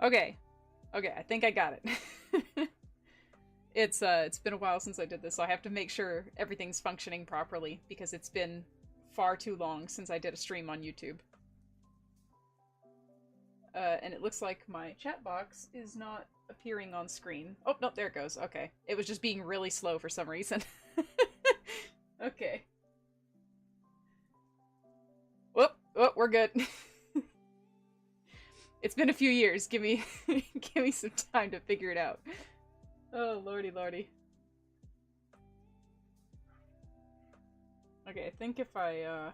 Okay. Okay, I think I got it. It's been a while since I did this, so I have to make sure everything's functioning properly because it's been far too long since I did a stream on YouTube. And it looks like my chat box is not appearing on screen. Oh, no, there it goes. Okay. It was just being really slow for some reason. Okay. Whoop, whoop, we're good. It's been a few years. Give me give me some time to figure it out. Oh, lordy lordy. Okay, I think if I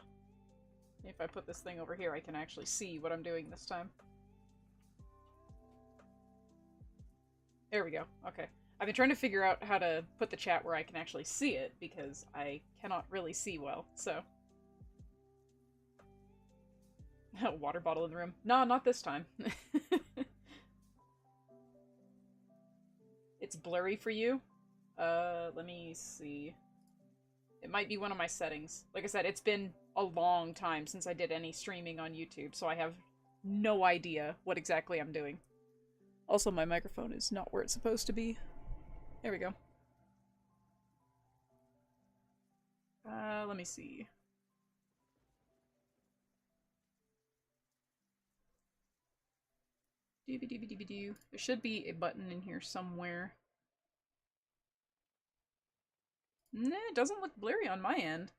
put this thing over here, I can actually see what I'm doing this time. There we go. Okay. I've been trying to figure out how to put the chat where I can actually see it, because I cannot really see well, so. Water bottle in the room. No, not this time. It's blurry for you? Let me see. It might be one of my settings. Like I said, it's been a long time since I did any streaming on YouTube, so I have no idea what exactly I'm doing. Also, my microphone is not where it's supposed to be. There we go. Let me see. There should be a button in here somewhere. Nah, it doesn't look blurry on my end.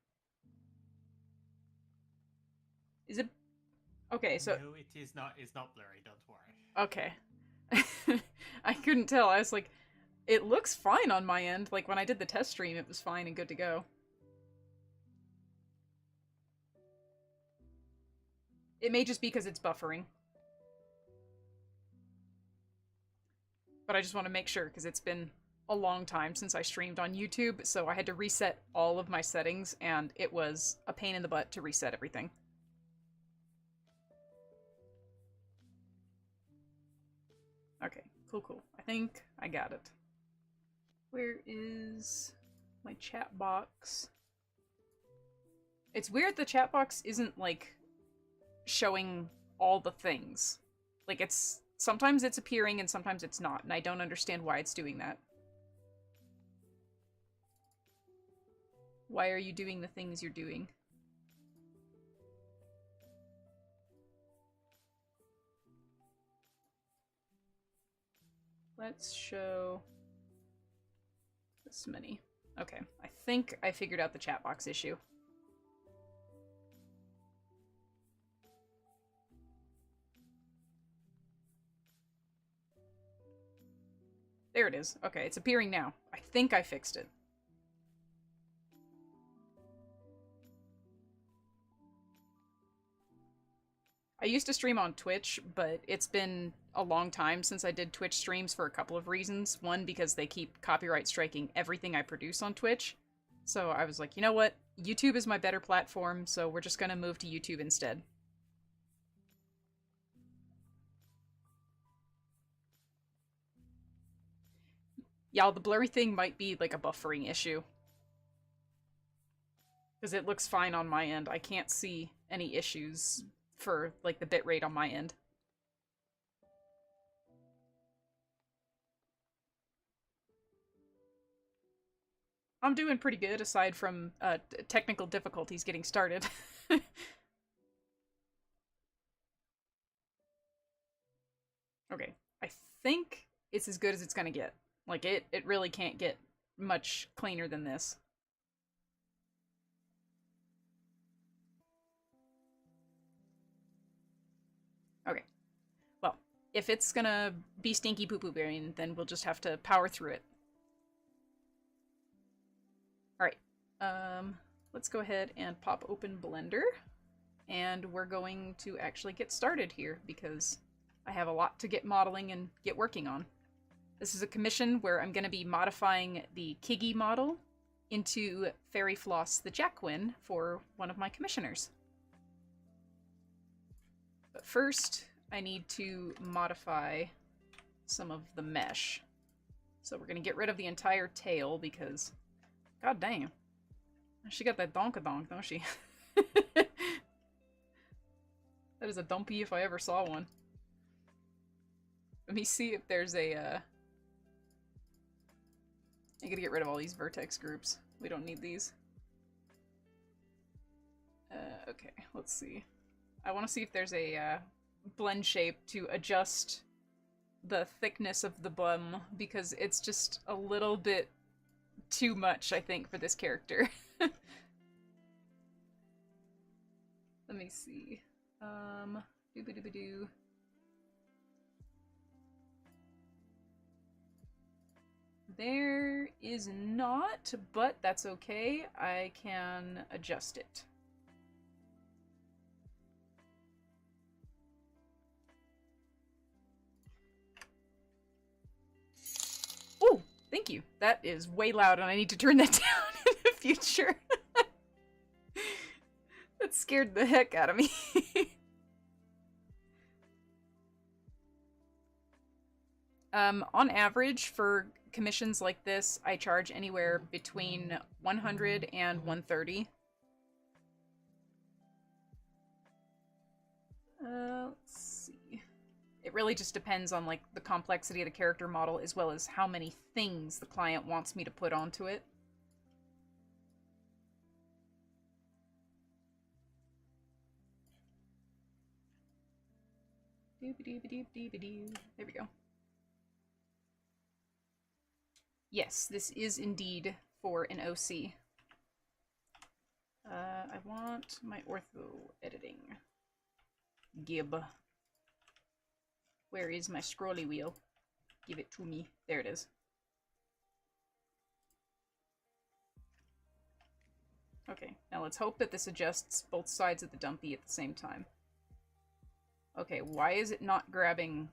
Is it? Okay, so... No, it is not. It's not blurry, don't worry. Okay. I couldn't tell. I was like, it looks fine on my end. Like, when I did the test stream, it was fine and good to go. It may just be because it's buffering. But I just want to make sure, because it's been a long time since I streamed on YouTube, so I had to reset all of my settings, and it was a pain in the butt to reset everything. Okay, cool. I think I got it. Where is my chat box? It's weird the chat box isn't, like, showing all the things. Like, it's... Sometimes it's appearing and sometimes it's not, and I don't understand why it's doing that. Why are you doing the things you're doing? Let's show this many. Okay, I think I figured out the chat box issue. There it is. Okay, it's appearing now. I think I fixed it. I used to stream on Twitch, but it's been a long time since I did Twitch streams for a couple of reasons. One, because they keep copyright striking everything I produce on Twitch. So I was like, you know what? YouTube is my better platform, so we're just gonna move to YouTube instead. Yeah, the blurry thing might be like a buffering issue. Because it looks fine on my end. I can't see any issues for, like, the bitrate on my end. I'm doing pretty good, aside from technical difficulties getting started. Okay, I think it's as good as it's gonna get. Like, it really can't get much cleaner than this. Okay. Well, if it's gonna be stinky poo-poo bearing, then we'll just have to power through it. Alright. Let's go ahead and pop open Blender. And we're going to actually get started here, because I have a lot to get modeling and get working on. This is a commission where I'm going to be modifying the Kiggy model into Fairy Floss the Jacquin for one of my commissioners. But first, I need to modify some of the mesh. So we're going to get rid of the entire tail because, god damn, she got that donka-donk, don't she? That is a dumpy if I ever saw one. Let me see if there's a, I gotta get rid of all these vertex groups. We don't need these. Okay, let's see. I want to see if there's a blend shape to adjust the thickness of the bum, because it's just a little bit too much, I think, for this character. Let me see. Doo-ba-doo-ba-doo. There is not, but that's okay. I can adjust it. Oh, thank you. That is way loud and I need to turn that down in the future. That scared the heck out of me. On average, for commissions like this, I charge anywhere between 100 and 130. Let's see. It really just depends on like the complexity of the character model as well as how many things the client wants me to put onto it. There we go. Yes, this is indeed for an OC. I want my ortho editing. Gib. Where is my scrolly wheel? Give it to me. There it is. Okay, now let's hope that this adjusts both sides of the dumpy at the same time. Okay, why is it not grabbing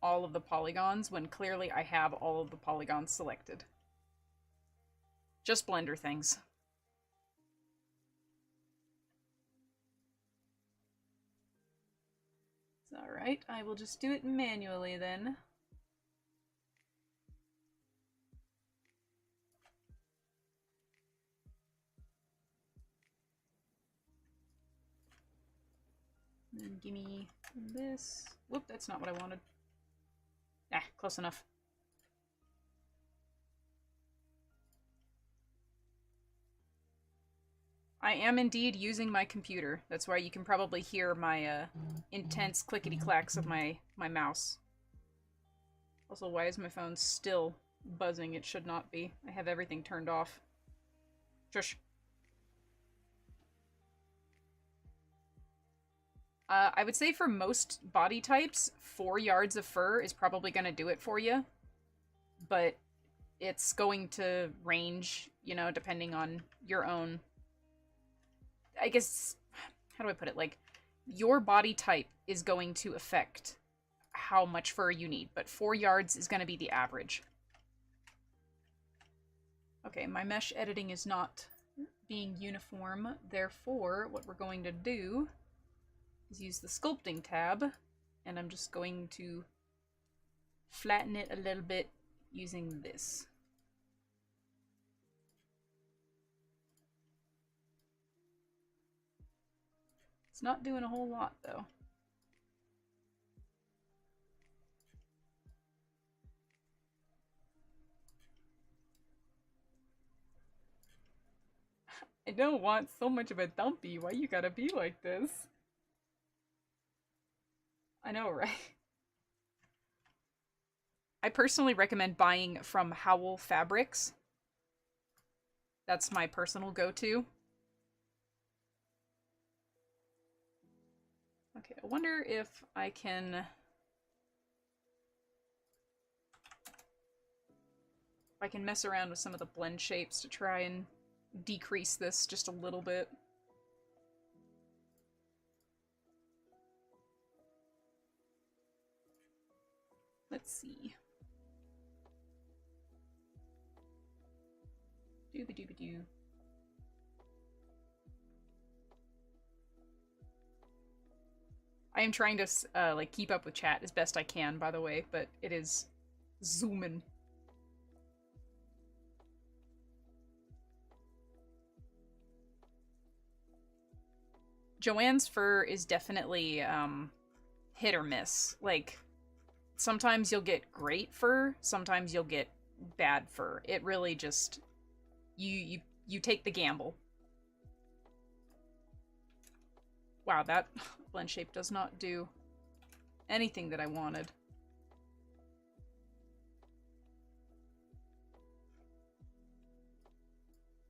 all of the polygons when clearly I have all of the polygons selected? Just Blender things. It's alright, I will just do it manually then. And give me this. Whoop, that's not what I wanted. Ah, close enough. I am indeed using my computer. That's why you can probably hear my intense clickety-clacks of my mouse. Also, why is my phone still buzzing? It should not be. I have everything turned off. Shush. I would say for most body types, 4 yards of fur is probably going to do it for you. But it's going to range, you know, depending on your own... I guess, how do I put it? Like, your body type is going to affect how much fur you need, but 4 yards is going to be the average. Okay, my mesh editing is not being uniform, therefore what we're going to do is use the sculpting tab, and I'm just going to flatten it a little bit using this. It's not doing a whole lot, though. I don't want so much of a dumpy. Why you gotta be like this? I know, right? I personally recommend buying from Howl Fabrics. That's my personal go-to. Okay, I wonder if I can... mess around with some of the blend shapes to try and decrease this just a little bit. Let's see. Dooba-dooba-doo. I am trying to like keep up with chat as best I can, by the way, but it is zooming. Joanne's fur is definitely hit or miss. Like, sometimes you'll get great fur, sometimes you'll get bad fur. It really just you take the gamble. Wow, that blend shape does not do anything that I wanted.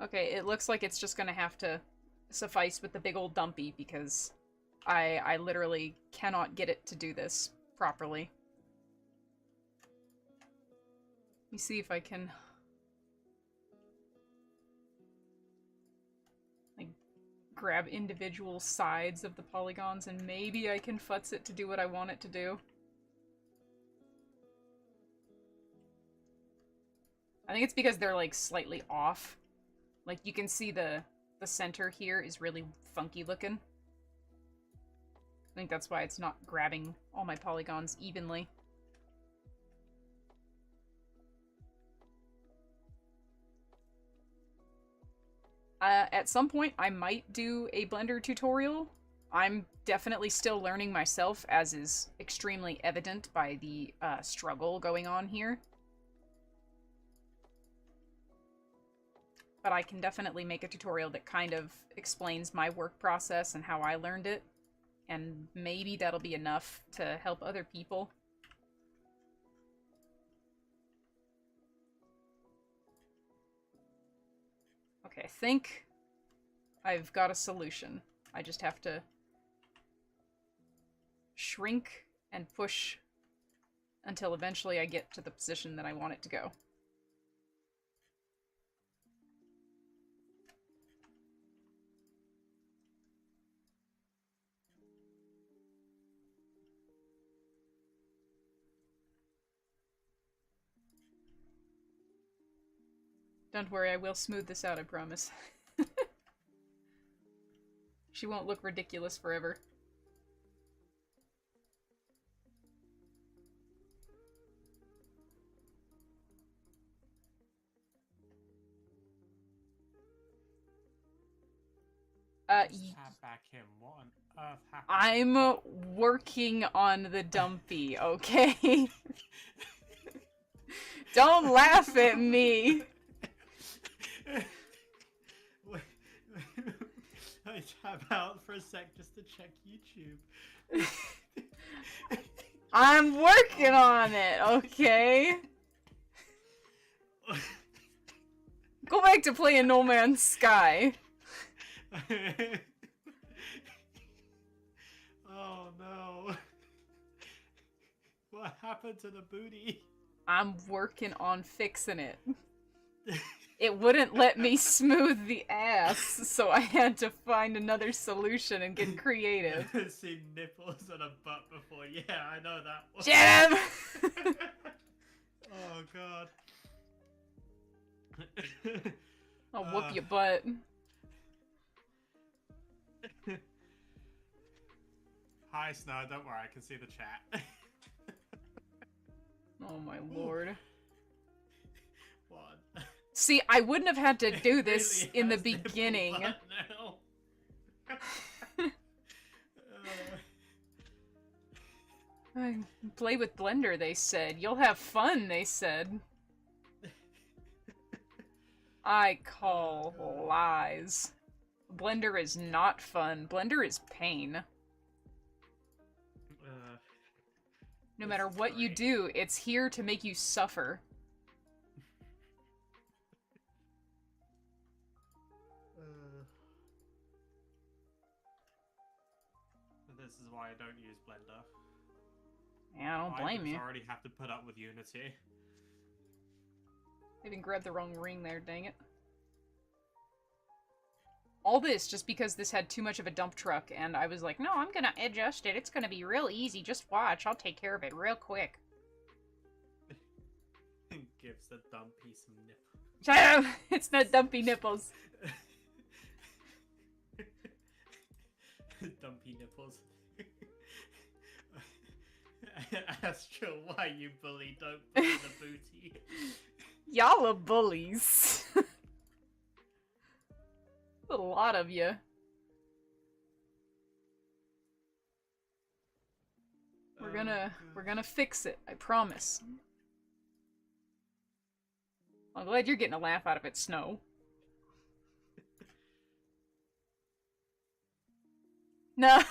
Okay, it looks like it's just gonna have to suffice with the big old dumpy because I literally cannot get it to do this properly. Let me see if I can like grab individual sides of the polygons and maybe I can futz it to do what I want it to do. I think it's because they're like slightly off. Like you can see the center here is really funky looking. I think that's why it's not grabbing all my polygons evenly. At some point, I might do a Blender tutorial. I'm definitely still learning myself, as is extremely evident by the struggle going on here. But I can definitely make a tutorial that kind of explains my work process and how I learned it. And maybe that'll be enough to help other people. Okay, I think I've got a solution. I just have to shrink and push until eventually I get to the position that I want it to go. Don't worry, I will smooth this out, I promise. She won't look ridiculous forever. Back him. What on earth happened? I'm working on the dumpy, okay? Don't laugh at me! I tab out for a sec just to check YouTube. I'm working on it, okay? Go back to playing No Man's Sky. Oh no. What happened to the booty? I'm working on fixing it. It wouldn't let me smooth the ass, so I had to find another solution and get creative. I've seen nipples and a butt before. Yeah, I know that one. Jim! Oh god. I'll whoop your butt. Hi, Snow. Don't worry, I can see the chat. Oh my lord. What? See, I wouldn't have had to do this Really in the has nipple beginning. butt now. Play with Blender, they said. You'll have fun, they said. I call lies. Blender is not fun. Blender is pain. No matter what you do, it's here to make you suffer. This is why I don't use Blender. Yeah, I don't blame you. I already have to put up with Unity. I even grabbed the wrong ring there, dang it. All this just because this had too much of a dump truck, and I was like, no, I'm gonna adjust it. It's gonna be real easy. Just watch. I'll take care of it real quick. Gives the dumpy some nipples. Shut up! It's not dumpy nipples. Dumpy nipples. Astral, why you bully? Don't bully the booty. Y'all are bullies. A lot of you. We're Oh, gonna fix it. I promise. I'm glad you're getting a laugh out of it, Snow. No,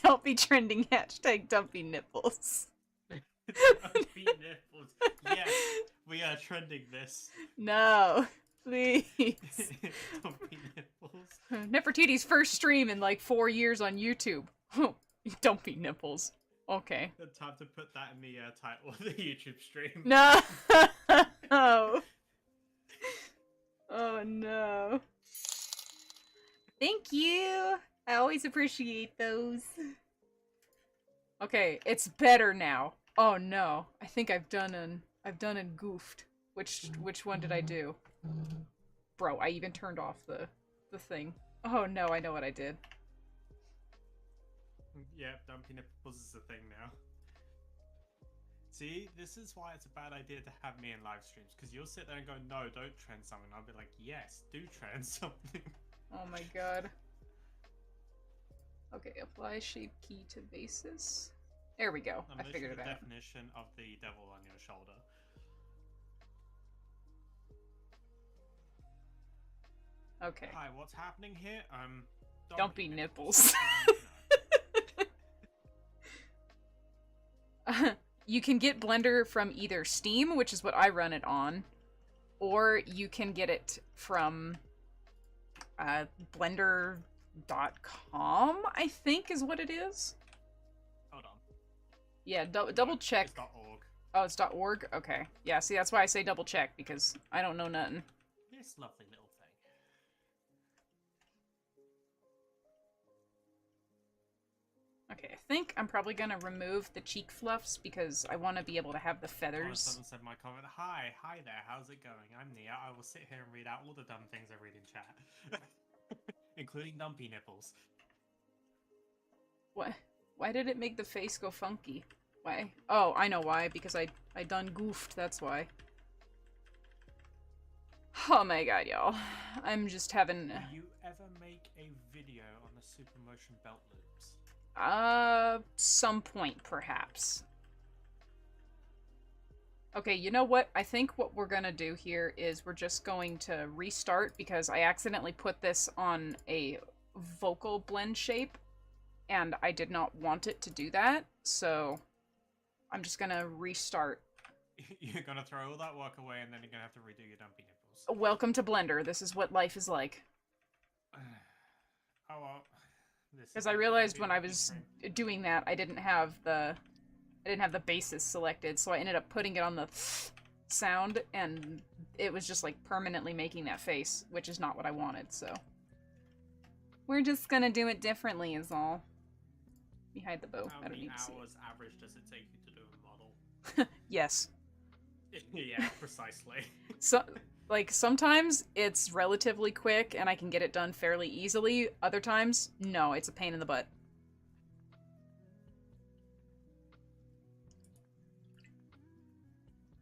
don't be trending hashtag dumpy nipples. Dumpy nipples. Yes, we are trending this. No, please. Dumpy nipples. Nefertiti's first stream in like 4 years on YouTube. Dumpy nipples. Okay. Time to put that in the title of the YouTube stream. No. Oh no. Thank you. I always appreciate those. Okay, it's better now. Oh no. I think I've done and goofed. Which one did I do? Bro, I even turned off the thing. Oh no, I know what I did. Yeah, dumpy nipples is a thing now. See, this is why it's a bad idea to have me in live streams, because you'll sit there and go, no, don't trend something. I'll be like, yes, do trend something. Oh my god. Okay, apply shape key to basis. There we go. I figured it out. Definition of the devil on your shoulder. Okay. Hi, what's happening here? Dumpy nipples. You can get Blender from either Steam, which is what I run it on, or you can get it from blender.com, I think is what it is. Hold on. Yeah, double check. It's .org. Oh, it's .org? Okay. Yeah, see, that's why I say double check, because I don't know nothing. This lovely little thing. Okay, I think I'm probably gonna remove the cheek fluffs because I want to be able to have the feathers. Someone said my comment. Hi there. How's it going? I'm Nia. I will sit here and read out all the dumb things I read in chat, including dumpy nipples. What? Why did it make the face go funky? Why? Oh, I know why. Because I done goofed. That's why. Oh my god, y'all. I'm just having. Will you ever make a video on the super motion belt loops? Some point, perhaps. Okay, you know what? I think what we're gonna do here is we're just going to restart because I accidentally put this on a vocal blend shape, and I did not want it to do that, so I'm just gonna restart. You're gonna throw all that work away, and then you're gonna have to redo your dumpy nipples. Welcome to Blender. This is what life is like. Oh well. Because I realized when I was doing that, I didn't have the basis selected, so I ended up putting it on the sound, and it was just like permanently making that face, which is not what I wanted. So we're just gonna do it differently, is all. Let me hide the bow. How I don't many need to see hours average does it take you to do a model? Yes. Yeah, precisely. So, like, sometimes it's relatively quick and I can get it done fairly easily. Other times, no, it's a pain in the butt.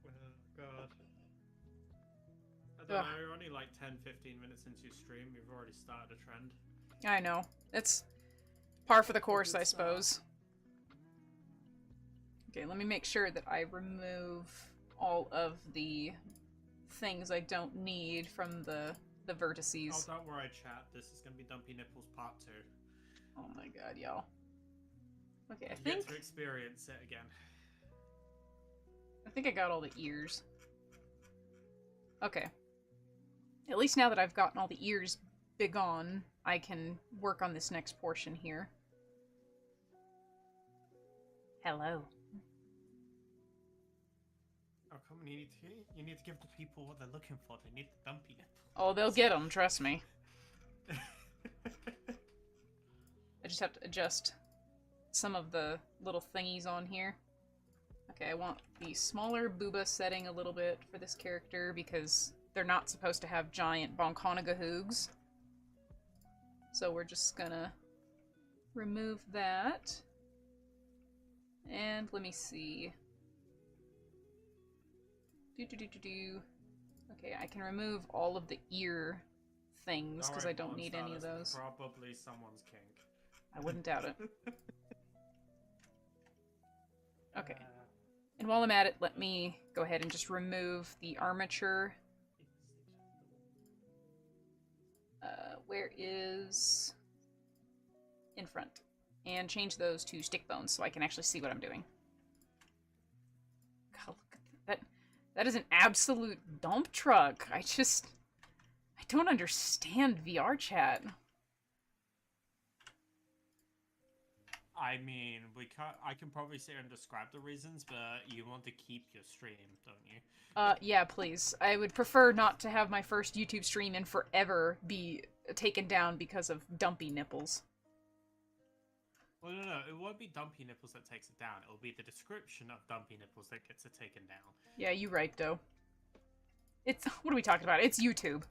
Oh, God. I don't know, you're only like 10-15 minutes into your stream, you've already started a trend. I know. It's par for the course, I suppose. Okay, let me make sure that I remove all of the things I don't need from the vertices. Oh, don't worry, chat. This is gonna be Dumpy Nipples Part 2. Oh my god, y'all. Okay, I You think get to experience it again. I think I got all the ears. Okay. At least now that I've gotten all the ears begone, I can work on this next portion here. Hello. Oh, come on, you need to give the people what they're looking for. They need the dumpy nipples. Oh, they'll get them, trust me. I just have to adjust some of the little thingies on here. Okay, I want the smaller booba setting a little bit for this character because they're not supposed to have giant bonkonagahoogs. So we're just gonna remove that. And let me see. Okay, I can remove all of the ear things because I don't need any of those. Probably someone's kink. I wouldn't doubt it. Okay. And while I'm at it, let me go ahead and just remove the armature. Where is in front? And change those to stick bones so I can actually see what I'm doing. God, look at that. That is an absolute dump truck. I don't understand VR chat. I mean, I can probably sit here and describe the reasons, but you want to keep your stream, don't you? Yeah, please. I would prefer not to have my first YouTube stream in forever be taken down because of dumpy nipples. Well, no, it won't be dumpy nipples that takes it down. It'll be the description of dumpy nipples that gets it taken down. Yeah, you right, though. What are we talking about? It's YouTube.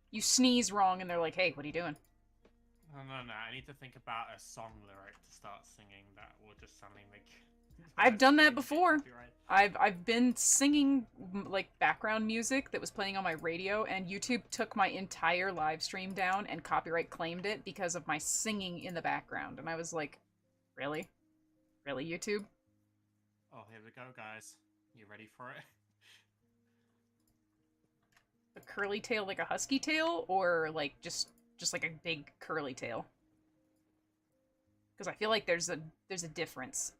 You sneeze wrong and they're like, hey, what are you doing? No, I need to think about a song lyric to start singing that will just suddenly make... I've done that before. I've been singing like background music that was playing on my radio, and YouTube took my entire live stream down and copyright claimed it because of my singing in the background. And I was like, really? Really, YouTube? Oh, here we go, guys. You ready for it? A curly tail like a husky tail, or like just like a big curly tail? Because I feel like there's a difference.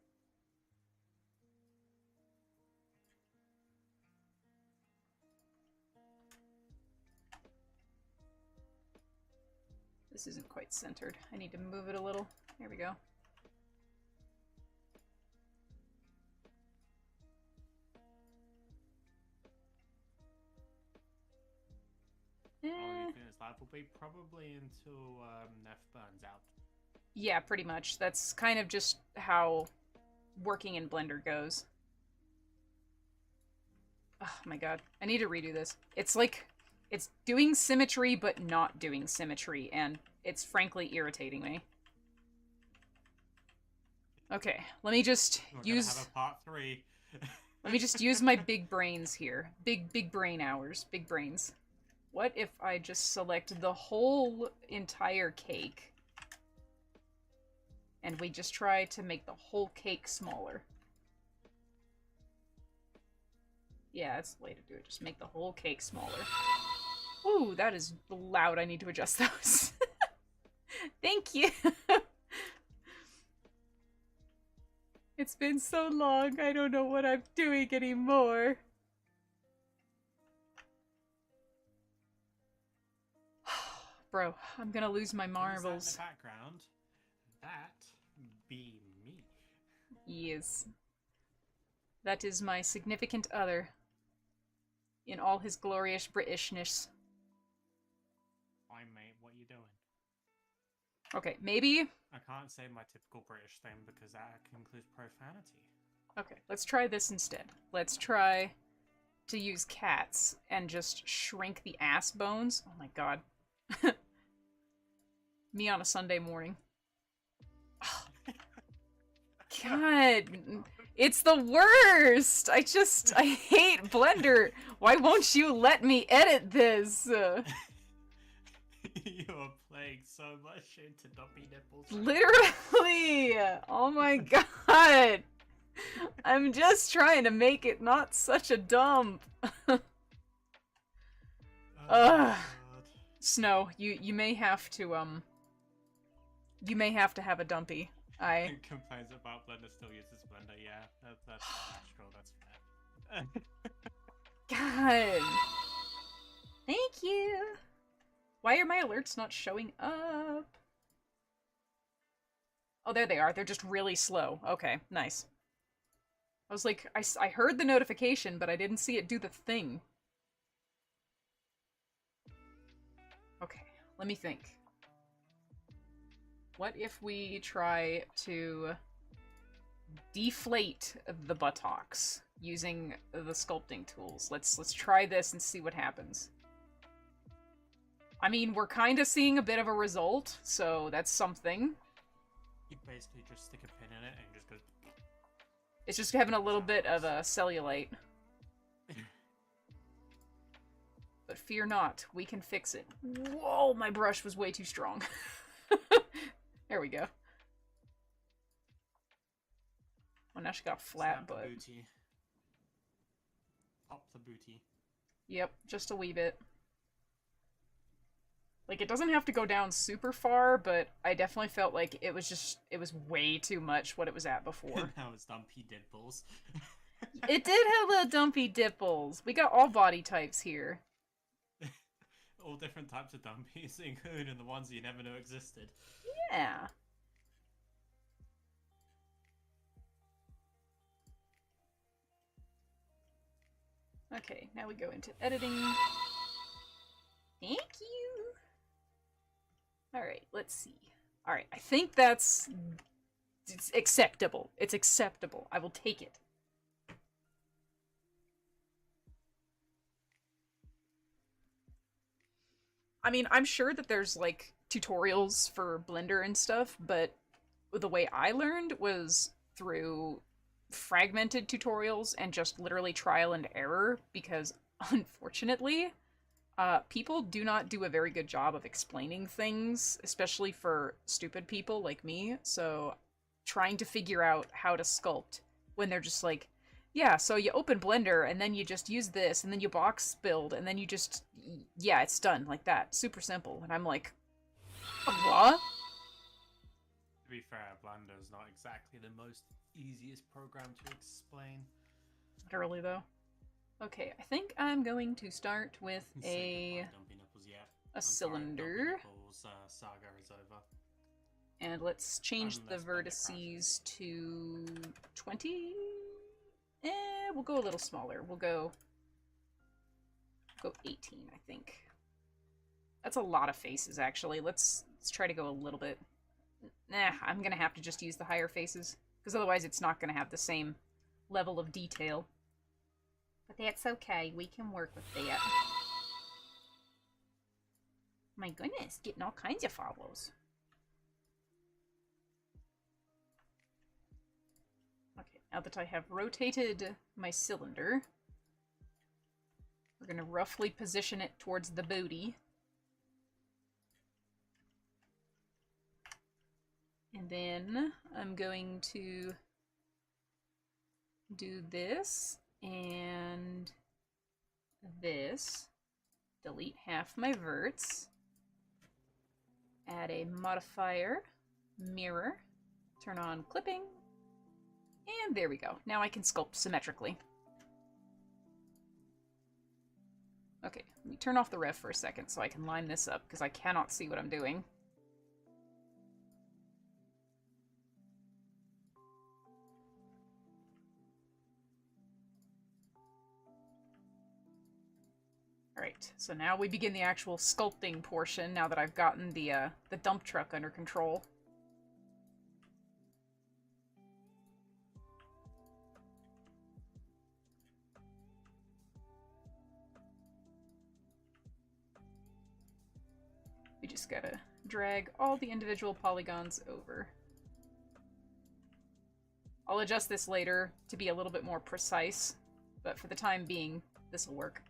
This isn't quite centered. I need to move it a little. There we go. Only thing this live will be probably until Neff burns out. Yeah, pretty much. That's kind of just how working in Blender goes. Oh my god. I need to redo this. It's like, it's doing symmetry but not doing symmetry, and it's frankly irritating me. Okay, let me just use... Have a part 3. Let me just use my big brains here. Big brain hours. Big brains. What if I just select the whole entire cake and we just try to make the whole cake smaller? Yeah, that's the way to do it. Just make the whole cake smaller. Ooh, that is loud. I need to adjust those. Thank you. It's been so long. I don't know what I'm doing anymore. Bro, I'm gonna lose my marbles. In the background, that be me. Yes. That is my significant other. In all his glorious Britishness. Hi mate, what are you doing? Okay, maybe... I can't say my typical British thing because that includes profanity. Okay, let's try this instead. Let's try to use cats and just shrink the ass bones. Oh my god. Me on a Sunday morning. God, it's the worst! I hate Blender! Why won't you let me edit this? You are playing so much into dumpy nipples. Literally! Oh my god! I'm just trying to make it not such a dump. Ugh. Snow, you may have to you may have to have a dumpy. Complains about Blender still uses Blender, yeah. That's natural, that's fair. God. Thank you. Why are my alerts not showing up? Oh, there they are. They're just really slow. Okay, nice. I was like, I heard the notification, but I didn't see it do the thing. Okay, let me think. What if we try to deflate the buttocks using the sculpting tools? Let's try this and see what happens. I mean, we're kind of seeing a bit of a result, so that's something. You basically just stick a pin in it and it just goes... It's just having a little bit of a cellulite. But fear not, we can fix it. Whoa, my brush was way too strong. There we go. Oh, now she got a flat Snap the butt. booty. Pop the booty. Yep, just a wee bit. Like, it doesn't have to go down super far, but I definitely felt like it was way too much what it was at before. Now it's dumpy dimples. It did have little dumpy dimples. We got all body types here. All different types of dumpies, including the ones you never knew existed. Yeah. Okay, now we go into editing. Thank you. Alright, let's see. Alright, I think it's acceptable. It's acceptable. I will take it. I mean, I'm sure that there's like tutorials for Blender and stuff, but the way I learned was through fragmented tutorials and just literally trial and error because unfortunately, people do not do a very good job of explaining things, especially for stupid people like me. So, trying to figure out how to sculpt when they're just like, yeah, so you open Blender and then you just use this and then you box build and then you just, yeah, it's done like that. Super simple. And I'm like, what? To be fair, Blender's not exactly the most easiest program to explain. Literally, though. Okay, I think I'm going to start with Say goodbye, dumpy nipples, yeah. a I'm cylinder. sorry, dumpy nipples saga is over. And let's change the Unless Blender vertices to 20. We'll go a little smaller. We'll go 18, I think. That's a lot of faces, actually. Let's try to go a little bit. Nah, I'm gonna have to just use the higher faces, because otherwise it's not gonna have the same level of detail. But that's okay. We can work with that. My goodness, getting all kinds of follows. Okay, now that I have rotated my cylinder, we're going to roughly position it towards the booty. And then I'm going to do this and this. Delete half my verts. Add a modifier, mirror, turn on clipping, and there we go. Now I can sculpt symmetrically. Okay, let me turn off the ref for a second so I can line this up, because I cannot see what I'm doing. Alright, so now we begin the actual sculpting portion, now that I've gotten the dump truck under control. We just gotta drag all the individual polygons over. I'll adjust this later to be a little bit more precise, but for the time being, this'll work.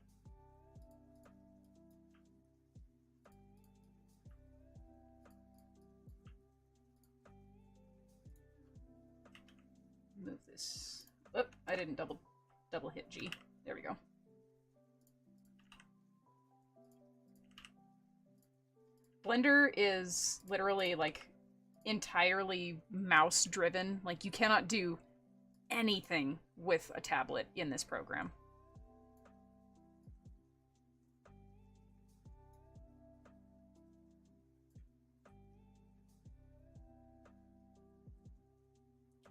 Move this. Oh, I didn't double hit G. There we go. Blender is literally like entirely mouse driven. Like you cannot do anything with a tablet in this program.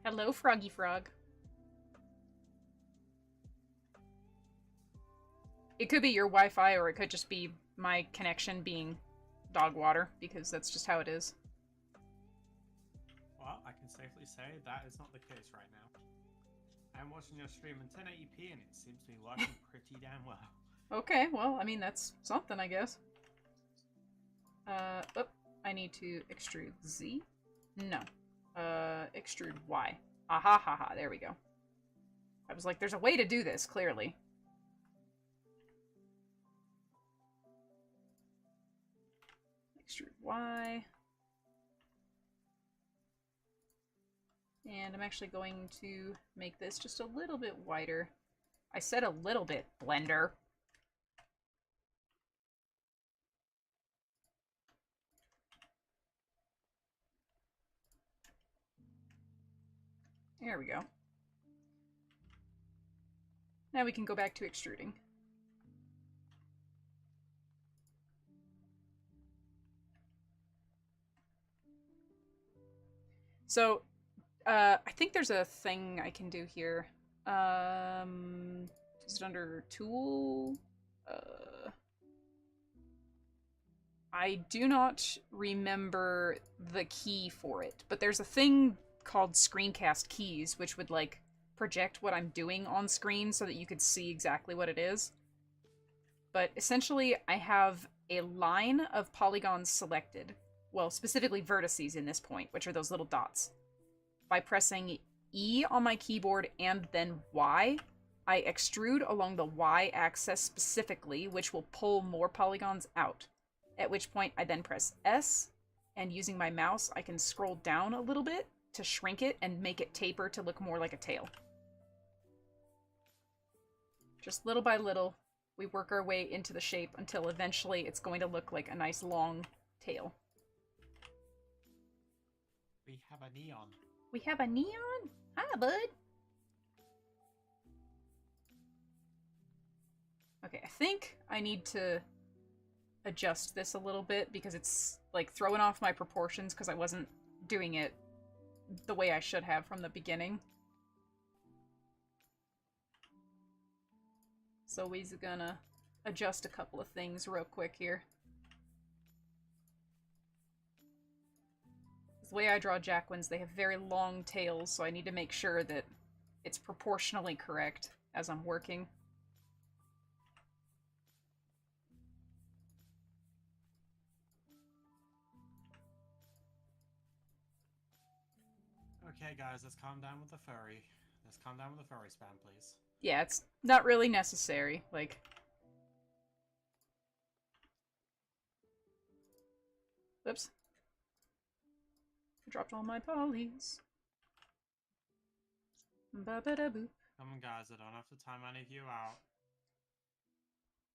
Hello, Froggy Frog. It could be your Wi-Fi, or it could just be my connection being dog water, because that's just how it is. Well, I can safely say that is not the case right now. I'm watching your stream in 1080p and it seems to be working pretty damn well. Okay, well, I mean, that's something, I guess. Oh, I need to extrude Z? No. Extrude Y. Aha, ha, ha, there we go. I was like, there's a way to do this, clearly. Extrude Y. And I'm actually going to make this just a little bit wider. I said a little bit, Blender. There we go. Now we can go back to extruding. So, I think there's a thing I can do here. Is it under tool? I do not remember the key for it, but there's a thing called screencast keys, which would, like, project what I'm doing on screen so that you could see exactly what it is. But essentially, I have a line of polygons selected. Well, specifically vertices in this point, which are those little dots. By pressing E on my keyboard and then Y, I extrude along the Y axis specifically, which will pull more polygons out. At which point I then press S, and using my mouse, I can scroll down a little bit to shrink it and make it taper to look more like a tail. Just little by little, we work our way into the shape until eventually it's going to look like a nice long tail. We have a neon. We have a neon? Hi, bud. Okay, I think I need to adjust this a little bit because it's like throwing off my proportions because I wasn't doing it the way I should have from the beginning. So we're gonna adjust a couple of things real quick here. The way I draw Jacquins, they have very long tails, so I need to make sure that it's proportionally correct as I'm working. Okay, guys, let's calm down with the furry. Let's calm down with the furry spam, please. Yeah, it's not really necessary. Like, oops. I dropped all my polys. Ba-ba-da-boop. Come on, guys, I don't have to time any of you out.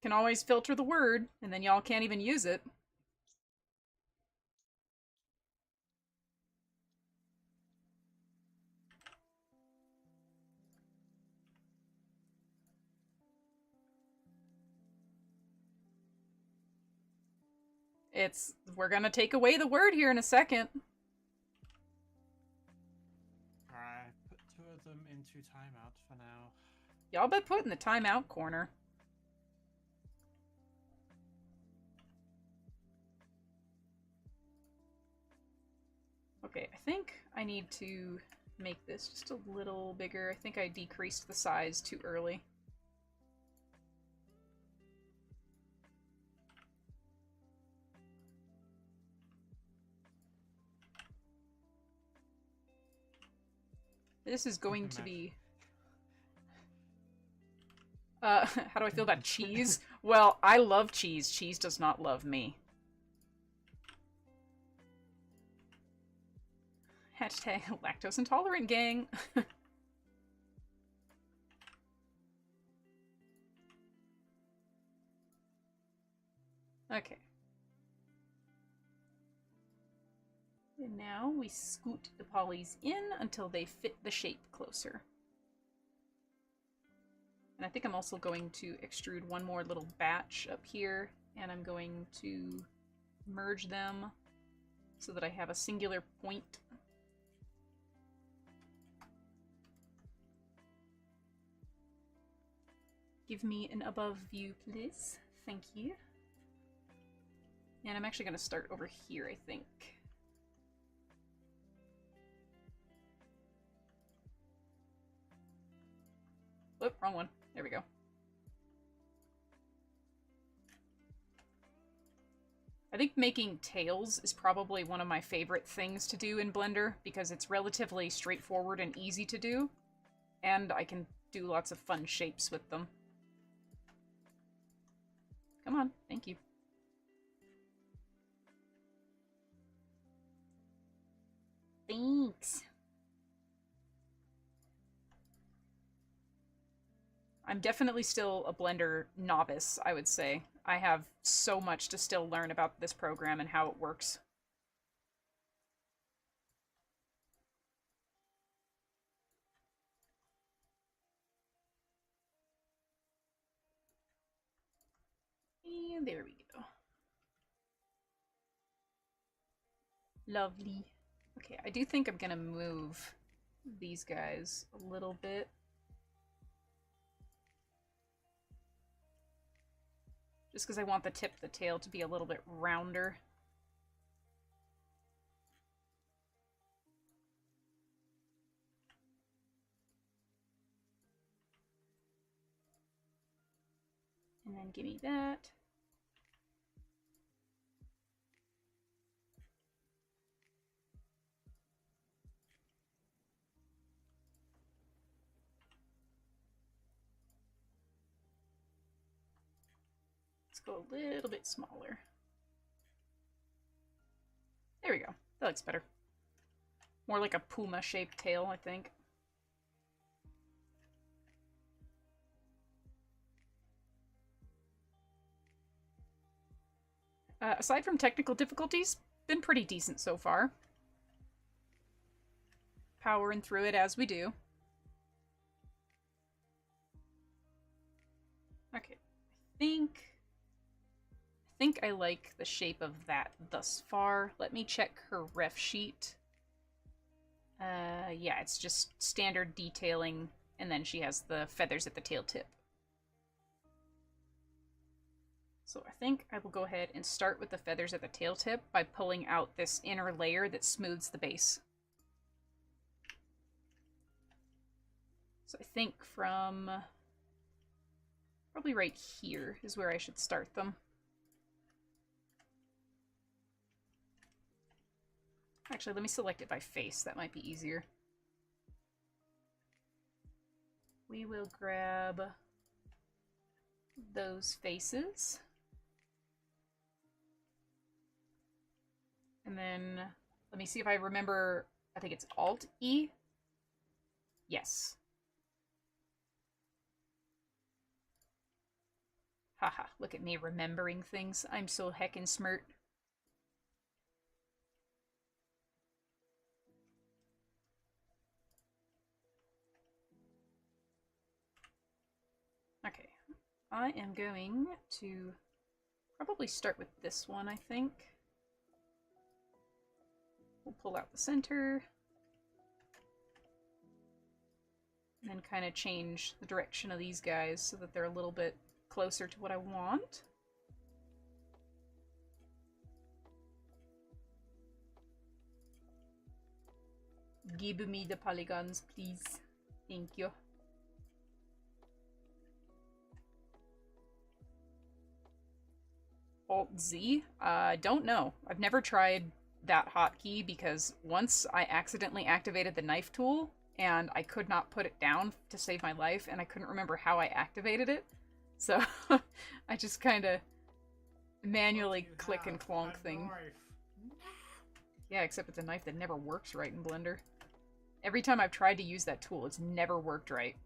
Can always filter the word, and then y'all can't even use it. We're gonna take away the word here in a second. Alright, put two of them into timeout for now. Y'all been put in the timeout corner. Okay, I think I need to make this just a little bigger. I think I decreased the size too early. This is going to be... how do I feel about cheese? Well, I love cheese. Cheese does not love me. Hashtag lactose intolerant, gang. Okay. And now we scoot the polys in until they fit the shape closer. And I think I'm also going to extrude one more little batch up here, and I'm going to merge them so that I have a singular point. Give me an above view, please. Thank you. And I'm actually going to start over here, I think. Whoop, wrong one. There we go. I think making tails is probably one of my favorite things to do in Blender because it's relatively straightforward and easy to do, and I can do lots of fun shapes with them. Come on, thank you. Thanks. I'm definitely still a Blender novice, I would say. I have so much to still learn about this program and how it works. And there we go. Lovely. Okay, I do think I'm gonna move these guys a little bit. Just because I want the tip of the tail to be a little bit rounder. And then give me that. Let's go a little bit smaller. There we go. That looks better. More like a puma-shaped tail, I think. Aside from technical difficulties, been pretty decent so far. Powering through it as we do. Okay, I think I like the shape of that thus far. Let me check her ref sheet. Yeah, it's just standard detailing, and then she has the feathers at the tail tip. So I think I will go ahead and start with the feathers at the tail tip by pulling out this inner layer that smooths the base. So I think from probably right here is where I should start them. Actually, let me select it by face. That might be easier. We will grab those faces. And then let me see if I remember. I think it's Alt-E. Yes. Haha, look at me remembering things. I'm so heckin' smart. Okay, I am going to probably start with this one, I think. We'll pull out the center. And then kind of change the direction of these guys so that they're a little bit closer to what I want. Give me the polygons, please. Thank you. Alt-Z? Don't know. I've never tried that hotkey because once I accidentally activated the knife tool and I could not put it down to save my life and I couldn't remember how I activated it. So I just kind of manually click and clonk thing. Yeah, except it's a knife that never works right in Blender. Every time I've tried to use that tool, it's never worked right.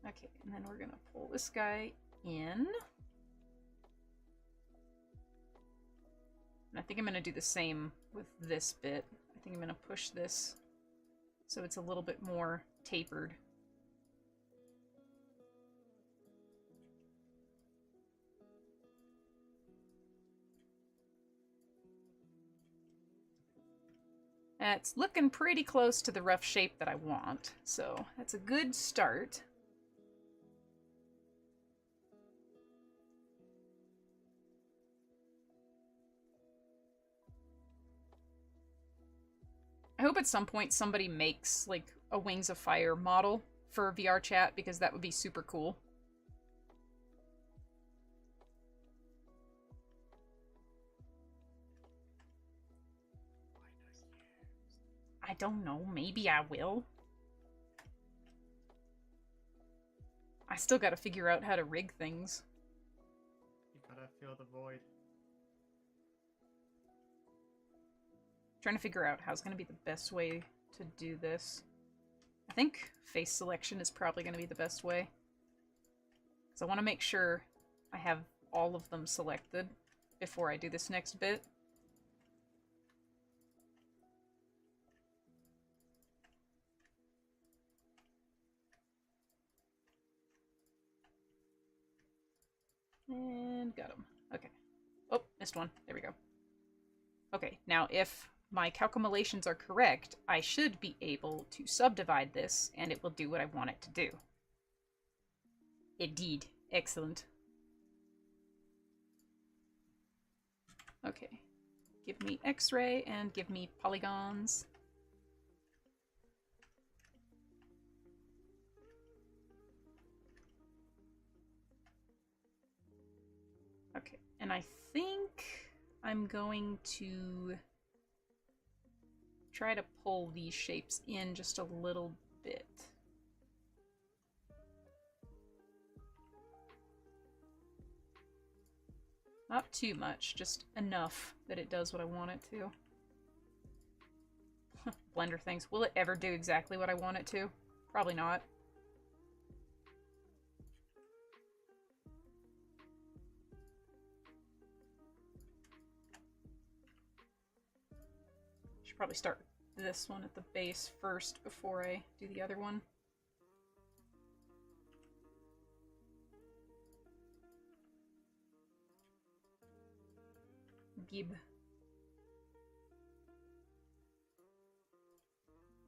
Okay, and then we're gonna pull this guy in. And I think I'm gonna do the same with this bit. I think I'm gonna push this so it's a little bit more tapered. It's looking pretty close to the rough shape that I want, so that's a good start. I hope at some point somebody makes, like, a Wings of Fire model for VR chat, because that would be super cool. I don't know, maybe I will. I still gotta figure out how to rig things. You gotta feel the void. Trying to figure out how's gonna be the best way to do this. I think face selection is probably going to be the best way. Because I want to make sure I have all of them selected before I do this next bit. And got him. Okay. Oh, missed one. There we go. Okay, now if my calculations are correct, I should be able to subdivide this, and it will do what I want it to do. It did. Excellent. Okay. Give me X-ray and give me polygons. Okay, and I think I'm going to try to pull these shapes in just a little bit. Not too much, just enough that it does what I want it to. Blender things. Will it ever do exactly what I want it to? Probably not. Should probably start this one at the base first before I do the other one. Gib.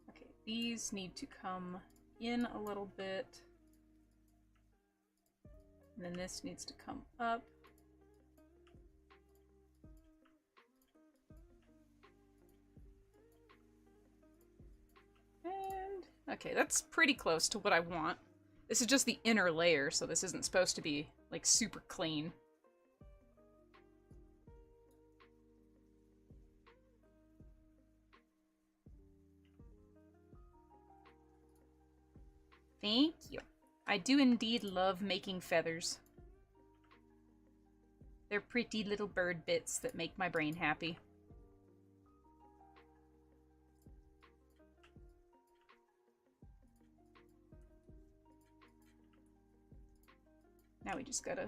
Okay, these need to come in a little bit. And then this needs to come up. And okay, that's pretty close to what I want. This is just the inner layer, so this isn't supposed to be like super clean. Thank you. I do indeed love making feathers. They're pretty little bird bits that make my brain happy. Now we just gotta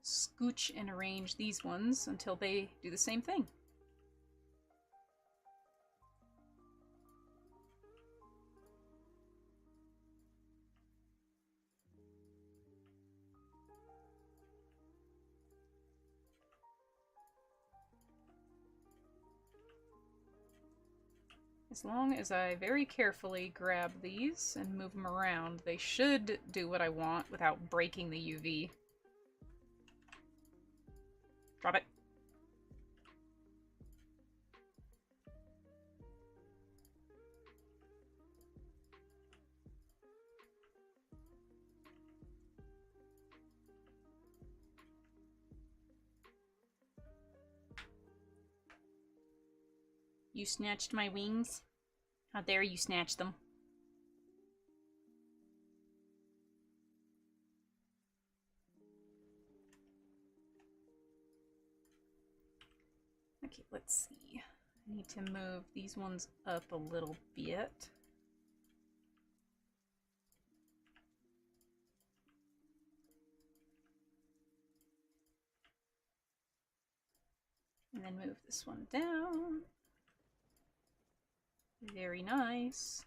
scooch and arrange these ones until they do the same thing. As long as I very carefully grab these and move them around, they should do what I want without breaking the UV. Drop it. You snatched my wings? How dare you snatch them? Okay, let's see. I need to move these ones up a little bit. And then move this one down. Very nice.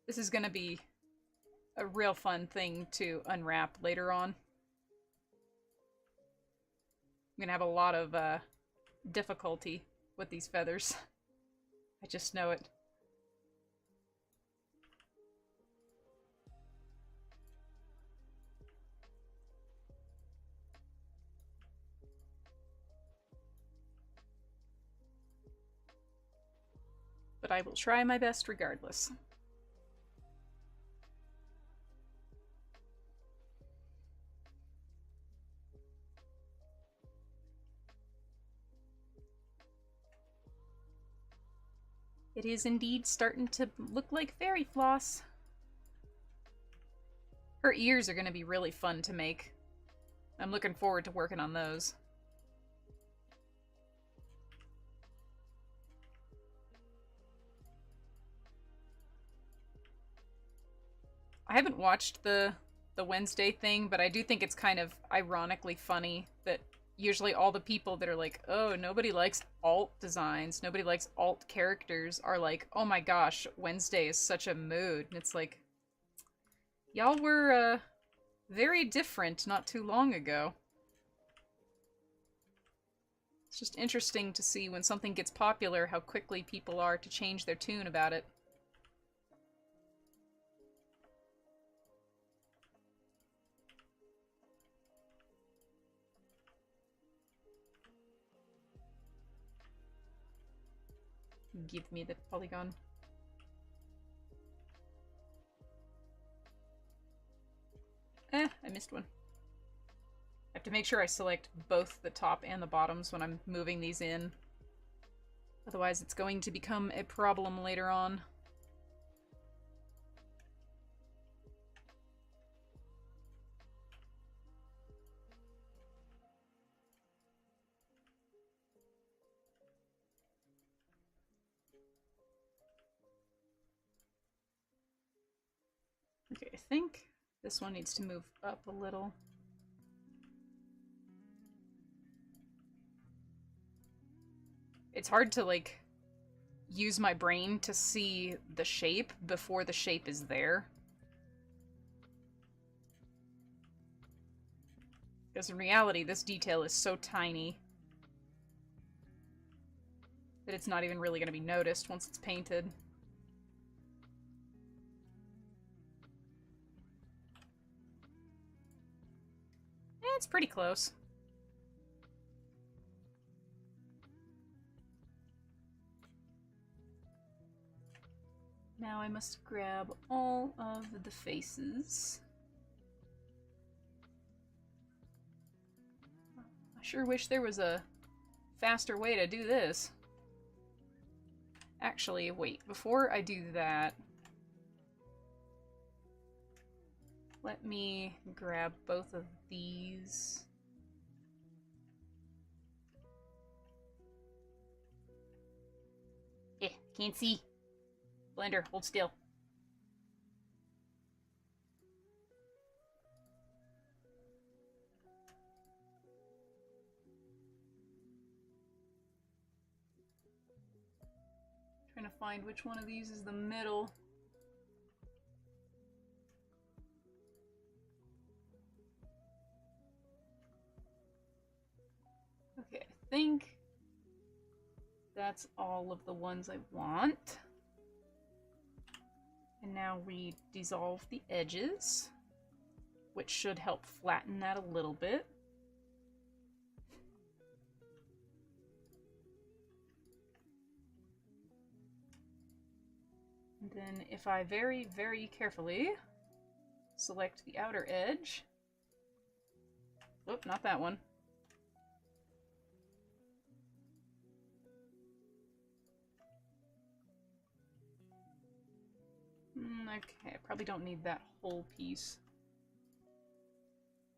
This is gonna be a real fun thing to unwrap later on. I'm gonna have a lot of difficulty with these feathers. I just know it. But I will try my best regardless. It is indeed starting to look like fairy floss. Her ears are going to be really fun to make. I'm looking forward to working on those. I haven't watched the Wednesday thing, but I do think it's kind of ironically funny that usually all the people that are like, "Oh, nobody likes alt designs, nobody likes alt characters," are like, "Oh my gosh, Wednesday is such a mood." And it's like, y'all were very different not too long ago. It's just interesting to see when something gets popular how quickly people are to change their tune about it. Give me the polygon. I missed one. I have to make sure I select both the top and the bottoms when I'm moving these in. Otherwise it's going to become a problem later on. Okay, I think this one needs to move up a little. It's hard to, like, use my brain to see the shape before the shape is there. Because in reality, this detail is so tiny that it's not even really going to be noticed once it's painted. It's pretty close. Now I must grab all of the faces. I sure wish there was a faster way to do this. Actually, wait, before I do that, let me grab both of these. Can't see. Blender, hold still. Trying to find which one of these is the middle. Okay, I think that's all of the ones I want. And now we dissolve the edges, which should help flatten that a little bit. And then if I very, very carefully select the outer edge. Oop, not that one. Okay, I probably don't need that whole piece.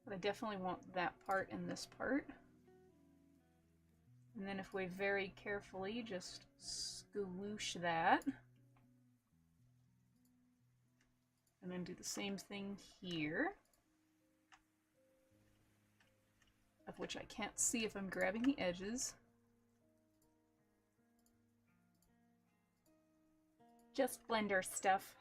But I definitely want that part and this part. And then if we very carefully just squoosh that. And then do the same thing here. Of which I can't see if I'm grabbing the edges. Just Blender stuff.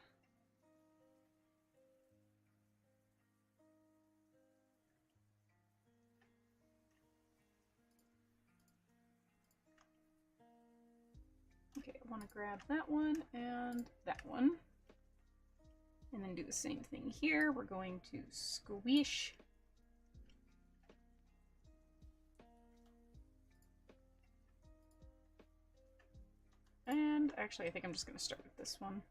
Okay, I want to grab that one and that one. And then do the same thing here. We're going to squish. And actually, I think I'm just going to start with this one.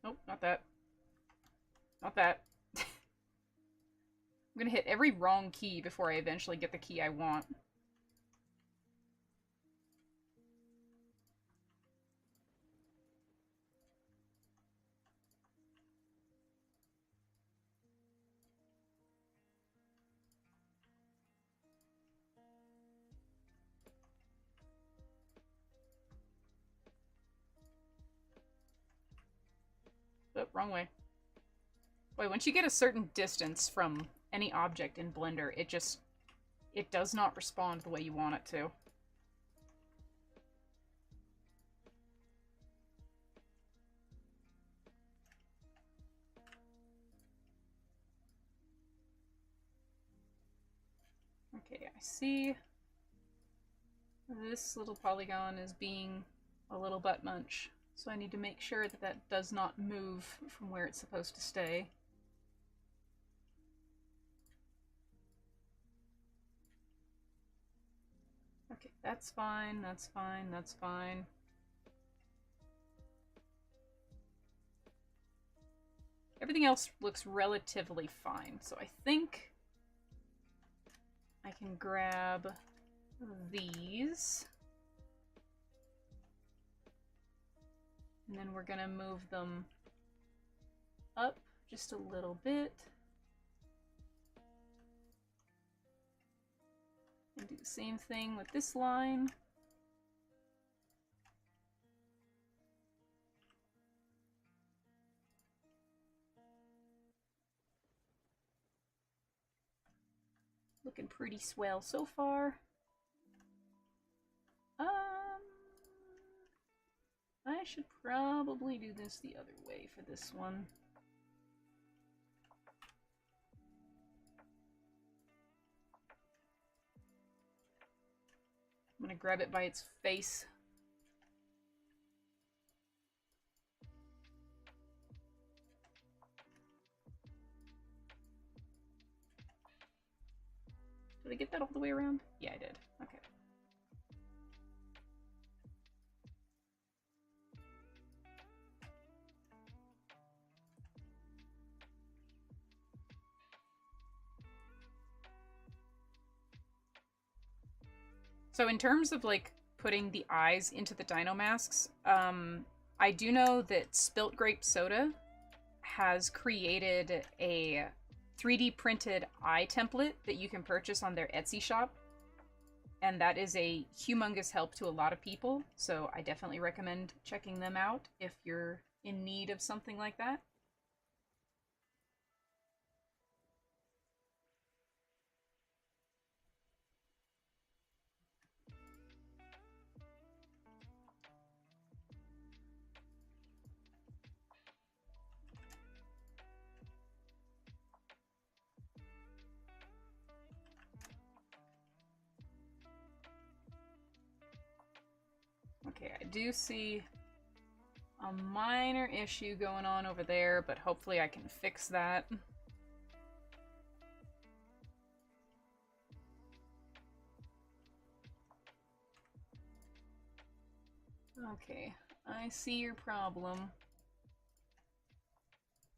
Nope, not that. Not that. I'm going to hit every wrong key before I eventually get the key I want. wrong way. Boy, once you get a certain distance from any object in Blender, it does not respond the way you want it to. Okay, I see this little polygon is being a little butt munch, so I need to make sure that that does not move from where it's supposed to stay. Okay, that's fine, that's fine, that's fine. Everything else looks relatively fine, so I think I can grab these. And then we're gonna move them up just a little bit. And do the same thing with this line. Looking pretty swell so far. I should probably do this the other way for this one. I'm gonna grab it by its face. Did I get that all the way around? Yeah, I did. Okay. So in terms of like putting the eyes into the dino masks, I do know that Spilt Grape Soda has created a 3D printed eye template that you can purchase on their Etsy shop. And that is a humongous help to a lot of people. So I definitely recommend checking them out if you're in need of something like that. Okay, I do see a minor issue going on over there, but hopefully I can fix that. Okay, I see your problem.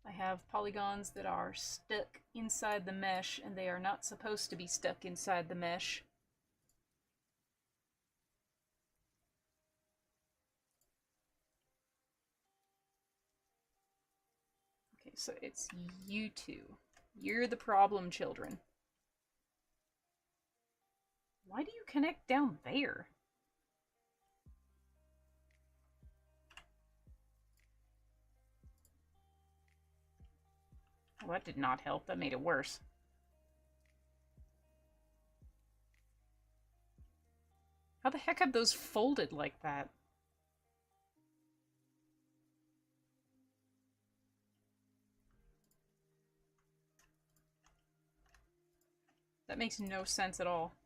I have polygons that are stuck inside the mesh, and they are not supposed to be stuck inside the mesh. Okay, so it's you two. You're the problem children. Why do you connect down there? Well, that did not help. That made it worse. How the heck had those folded like that? That makes no sense at all.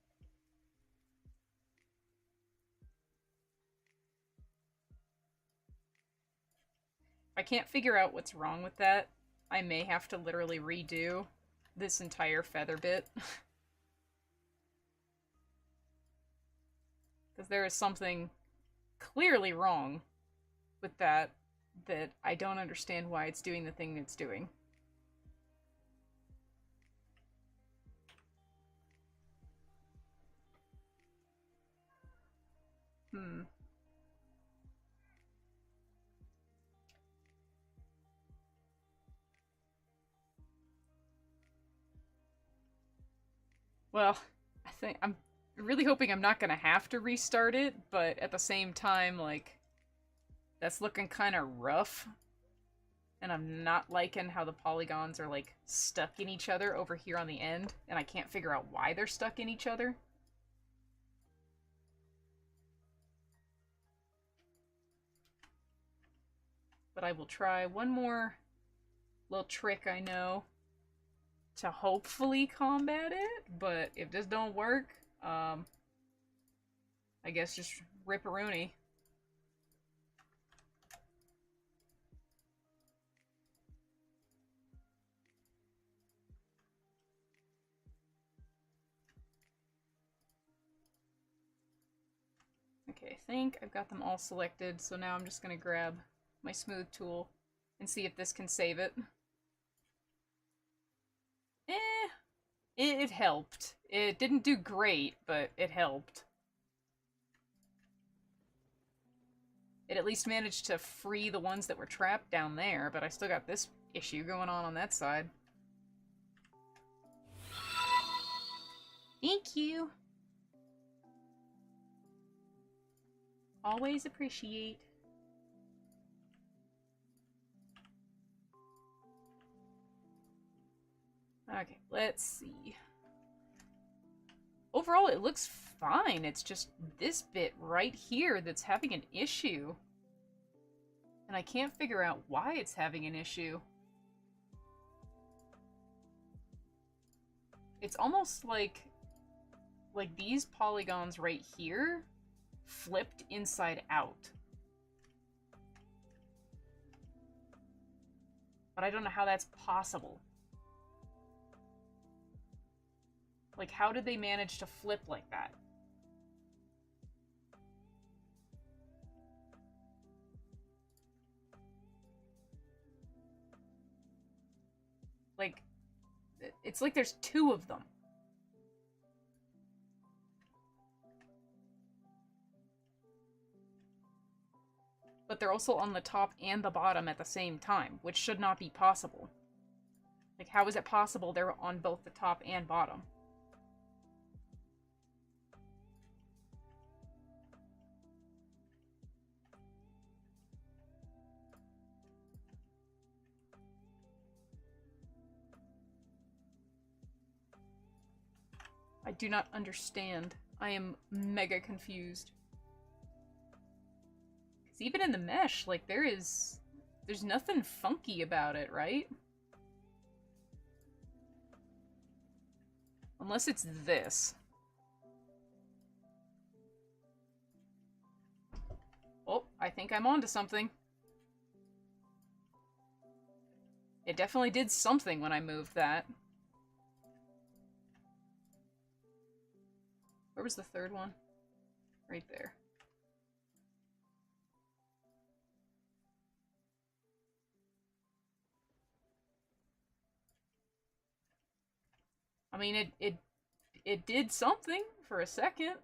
If I can't figure out what's wrong with that, I may have to literally redo this entire feather bit. Because there is something clearly wrong with that I don't understand why it's doing the thing it's doing. Well, I'm really hoping I'm not gonna have to restart it, but at the same time, like, that's looking kind of rough. and I'm not liking how the polygons are like stuck in each other over here on the end, and I can't figure out why they're stuck in each other. But I will try one more little trick I know to hopefully combat it, but if this don't work, I guess just rip-a-rooney. Okay, I think I've got them all selected, so now I'm just going to grab my smooth tool and see if this can save it. It helped. It didn't do great, but it helped. It at least managed to free the ones that were trapped down there, but I still got this issue going on that side. Thank you. Always appreciate. Okay, let's see. Overall, it looks fine. It's just this bit right here that's having an issue. And I can't figure out why it's having an issue. It's almost like these polygons right here flipped inside out. But I don't know how that's possible. Like, how did they manage to flip like that? Like, it's like there's two of them. But they're also on the top and the bottom at the same time, which should not be possible. Like, how is it possible they're on both the top and bottom? I do not understand. I am mega confused. Because even in the mesh, like, there's nothing funky about it, right? Unless it's this. Oh, I think I'm onto something. It definitely did something when I moved that. Where was the third one? Right there. I mean, it did something for a second.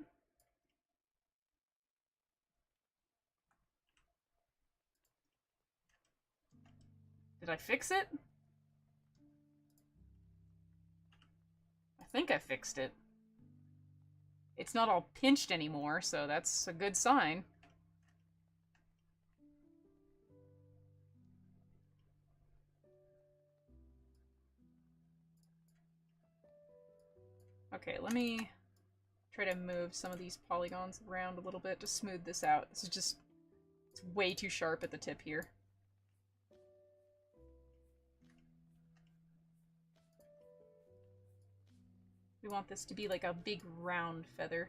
Did I fix it? I think I fixed it. It's not all pinched anymore, so that's a good sign. Okay, let me try to move some of these polygons around a little bit to smooth this out. This is just, it's way too sharp at the tip here. We want this to be like a big round feather.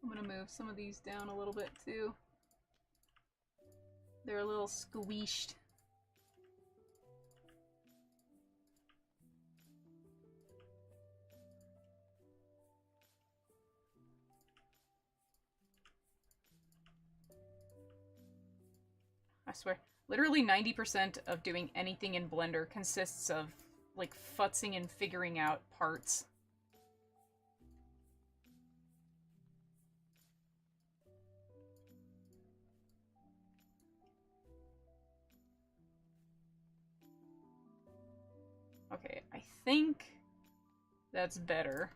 I'm gonna move some of these down a little bit too. They're a little squeezed. I swear, literally 90% of doing anything in Blender consists of, like, futzing and figuring out parts. Okay, I think that's better.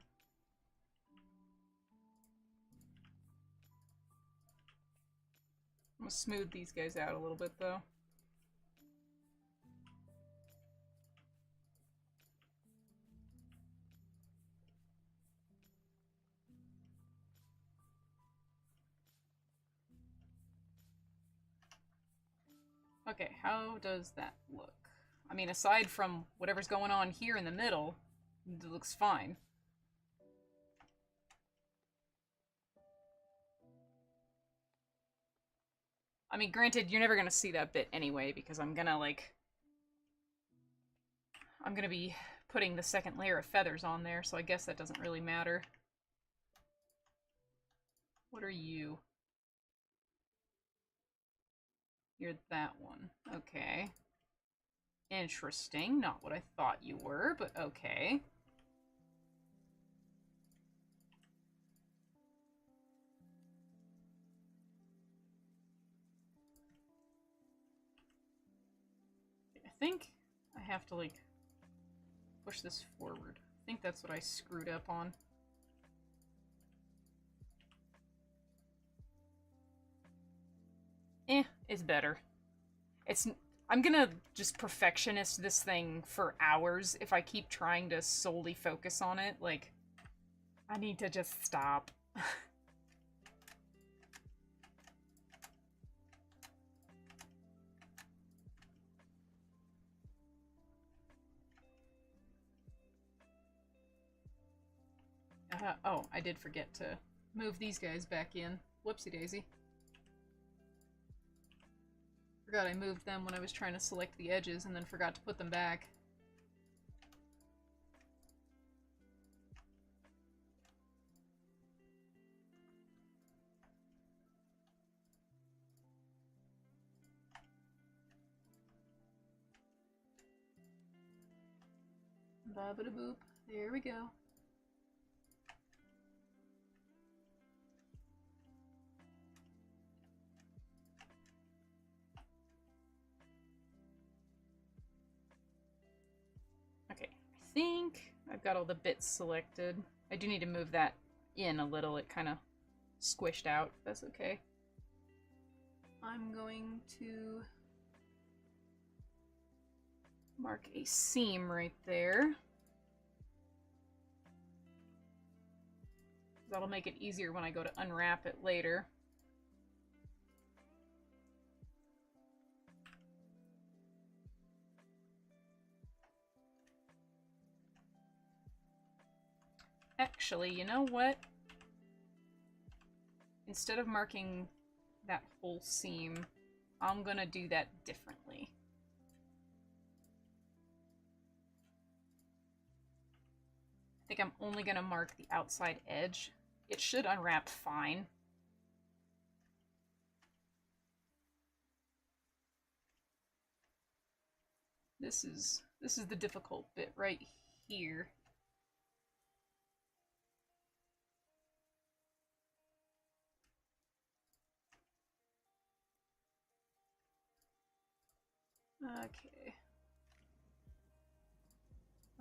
I'm gonna smooth these guys out a little bit, though. Okay, how does that look? I mean, aside from whatever's going on here in the middle, it looks fine. I mean, granted, you're never gonna see that bit anyway, because I'm gonna be putting the second layer of feathers on there, so I guess that doesn't really matter. What are you? You're that one. Okay. Interesting. Not what I thought you were, but okay. I think I have to, like, push this forward. I think that's what I screwed up on. It's better. I'm gonna just perfectionist this thing for hours if I keep trying to solely focus on it. Like, I need to just stop. Oh, I did forget to move these guys back in. Whoopsie daisy. Forgot I moved them when I was trying to select the edges and then forgot to put them back. Ba-ba-da-boop. There we go. Okay, I think I've got all the bits selected. I do need to move that in a little. It kind of squished out. That's okay. I'm going to mark a seam right there. That'll make it easier when I go to unwrap it later. Actually, you know what? Instead of marking that whole seam, I'm gonna do that differently. I think I'm only gonna mark the outside edge. It should unwrap fine. This is the difficult bit right here. Okay.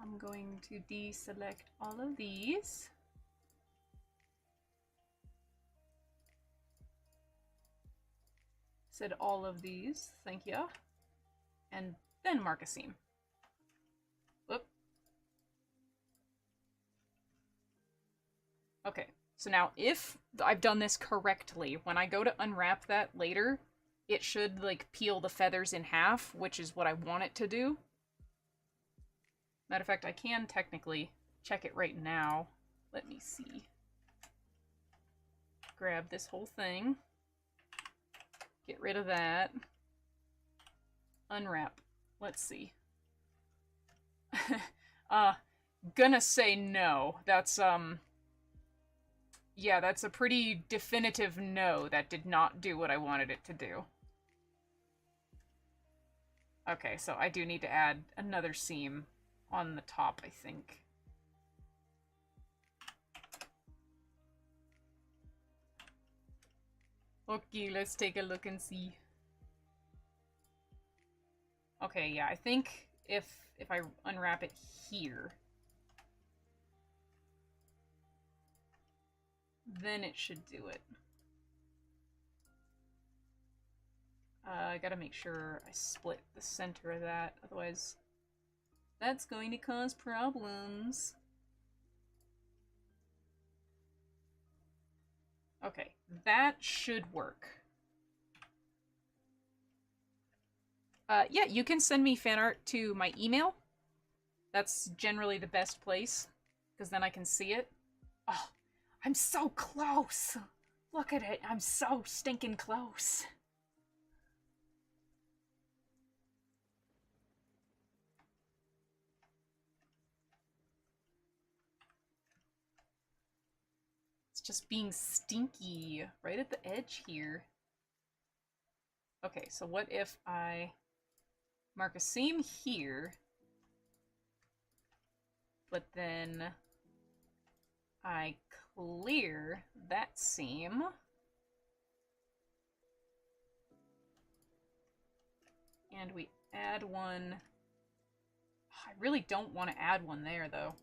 I'm going to deselect all of these. Said all of these, thank you. And then mark a seam. Whoop. Okay, so now if I've done this correctly, when I go to unwrap that later, it should, like, peel the feathers in half, which is what I want it to do. Matter of fact, I can technically check it right now. Let me see. Grab this whole thing. Get rid of that. Unwrap. Let's see. Gonna say no. That's, yeah, that's a pretty definitive no. That did not do what I wanted it to do. Okay, so I do need to add another seam on the top, I think. Okay, let's take a look and see. Okay, yeah, I think if I unwrap it here, then it should do it. I gotta make sure I split the center of that, otherwise that's going to cause problems. Okay, that should work. Yeah, you can send me fan art to my email. That's generally the best place, because then I can see it. Oh, I'm so close! Look at it, I'm so stinking close. It's just being stinky right at the edge here. Okay, so what if I mark a seam here, but then I clear that seam. And we add one. I really don't want to add one there, though.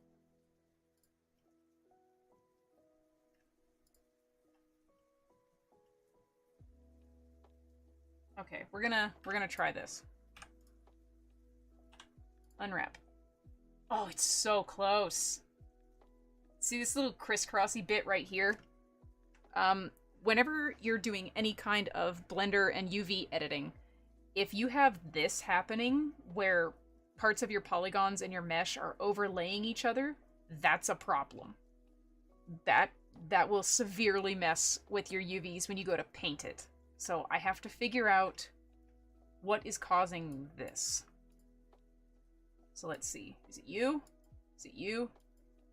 Okay, we're gonna try this. Unwrap. Oh, it's so close. See this little crisscrossy bit right here? Whenever you're doing any kind of Blender and UV editing, if you have this happening, where parts of your polygons and your mesh are overlaying each other, that's a problem. That will severely mess with your UVs when you go to paint it. So I have to figure out what is causing this. So let's see. Is it you? Is it you?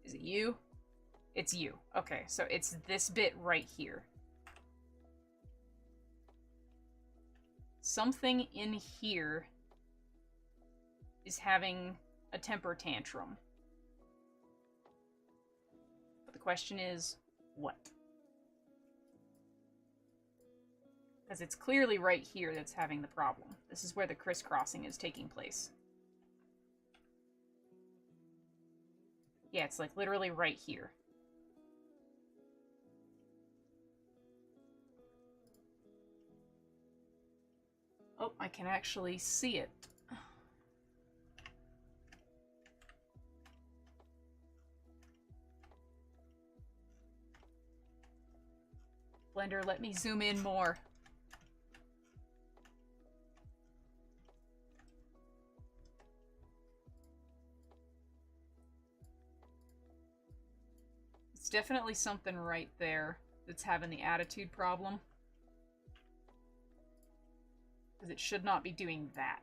Is it you? It's you. Okay, so it's this bit right here. Something in here is having a temper tantrum. But the question is, what? Because it's clearly right here that's having the problem. This is where the crisscrossing is taking place. Yeah, it's like literally right here. Oh, I can actually see it. Blender, let me zoom in more. It's definitely something right there that's having the attitude problem. Because it should not be doing that.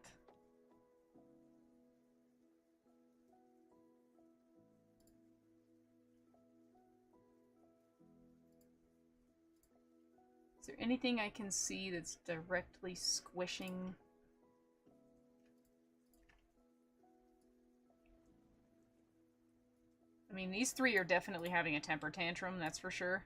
Is there anything I can see that's directly squishing? I mean, these three are definitely having a temper tantrum, that's for sure.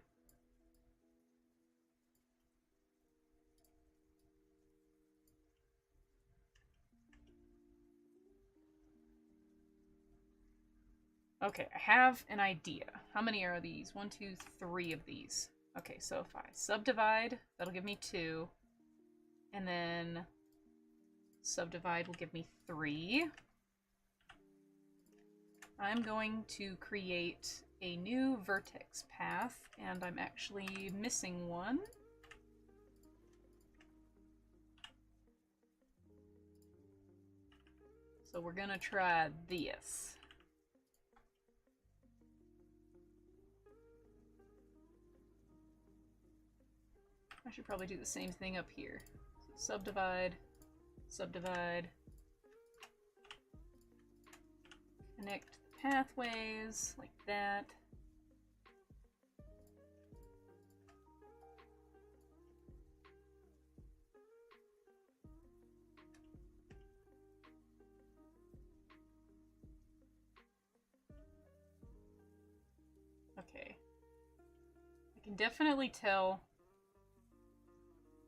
Okay, I have an idea. How many are these? 1, 2, 3 of these. Okay, so if I subdivide, that'll give me 2. And then subdivide will give me 3. I'm going to create a new vertex path, and I'm actually missing one. So we're gonna try this. I should probably do the same thing up here. So subdivide, subdivide, connect the pathways like that. Okay. I can definitely tell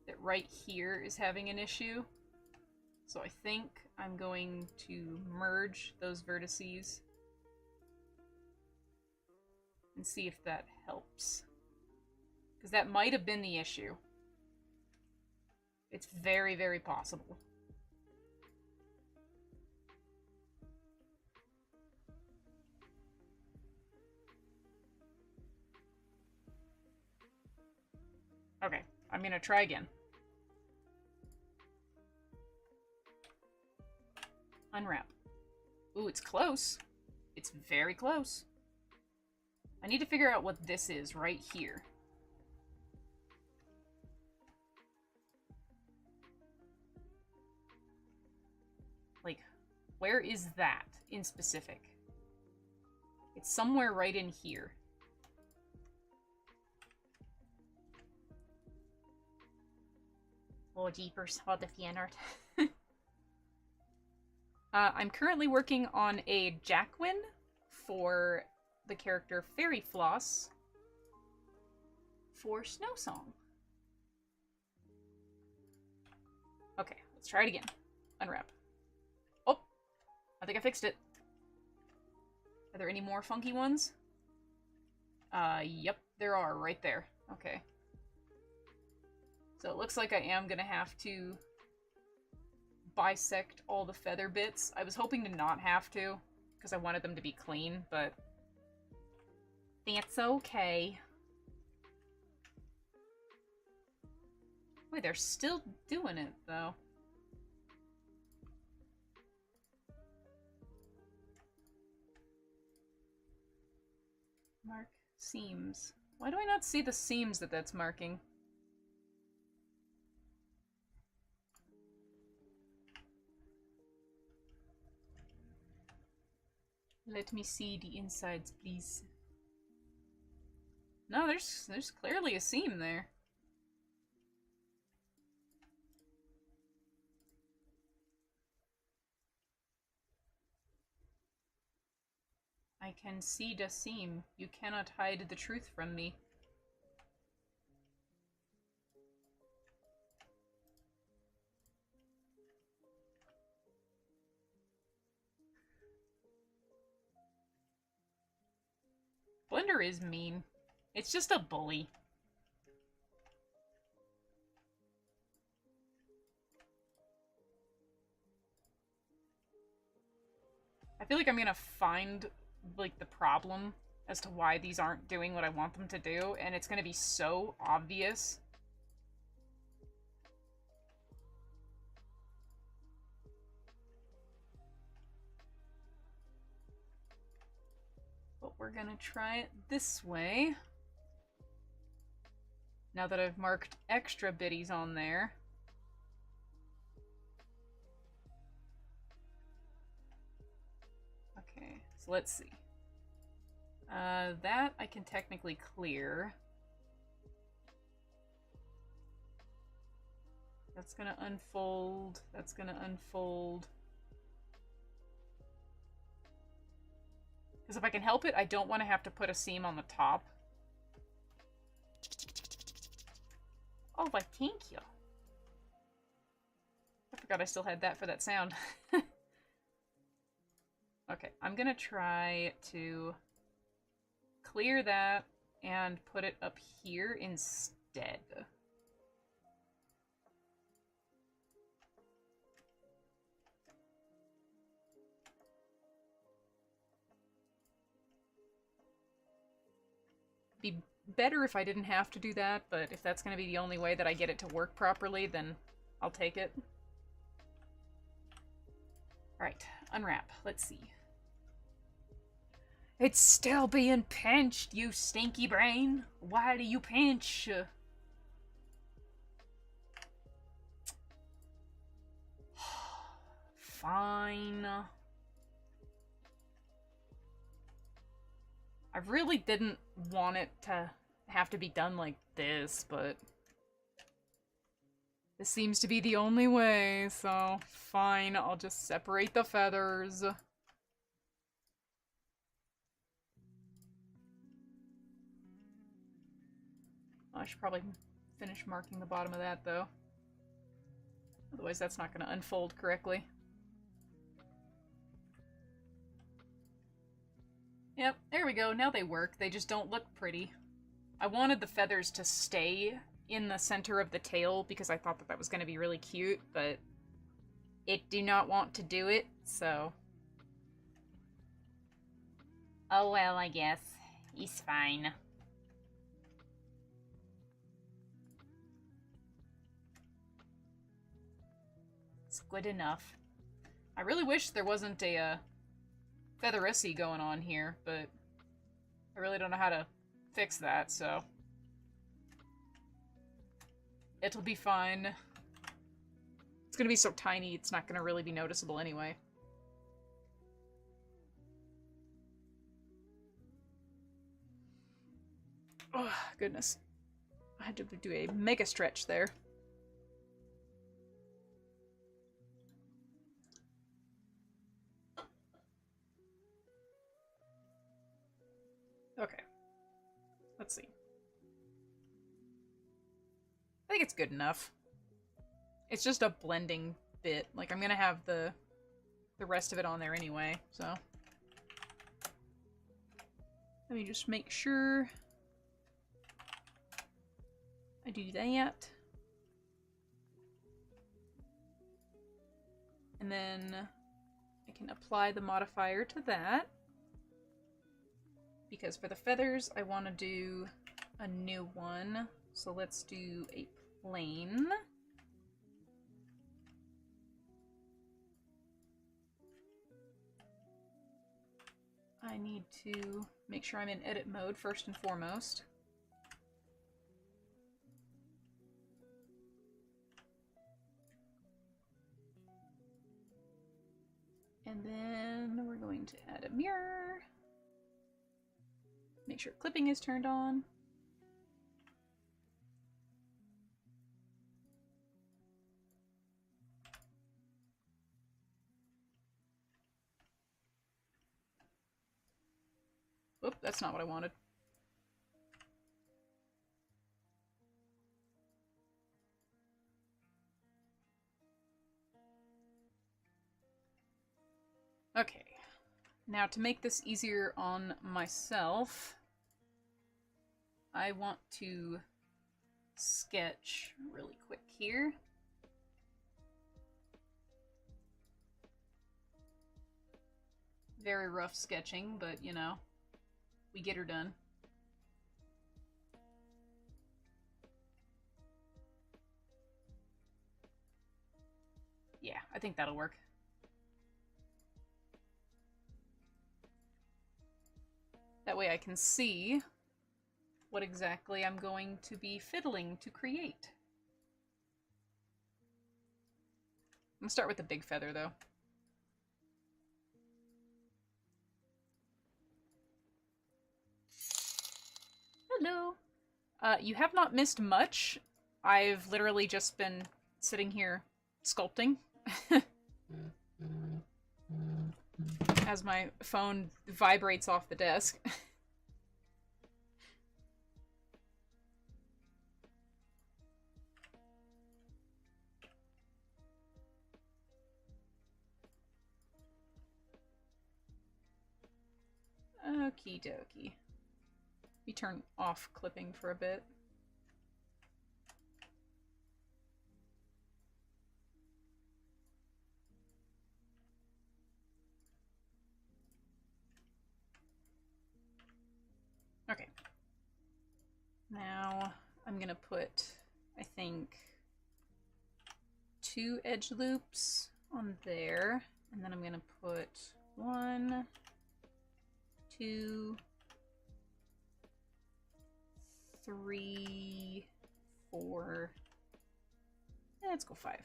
that right here is having an issue. So I think I'm going to merge those vertices and see if that helps. Because that might have been the issue. It's very, very possible. Okay, I'm gonna try again. Unwrap. Ooh, it's close. It's very close. I need to figure out what this is right here. Like, where is that in specific? It's somewhere right in here. Oh, jeepers. Oh, the fan art. I'm currently working on a Jacquin for the character Fairy Floss for Snow Song. Okay, let's try it again. Unwrap. Oh, I think I fixed it. Are there any more funky ones? Yep, there are right there. Okay. So it looks like I am gonna have to bisect all the feather bits. I was hoping to not have to, because I wanted them to be clean, but that's okay. Wait, they're still doing it, though. Mark seams. Why do I not see the seams that that's marking? Let me see the insides, please. No, there's clearly a seam there. I can see the seam. You cannot hide the truth from me. Blender is mean. It's just a bully. I feel like I'm gonna find, like, the problem as to why these aren't doing what I want them to do, and it's gonna be so obvious. But we're gonna try it this way. Now that I've marked extra biddies on there. Okay, so let's see. That I can technically clear. That's gonna unfold. That's gonna unfold. Because if I can help it, I don't want to have to put a seam on the top. Oh, why, thank you. I forgot I still had that for that sound. Okay, I'm gonna try to clear that and put it up here instead. Be better if I didn't have to do that, but if that's gonna be the only way that I get it to work properly, then I'll take it. Alright, unwrap. Let's see. It's still being pinched, you stinky brain. Why do you pinch? Fine. I really didn't want it to have to be done like this, but this seems to be the only way, so fine, I'll just separate the feathers. I should probably finish marking the bottom of that, though. Otherwise that's not going to unfold correctly. Yep, there we go. Now they work. They just don't look pretty. I wanted the feathers to stay in the center of the tail because I thought that that was going to be really cute, but it do not want to do it, so... Oh well, I guess. He's fine. It's good enough. I really wish there wasn't a Featheracy going on here, but I really don't know how to fix that, so... It'll be fine. It's gonna be so tiny, it's not gonna really be noticeable anyway. Oh, goodness. I had to do a mega stretch there. Okay. Let's see. I think it's good enough. It's just a blending bit. Like, I'm gonna have the rest of it on there anyway, so... Let me just make sure I do that. And then I can apply the modifier to that. Because for the feathers, I want to do a new one. So let's do a plain. I need to make sure I'm in edit mode first and foremost. And then we're going to add a mirror. Make sure clipping is turned on. Oop, that's not what I wanted. Okay, now to make this easier on myself, I want to sketch really quick here. Very rough sketching, but you know, we get her done. Yeah, I think that'll work. That way I can see what exactly I'm going to be fiddling to create. I'm gonna start with the big feather, though. Hello! You have not missed much. I've literally just been sitting here sculpting. As my phone vibrates off the desk. Okie dokie. Let me turn off clipping for a bit. Okay. Now I'm gonna put, I think, 2 edge loops on there, and then I'm gonna put 1, 2, 3, 4, let's go 5.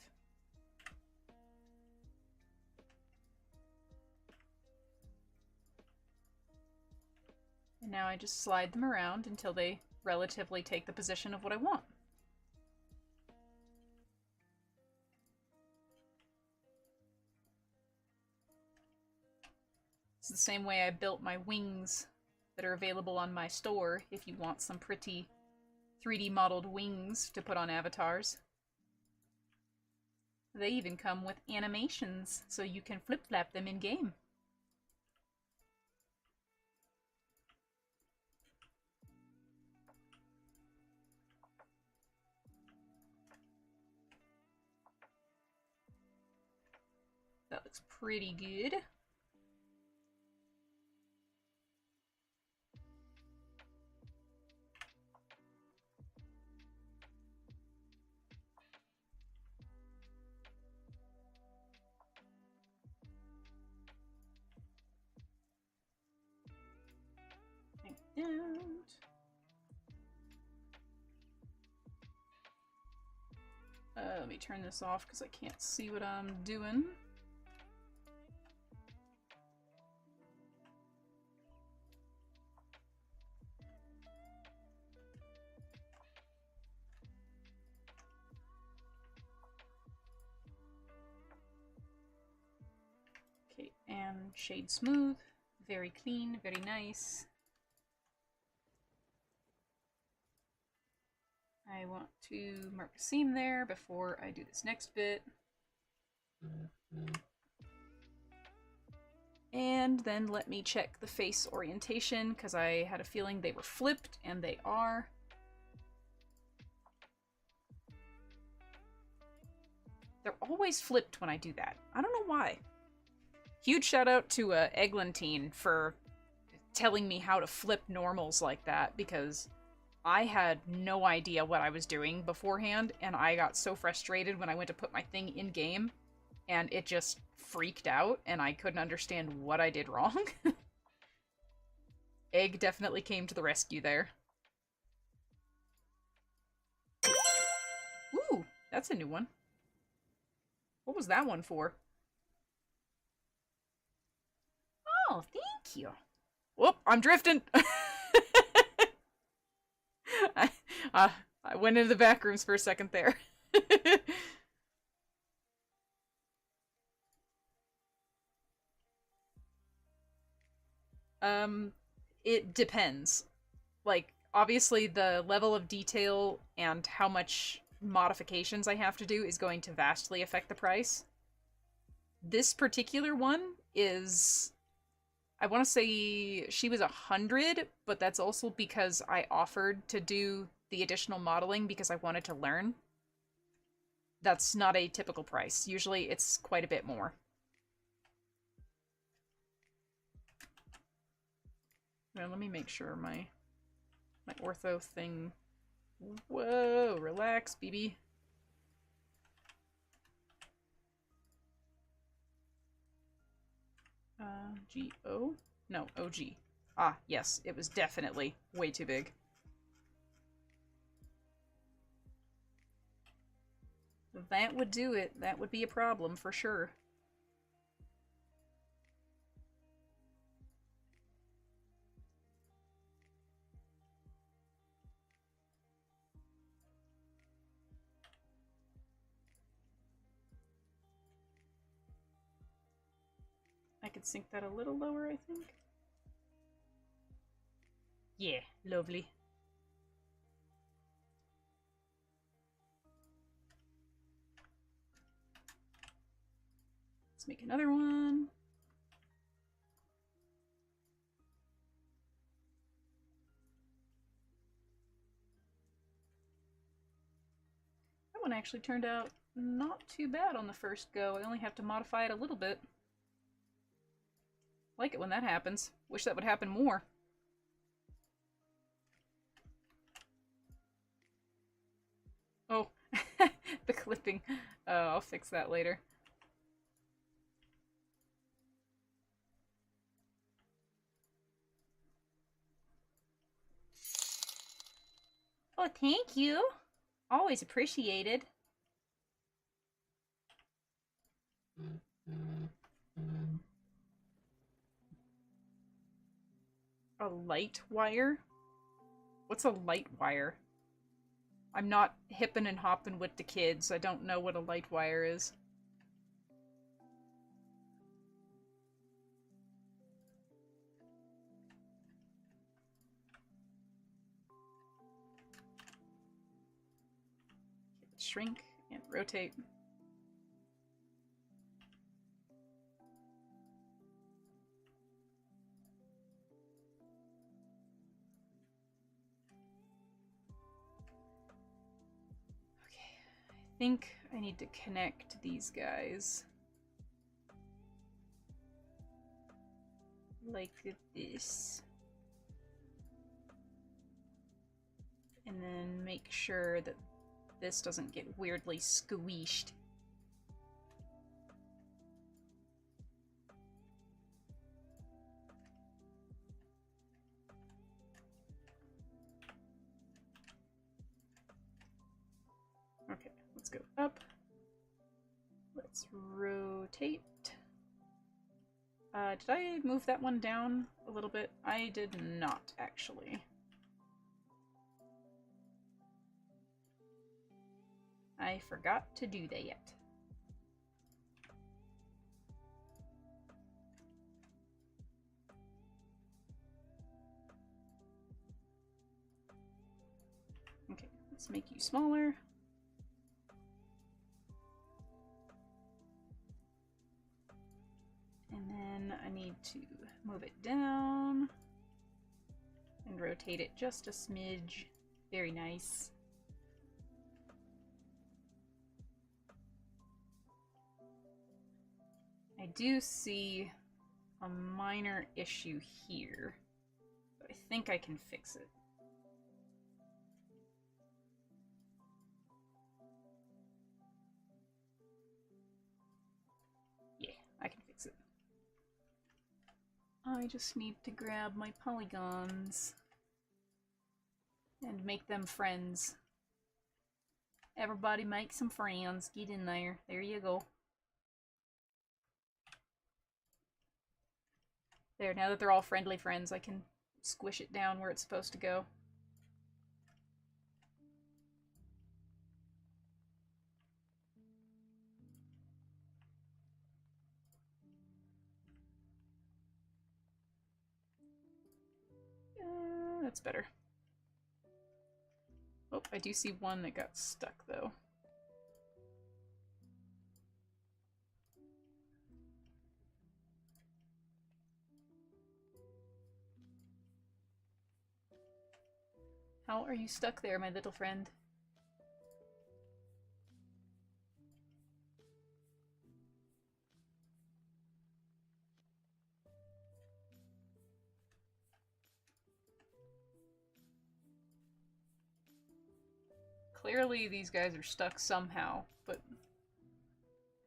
And now I just slide them around until they relatively take the position of what I want. It's the same way I built my wings that are available on my store if you want some pretty 3D modeled wings to put on avatars. They even come with animations, so you can flip-flap them in-game. That looks pretty good. And let me turn this off because I can't see what I'm doing. Okay, and shade smooth. Very clean, very nice. I want to mark a seam there before I do this next bit. And then let me check the face orientation, because I had a feeling they were flipped, and they are. They're always flipped when I do that. I don't know why. Huge shout out to Eglantine for telling me how to flip normals like that, because I had no idea what I was doing beforehand, and I got so frustrated when I went to put my thing in-game, and it just freaked out, and I couldn't understand what I did wrong. Egg definitely came to the rescue there. Ooh, that's a new one. What was that one for? Oh, thank you. Whoop, I'm drifting! I, I went into the back rooms for a second there. It depends. Like, obviously the level of detail and how much modifications I have to do is going to vastly affect the price. This particular one is, I want to say she was 100, but that's also because I offered to do the additional modeling because I wanted to learn. That's not a typical price. Usually it's quite a bit more. Now let me make sure my ortho thing. Whoa, relax, BB. G-O? No, O-G. Ah, yes, it was definitely way too big. That would do it. That would be a problem for sure. I could sink that a little lower, I think. Yeah, lovely. Let's make another one. That one actually turned out not too bad on the first go. I only have to modify it a little bit. Like it when that happens. Wish that would happen more. Oh, the clipping. I'll fix that later. Oh, thank you. Always appreciated. A light wire? What's a light wire? I'm not hippin' and hoppin' with the kids. I don't know what a light wire is. Shrink and rotate. think I need to connect these guys. Like this. And then make sure that this doesn't get weirdly squeezed. Okay, let's go up. Let's rotate. Did I move that one down a little bit? I did not, actually. I forgot to do that. Okay, let's make you smaller. And then I need to move it down and rotate it just a smidge. Very nice. I do see a minor issue here, but I think I can fix it. Yeah, I can fix it. I just need to grab my polygons and make them friends. Everybody make some friends. Get in there. There you go. There, now that they're all friendly friends, I can squish it down where it's supposed to go. That's better. Oh, I do see one that got stuck, though. How are you stuck there, my little friend? Clearly these guys are stuck somehow, but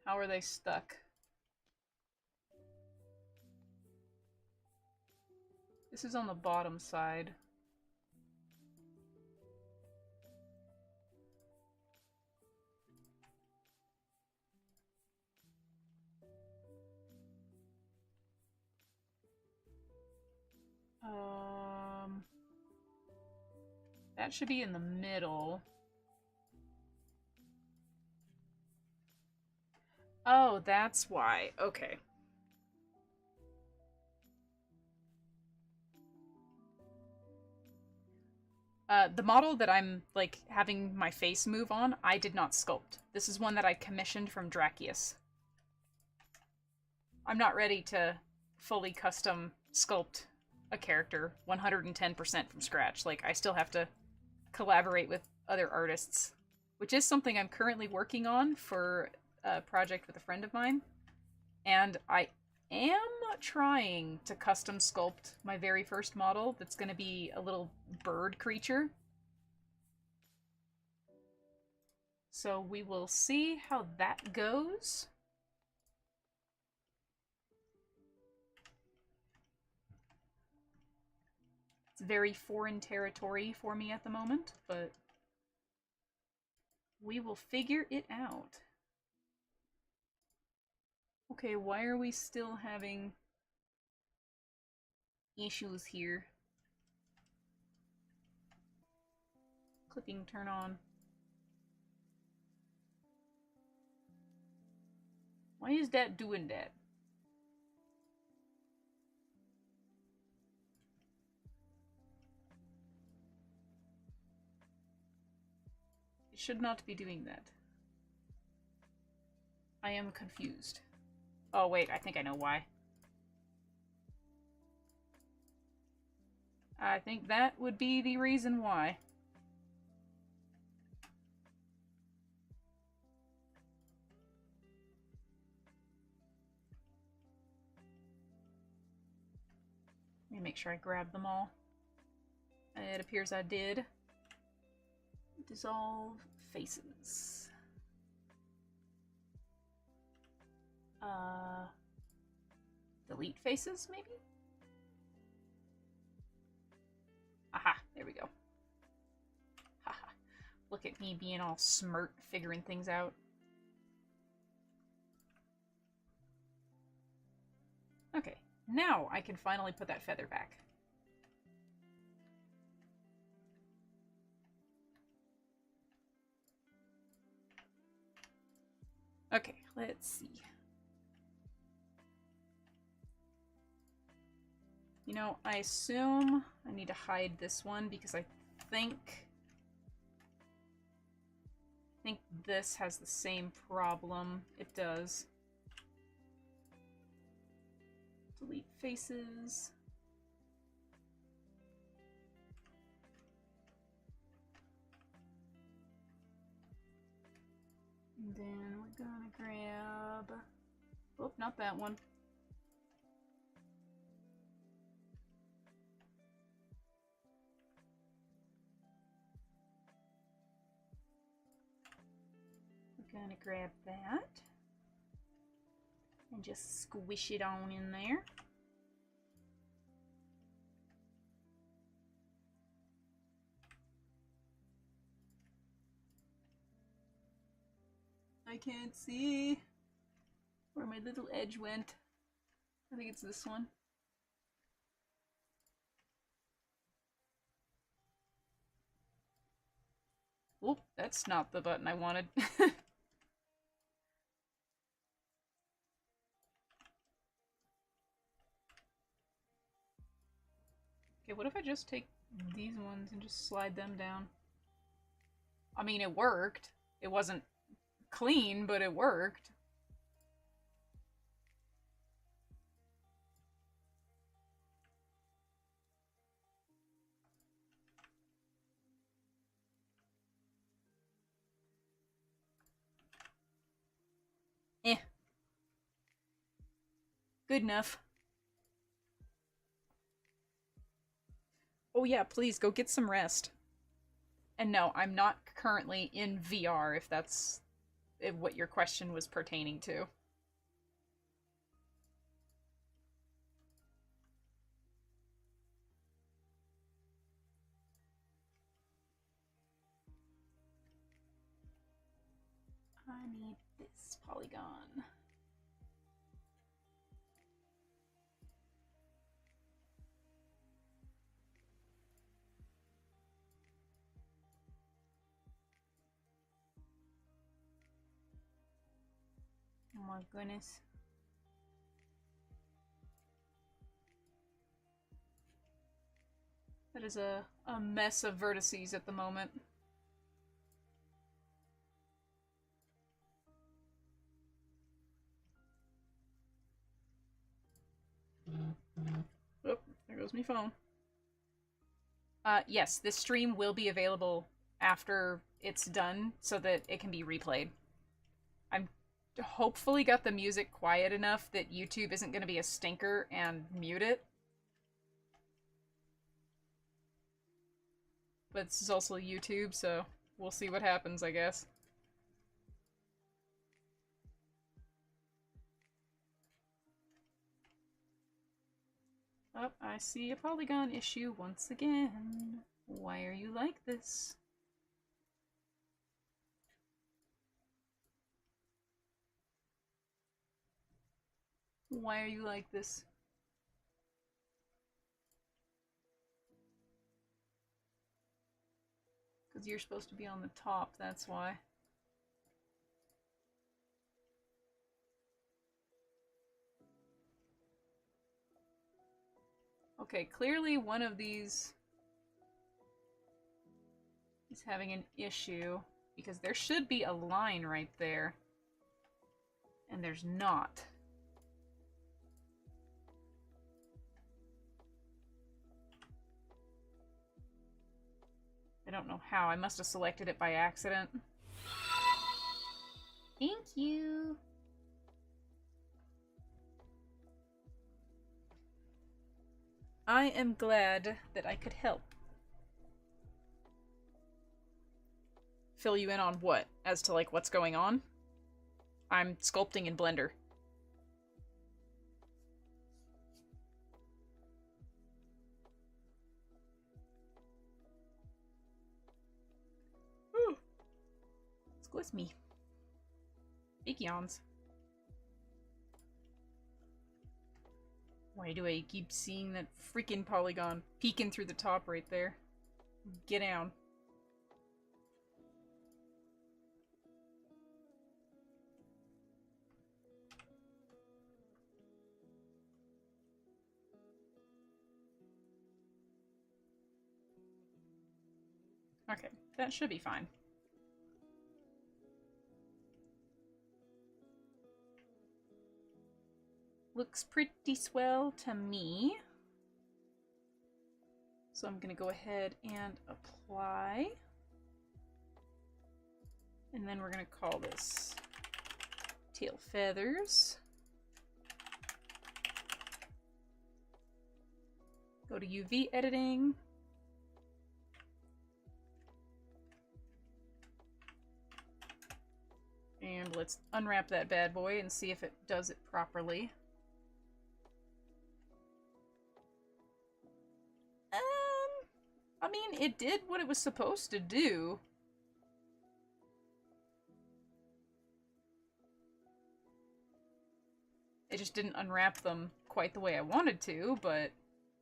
how are they stuck? This is on the bottom side. That should be in the middle. Oh, that's why. Okay. The model that I'm, like, having my face move on, I did not sculpt. This is one that I commissioned from Dracius. I'm not ready to fully custom sculpt a character 110% from scratch. Like, I still have to collaborate with other artists, which is something I'm currently working on for a project with a friend of mine. And I am trying to custom sculpt my very first model that's going to be a little bird creature. So we will see how that goes. It's very foreign territory for me at the moment, but we will figure it out. Okay, why are we still having issues here? Clipping turn on. Why is that doing that? It should not be doing that. I am confused. Oh wait, I think I know why. I think that would be the reason why. make sure I grab them all. It appears I did. Dissolve faces. Delete faces, maybe? Aha, there we go. Haha. Look at me being all smart, figuring things out. Okay, now I can finally put that feather back. Okay, let's see. You know, I assume I need to hide this one because I think this has the same problem. It does. Delete faces. And then we're gonna grab... Oh, not that one. We're gonna grab that. And just squish it on in there. I can't see where my little edge went. I think it's this one. Oh, that's not the button I wanted. Okay, what if I just take these ones and just slide them down? I mean, it worked. It wasn't clean, but it worked. Eh. Good enough. Oh yeah, please go get some rest. And no, I'm not currently in VR, if that's what your question was pertaining to. I need this polygon. Oh my goodness. That is a mess of vertices at the moment. Oh, there goes my phone. Yes, this stream will be available after it's done so that it can be replayed. I'm hopefully got the music quiet enough that YouTube isn't going to be a stinker and mute it. But this is also YouTube, so we'll see what happens, I guess. Oh, I see a polygon issue once again. Why are you like this? Why are you like this? Because you're supposed to be on the top, that's why. Okay, clearly one of these is having an issue, because there should be a line right there. And there's not. I don't know how. I must have selected it by accident. Thank you. I am glad that I could help. Fill you in on what? As to, like, what's going on? I'm sculpting in Blender. Ooh. Excuse me. Big yawns. Why do I keep seeing that freaking polygon peeking through the top right there? Get down. Okay, that should be fine. Looks pretty swell to me. So I'm gonna go ahead and apply. And then we're gonna call this tail feathers. Go to UV editing. And let's unwrap that bad boy and see if it does it properly. I mean, it did what it was supposed to do. It just didn't unwrap them quite the way I wanted to, but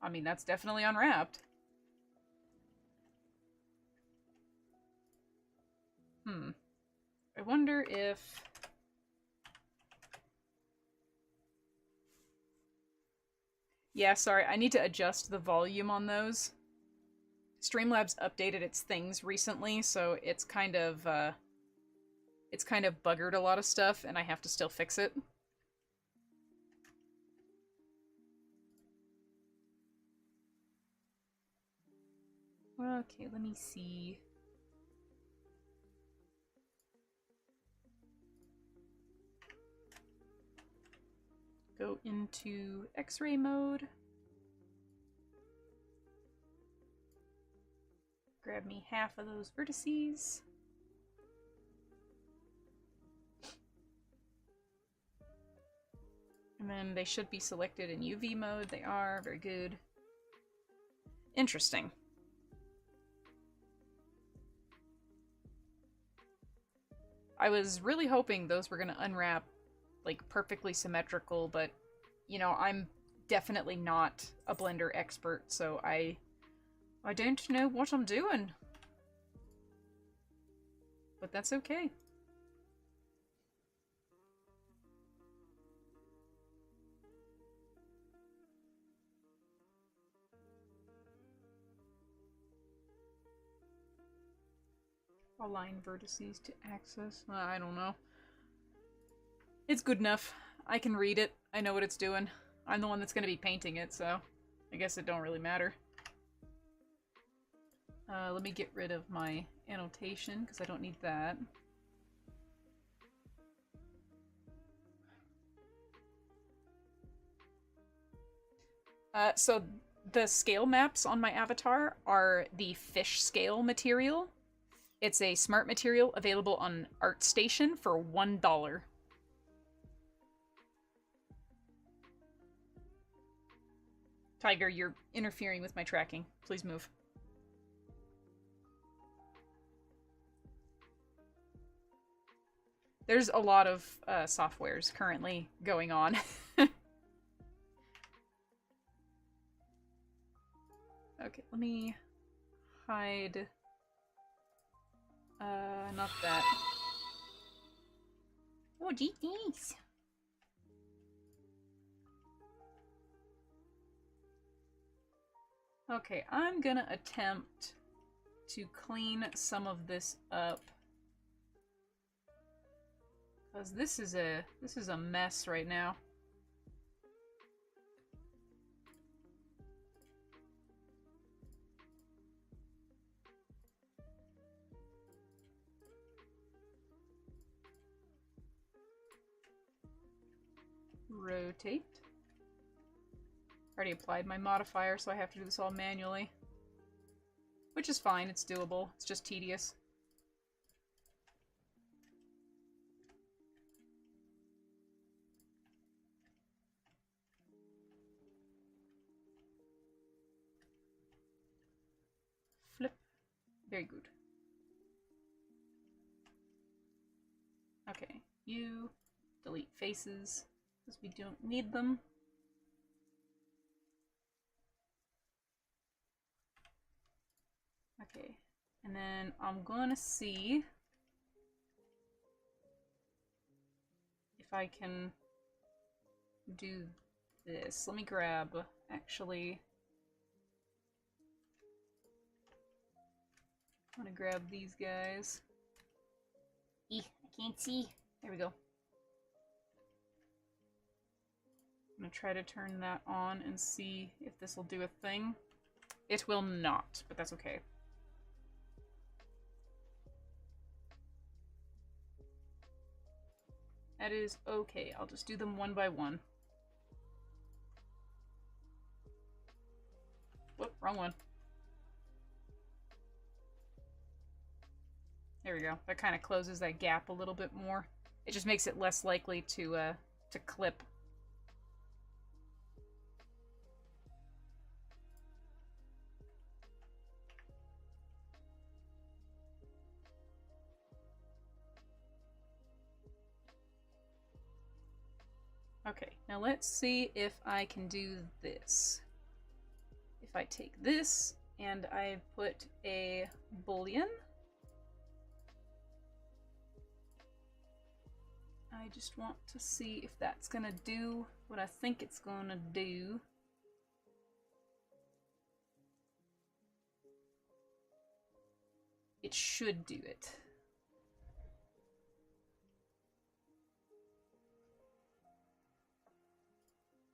I mean, that's definitely unwrapped. I wonder if... Yeah, sorry, I need to adjust the volume on those. Streamlabs updated its things recently, so it's kind of buggered a lot of stuff, and I have to still fix it. Okay, let me see. Go into X-ray mode. Grab me half of those vertices. And then they should be selected in UV mode. They are. Very good. Interesting. I was really hoping those were going to unwrap, like, perfectly symmetrical, but, you know, I'm definitely not a Blender expert, so I don't know what I'm doing. But that's okay. Align vertices to axis. I don't know. It's good enough. I can read it. I know what it's doing. I'm the one that's going to be painting it, so I guess it don't really matter. Let me get rid of my annotation, because I don't need that. So the scale maps on my avatar are the fish scale material. It's a smart material available on ArtStation for $1. Tiger, you're interfering with my tracking. Please move. There's a lot of softwares currently going on. Okay, let me hide... not that. Oh, gee, thanks. Okay, I'm gonna attempt to clean some of this up. Because this is a mess right now. Rotate. Already applied my modifier, so I have to do this all manually. Which is fine, it's doable. It's just tedious. Flip. Very good. Okay, you delete faces, because we don't need them. Okay, and then I'm gonna see if I can do this. Let me grab, actually, I want to grab these guys. I can't see. There we go. I'm gonna try to turn that on and see if this will do a thing. It will not, but that's okay. That is okay. I'll just do them one by one. Whoop, wrong one. There we go. That kind of closes that gap a little bit more. It just makes it less likely to clip. Okay, now let's see if I can do this. If I take this and I put a boolean, I just want to see if that's gonna do what I think it's gonna do. It should do it.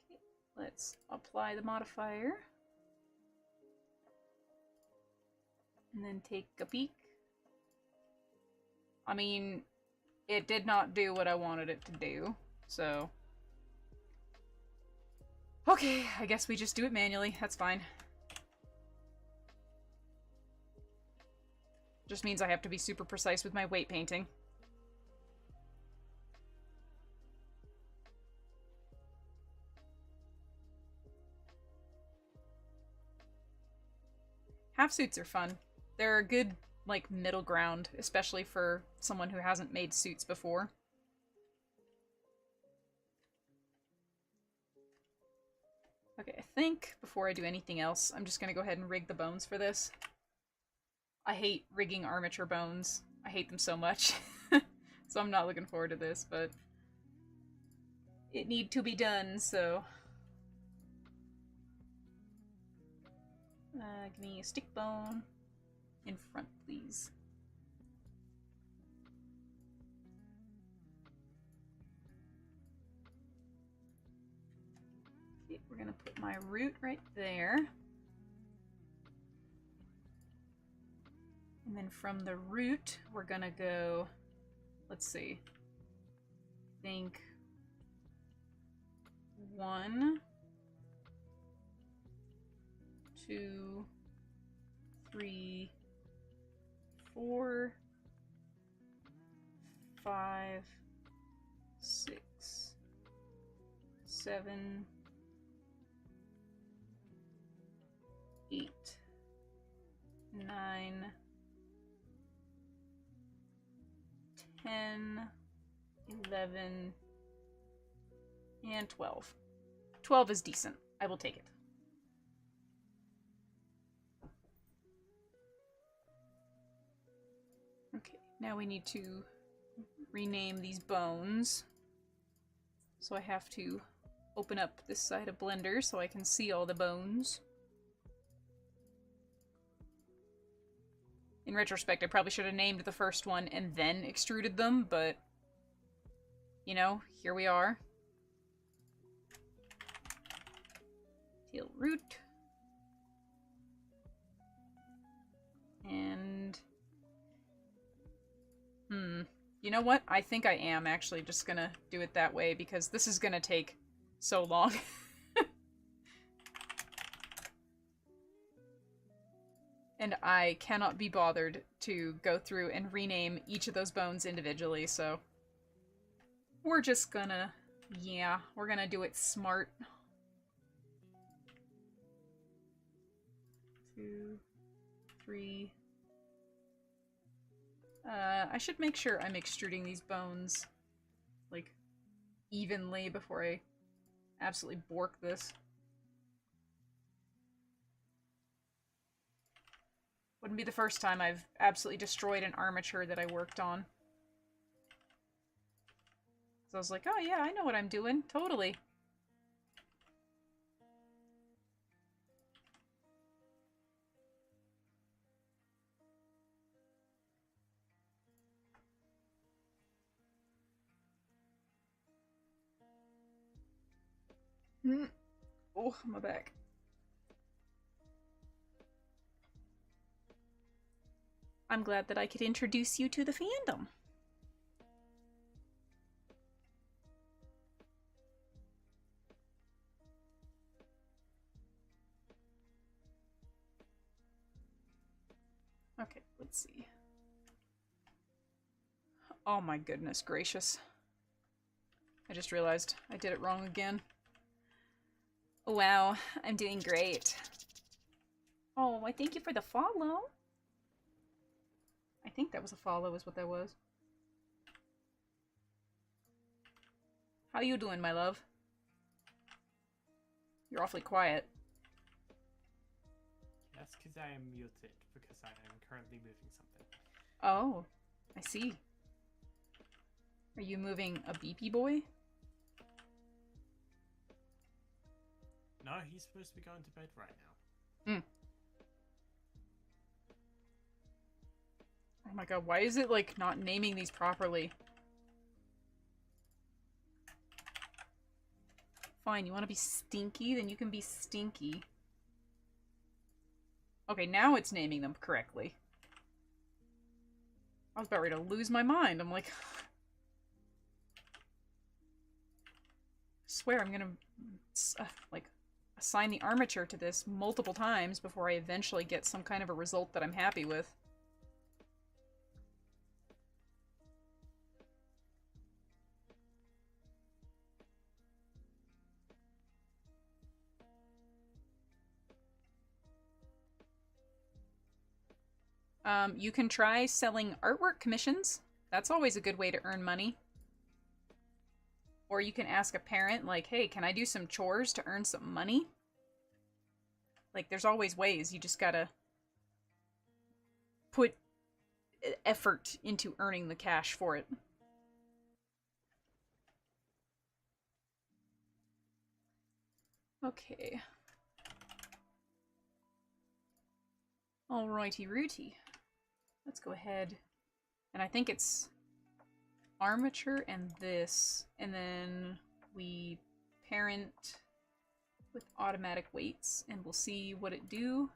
Okay, let's apply the modifier. And then take a peek. I mean, it did not do what I wanted it to do, so... Okay, I guess we just do it manually. That's fine. Just means I have to be super precise with my weight painting. Half suits are fun. They're a good, like, middle ground, especially for someone who hasn't made suits before. Okay, I think before I do anything else, I'm just gonna go ahead and rig the bones for this. I hate rigging armature bones. I hate them so much. So I'm not looking forward to this, but it need to be done, so... give me a stick bone in front, please. Okay, we're gonna put my root right there. And then from the root, we're gonna go, let's see, I think 1, 2, 3, 4, 5, 6, 7, 8, 9, 10, 11, and 12. 12 is decent. I will take it. Okay, now we need to rename these bones. So I have to open up this side of Blender so I can see all the bones. In retrospect, I probably should have named the first one and then extruded them, but, you know, here we are. Tail root. And... you know what? I think I am actually just gonna do it that way, because this is gonna take so long. and I cannot be bothered to go through and rename each of those bones individually, so we're just gonna, yeah, we're gonna do it smart. 2, 3. I should make sure I'm extruding these bones, like, evenly before I absolutely bork this. Wouldn't be the first time I've absolutely destroyed an armature that I worked on. So I was like, oh yeah, I know what I'm doing. Totally. Oh, my back. I'm glad that I could introduce you to the fandom. Okay, let's see. Oh my goodness gracious. I just realized I did it wrong again. Wow, I'm doing great. Oh, I thank you for the follow. I think that was a follow is what that was. How you doing, my love? You're awfully quiet. That's because I am muted, because I am currently moving something. Oh, I see. Are you moving a beepy boy? No, he's supposed to be going to bed right now. Hmm. Oh my god, why is it, like, not naming these properly? Fine, you want to be stinky? Then you can be stinky. Okay, now it's naming them correctly. I was about ready to lose my mind. I'm like... I swear I'm gonna, like, assign the armature to this multiple times before I eventually get some kind of a result that I'm happy with. You can try selling artwork commissions. That's always a good way to earn money. Or you can ask a parent, like, hey, can I do some chores to earn some money? Like, there's always ways. You just gotta put effort into earning the cash for it. Okay. Alrighty rooty. Let's go ahead. And I think it's armature and this. And then we parent with automatic weights and we'll see what it do.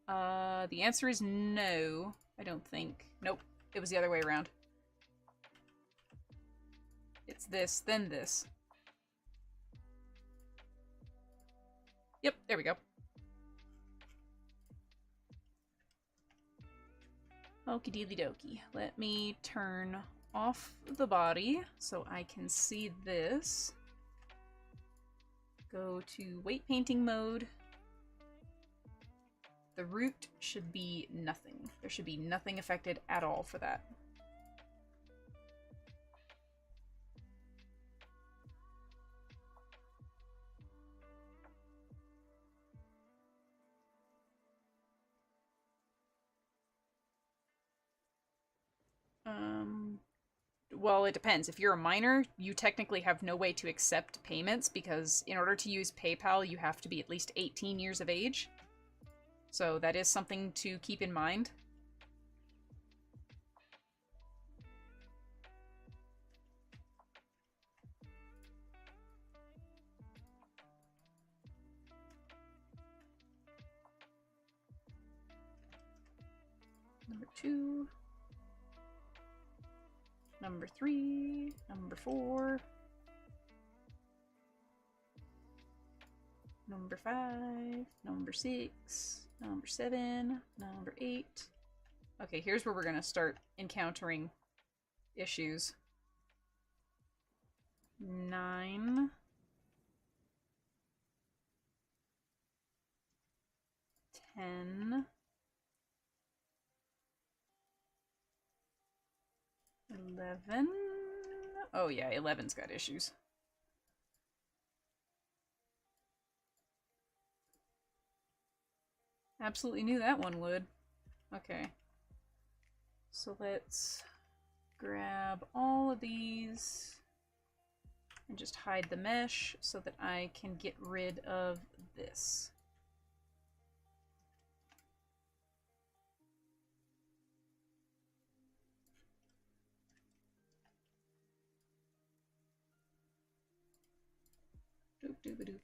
The answer is no, I don't think. Nope, it was the other way around. It's this, then this. Yep, there we go. Okie dokie dokie. Let me turn off the body so I can see this. Go to weight painting mode. The root should be nothing. There should be nothing affected at all for that. Well, it depends. If you're a minor, you technically have no way to accept payments because in order to use PayPal, you have to be at least 18 years of age. So that is something to keep in mind. Number 2. Number 3. Number 4. Number 5. Number 6. Number 7, number 8. Okay, here's where we're going to start encountering issues. 9. 10. 11. Oh yeah, 11's got issues. Absolutely knew that one would. Okay. So let's grab all of these and just hide the mesh so that I can get rid of this. Doop doop doop.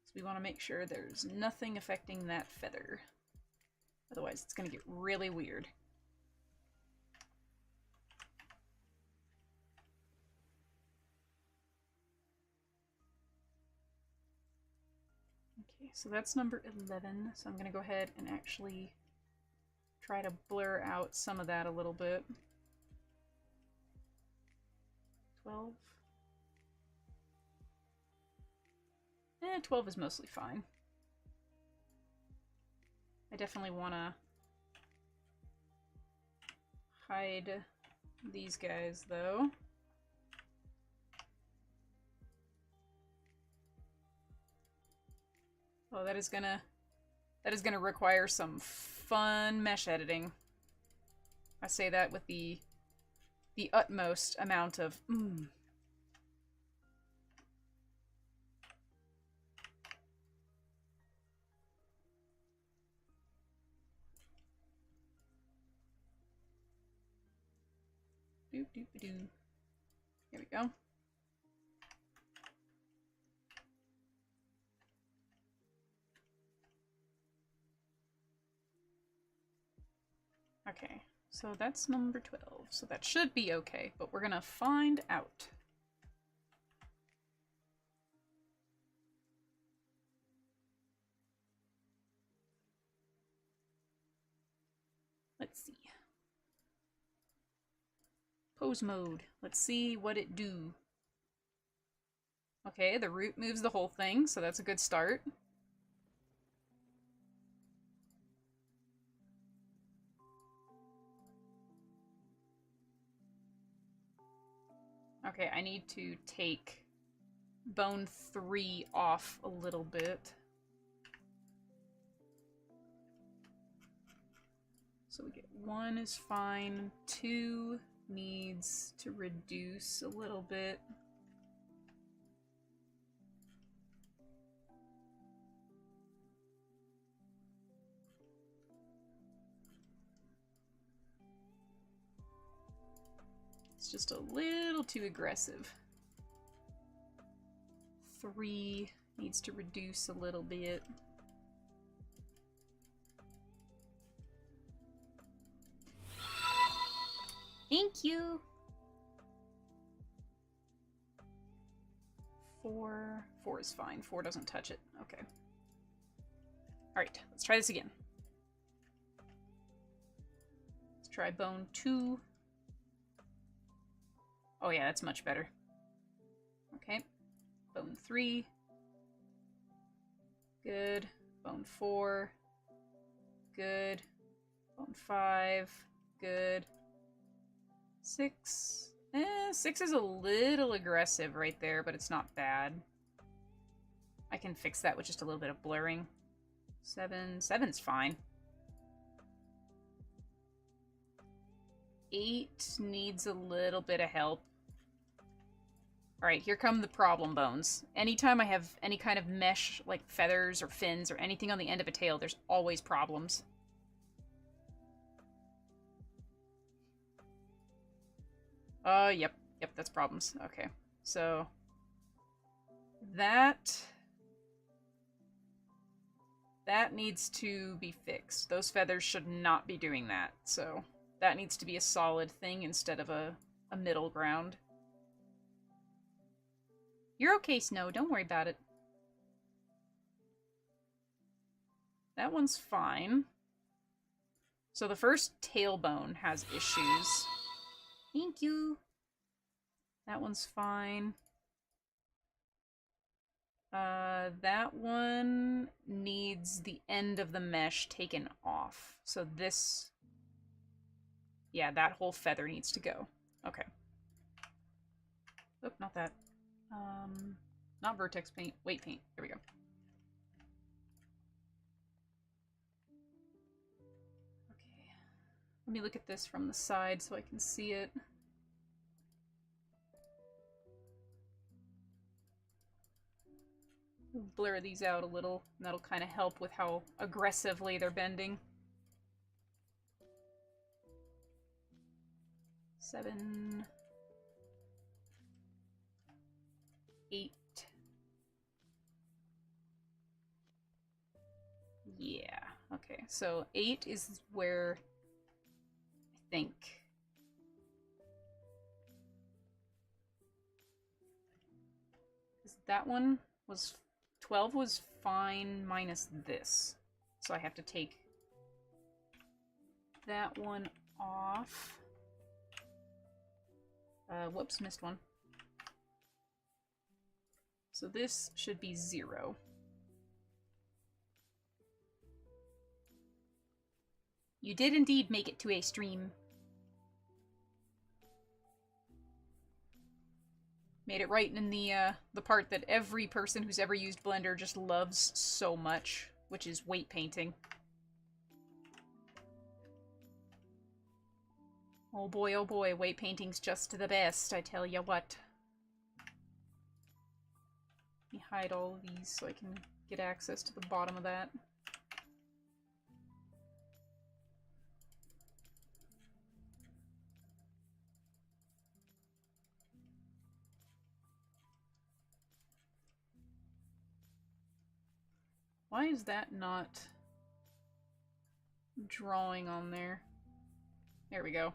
So we want to make sure there's nothing affecting that feather. Otherwise it's going to get really weird. Okay, so that's number 11. So I'm going to go ahead and actually try to blur out some of that a little bit. 12. 12 is mostly fine. I definitely want to hide these guys, though. Oh, that is gonna require some fun mesh editing. I say that with the utmost amount of Doop doop doo. Here we go. Okay, so that's number 12. So that should be okay, but we're gonna find out. Let's see. Pose mode. Let's see what it do. Okay, the root moves the whole thing, so that's a good start. Okay, I need to take bone 3 off a little bit. So we get 1 is fine, 2 needs to reduce a little bit. It's just a little too aggressive. 3 needs to reduce a little bit. Thank you! 4 is fine. 4 doesn't touch it. Okay. Alright, let's try this again. Let's try bone 2. Oh yeah, that's much better. Okay. Bone 3. Good. Bone 4. Good. Bone 5. Good. 6. 6 is a little aggressive right there, but it's not bad. I can fix that with just a little bit of blurring. 7. 7's fine. 8 needs a little bit of help. Alright, here come the problem bones. Anytime I have any kind of mesh, like feathers or fins or anything on the end of a tail, there's always problems. Yep, that's problems. Okay, so that needs to be fixed. Those feathers should not be doing that, so that needs to be a solid thing instead of a middle ground. You're okay, Snow. Don't worry about it. That one's fine. So the first tailbone has issues. Thank you. That one's fine. That one needs the end of the mesh taken off. So this... Yeah, that whole feather needs to go. Okay. Oh, not that. Not vertex paint. Weight paint. There we go. Okay. Let me look at this from the side so I can see it. Blur these out a little, and that'll kind of help with how aggressively they're bending. 7, 8. Yeah, okay, so 8 is where I think. That one was 12 was fine minus this. So I have to take that one off. Whoops, missed one. So this should be 0. You did indeed make it to a stream. Made it right in the part that every person who's ever used Blender just loves so much, which is weight painting. Oh boy, weight painting's just the best, I tell ya what. Let me hide all of these so I can get access to the bottom of that. Why is that not drawing on there? There we go.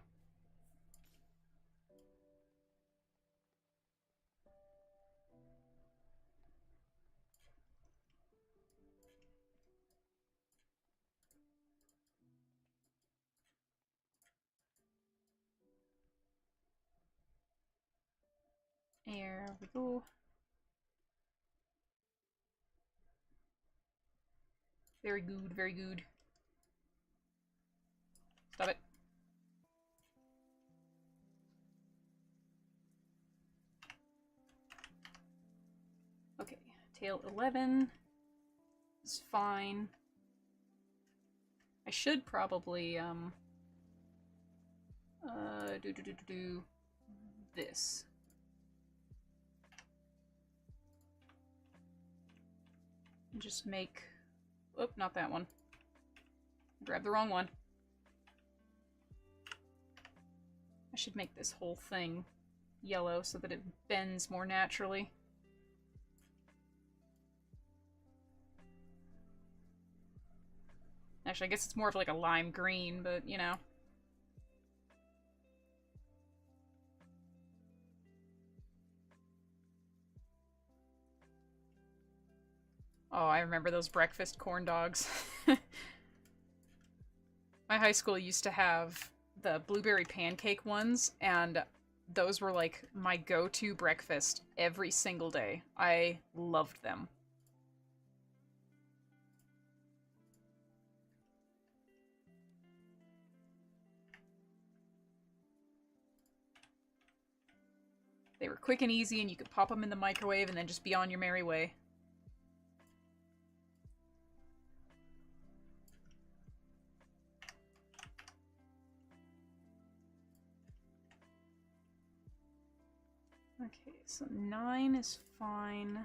There we go. Very good, very good. Stop it. Okay, tail 11 is fine. I should probably, do this. And just make, oh, not that one. Grab the wrong one. I should make this whole thing yellow so that it bends more naturally. Actually, I guess it's more of like a lime green, but you know. Oh, I remember those breakfast corn dogs. My high school used to have the blueberry pancake ones, and those were like my go-to breakfast every single day. I loved them. They were quick and easy, and you could pop them in the microwave and then just be on your merry way. Okay, so 9 is fine.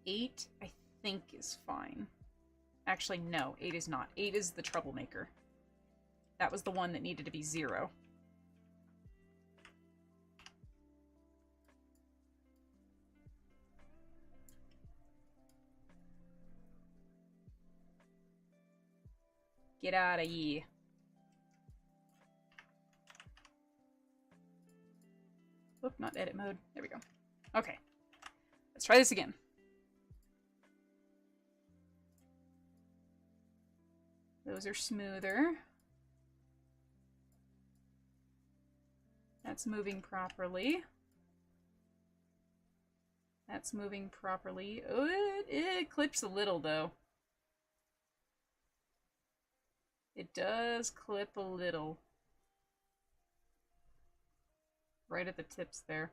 8, I think, is fine. Actually, no, 8 is not. 8 is the troublemaker. That was the one that needed to be 0. Get out of here. Oop, not edit mode. There we go. Okay. Let's try this again. Those are smoother. That's moving properly. That's moving properly. Oh, it clips a little, though. It does clip a little. Right at the tips there.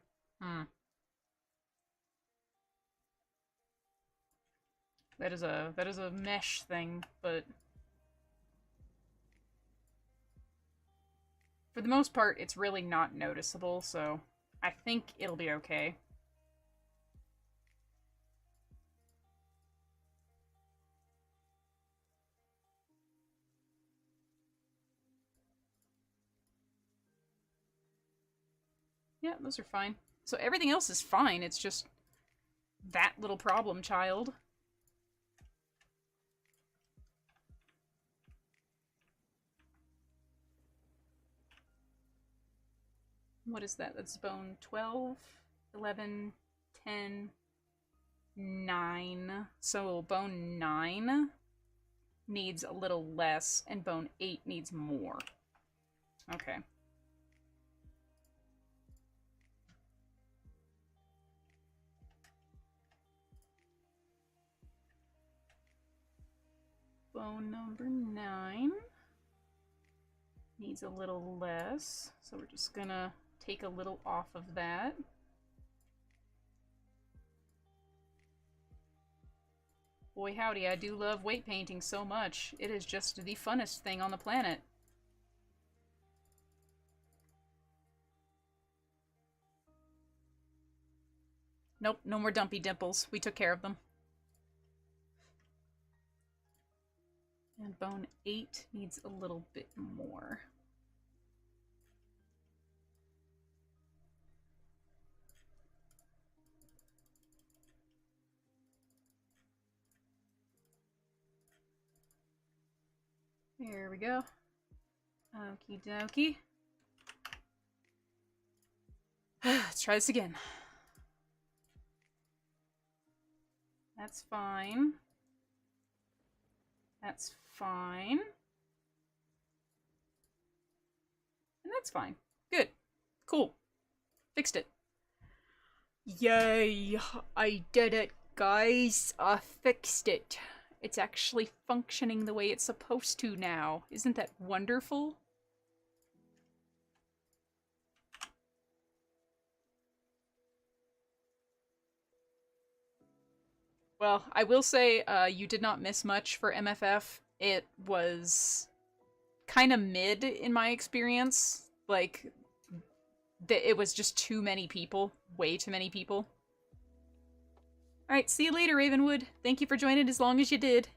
That is a mesh thing, but for the most part, it's really not noticeable, so I think it'll be okay. Yeah, those are fine. So everything else is fine, it's just that little problem child. What is that? That's bone 12, 11, 10, 9. So bone 9 needs a little less, and bone 8 needs more. Okay. Bone number 9 needs a little less, so we're just gonna take a little off of that. Boy howdy, I do love weight painting so much. It is just the funnest thing on the planet. Nope, no more dumpy dimples. We took care of them. And bone 8 needs a little bit more. There we go. Okie dokie. Let's try this again. That's fine. That's fine. And that's fine. Good. Cool. Fixed it. Yay! I did it, guys. I fixed it. It's actually functioning the way it's supposed to now. Isn't that wonderful? Well, I will say you did not miss much for MFF. It was kind of mid in my experience. Like, it was just too many people. Way too many people. Alright, see you later, Ravenwood. Thank you for joining as long as you did.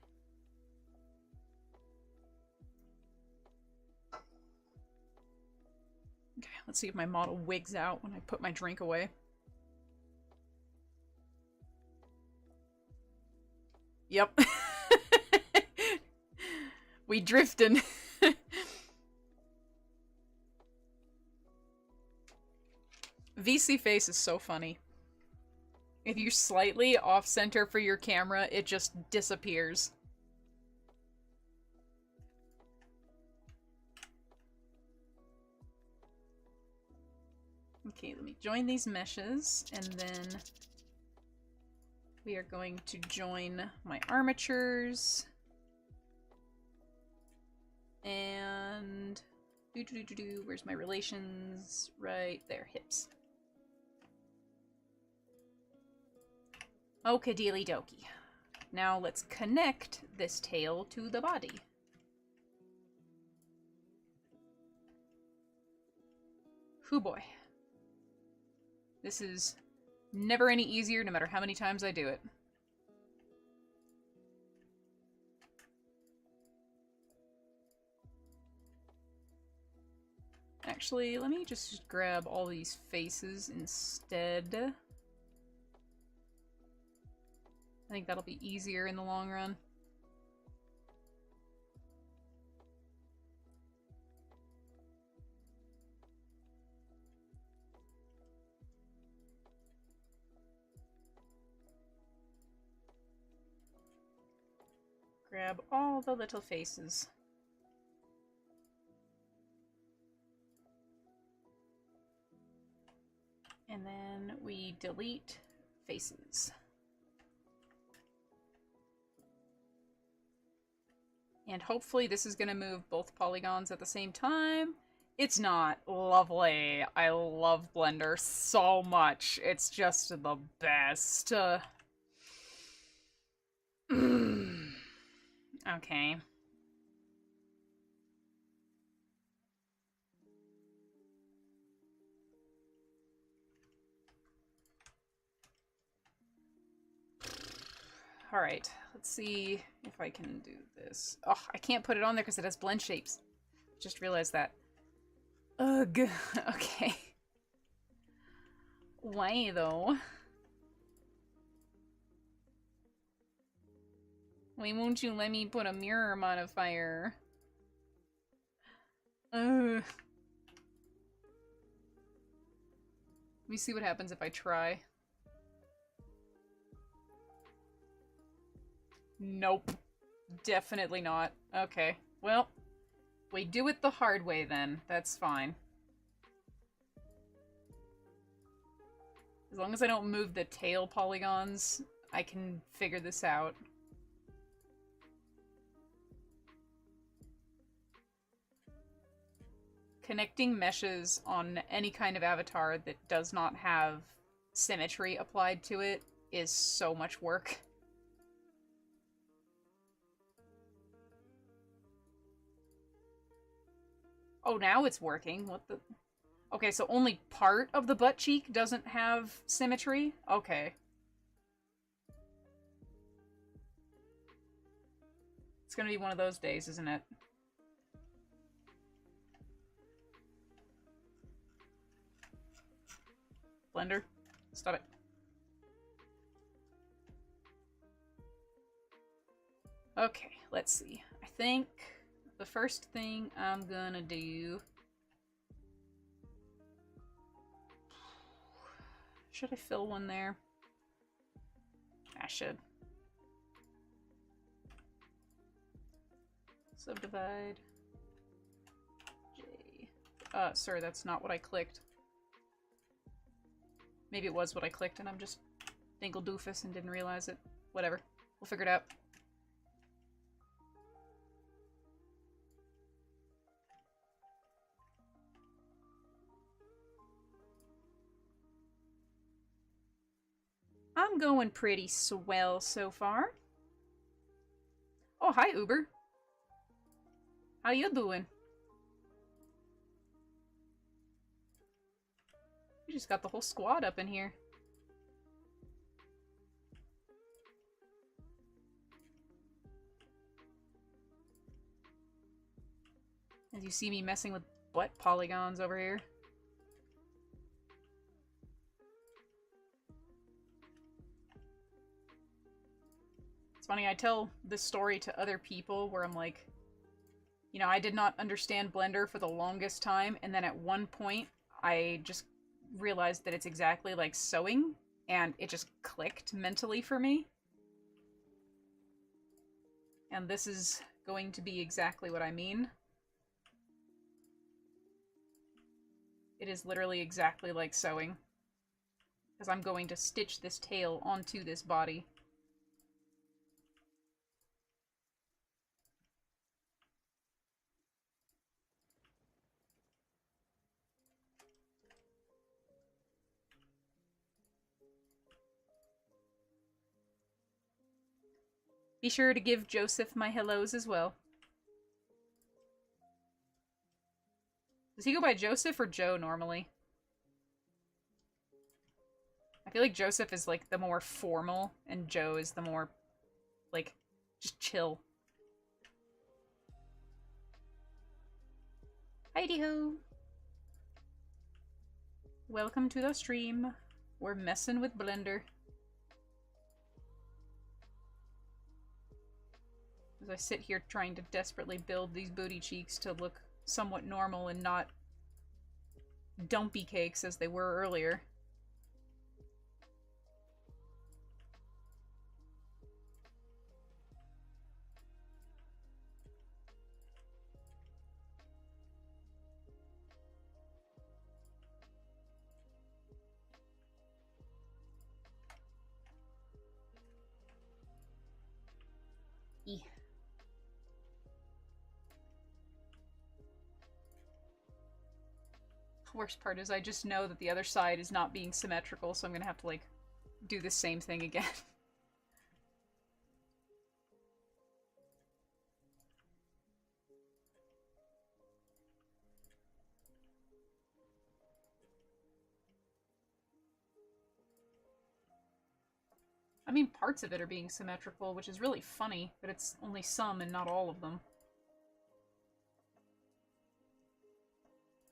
Okay, let's see if my model wigs out when I put my drink away. Yep. We drifting. VC face is so funny. If you're slightly off center for your camera, it just disappears. Okay, let me join these meshes, and then we are going to join my armatures. And where's my relations? Right there, hips. Okay, dealy dokie. Now let's connect this tail to the body. Hoo boy. This is never any easier, no matter how many times I do it. Actually, let me just grab all these faces instead. I think that'll be easier in the long run. Grab all the little faces. And then we delete faces. And hopefully this is going to move both polygons at the same time. It's not. Lovely. I love Blender so much. It's just the best. Okay. Alright, let's see if I can do this. Oh, I can't put it on there because it has blend shapes. Just realized that. Ugh. Okay. Why, though? Why won't you let me put a mirror modifier? Ugh. Let me see what happens if I try. Nope. Definitely not. Okay. Well, we do it the hard way then. That's fine. As long as I don't move the tail polygons, I can figure this out. Connecting meshes on any kind of avatar that does not have symmetry applied to it is so much work. Oh, now it's working. What the... Okay, so only part of the butt cheek doesn't have symmetry? Okay. It's gonna be one of those days, isn't it? Blender, stop it. Okay, let's see. I think the first thing I'm gonna do... Should I fill one there? I should. Subdivide. J. Sorry, that's not what I clicked. Maybe it was what I clicked and I'm just dingle doofus and didn't realize it. Whatever. We'll figure it out. I'm going pretty swell so far. Oh, hi, Uber. How you doing? You just got the whole squad up in here. As you see me messing with butt polygons over here. It's funny, I tell this story to other people where I'm like, you know, I did not understand Blender for the longest time, and then at one point, I just realized that it's exactly like sewing, and it just clicked mentally for me. And this is going to be exactly what I mean. It is literally exactly like sewing. Because I'm going to stitch this tail onto this body. Be sure to give Joseph my hellos as well. Does he go by Joseph or Joe normally? I feel like Joseph is like the more formal, and Joe is the more, like, just chill. Heidi ho! Welcome to the stream. We're messing with Blender. As I sit here trying to desperately build these booty cheeks to look somewhat normal and not dumpy cakes as they were earlier. Worst part is I just know that the other side is not being symmetrical, so I'm gonna have to, like, do the same thing again. I mean, parts of it are being symmetrical, which is really funny, but it's only some and not all of them.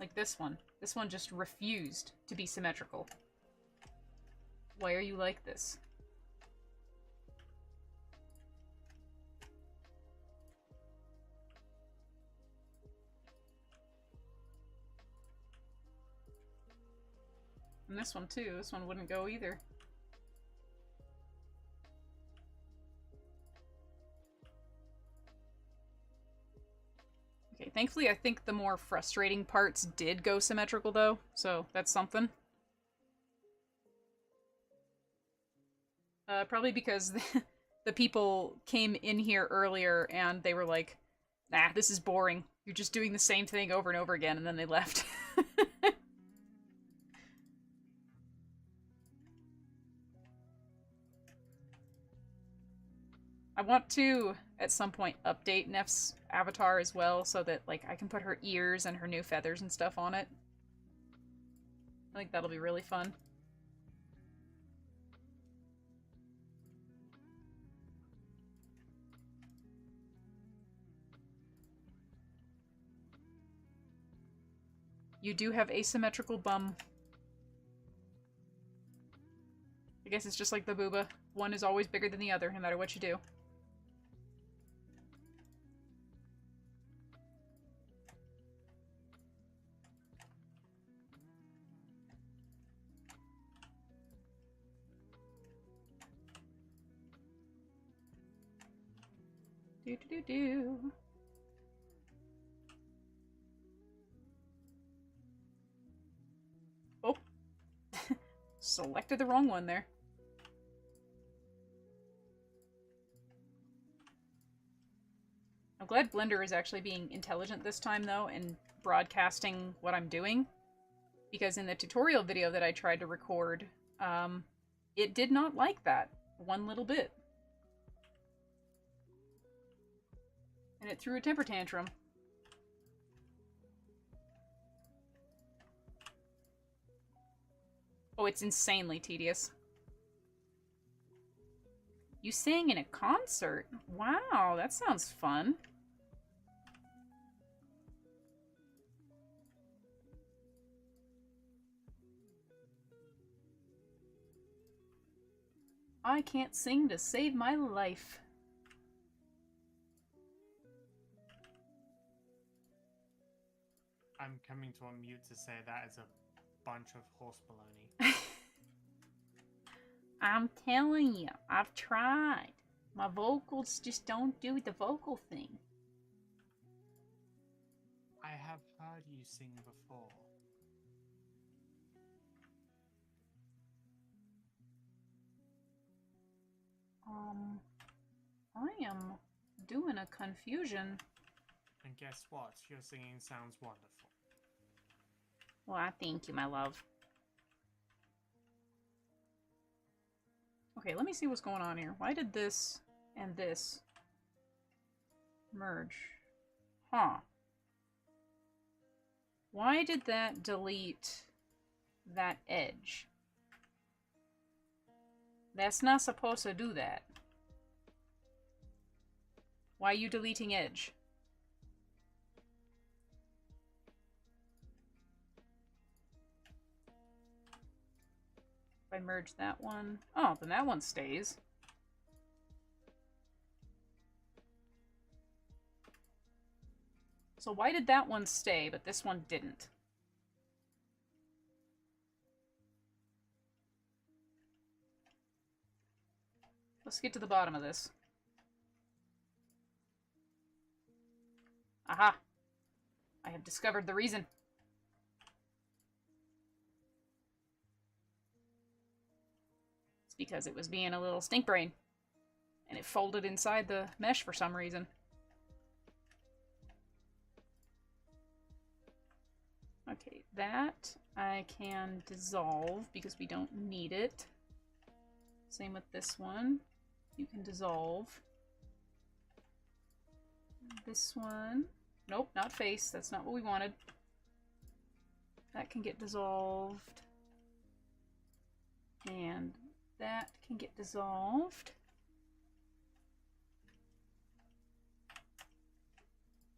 Like this one. This one just refused to be symmetrical. Why are you like this? And this one too. This one wouldn't go either. Okay, thankfully I think the more frustrating parts did go symmetrical though, so that's something. Probably because the people came in here earlier and they were like, nah, this is boring. You're just doing the same thing over and over again, and then they left. I want to, at some point, update Neff's avatar as well, so that, like, I can put her ears and her new feathers and stuff on it. I think that'll be really fun. You do have asymmetrical bum. I guess it's just like the booba. One is always bigger than the other, no matter what you do. Do do do do. Oh. Selected the wrong one there. I'm glad Blender is actually being intelligent this time, though, and broadcasting what I'm doing. Because in the tutorial video that I tried to record, it did not like that one little bit. And it threw a temper tantrum. Oh, it's insanely tedious. You sang in a concert? Wow, that sounds fun. I can't sing to save my life. I'm coming to unmute to say that is a bunch of horse baloney. I'm telling you, I've tried. My vocals just don't do the vocal thing. I have heard you sing before. I am doing a confusion. And guess what? Your singing sounds wonderful. Well, I thank you, my love. Okay, let me see what's going on here. Why did this and this merge? Huh. Why did that delete that edge? That's not supposed to do that. Why are you deleting edge? If I merge that one... Oh, then that one stays. So why did that one stay, but this one didn't? Let's get to the bottom of this. Aha! I have discovered the reason. It's because it was being a little stink brain. And it folded inside the mesh for some reason. Okay, that I can dissolve because we don't need it. Same with this one. You can dissolve. This one. Nope, not face. That's not what we wanted. That can get dissolved. And that can get dissolved.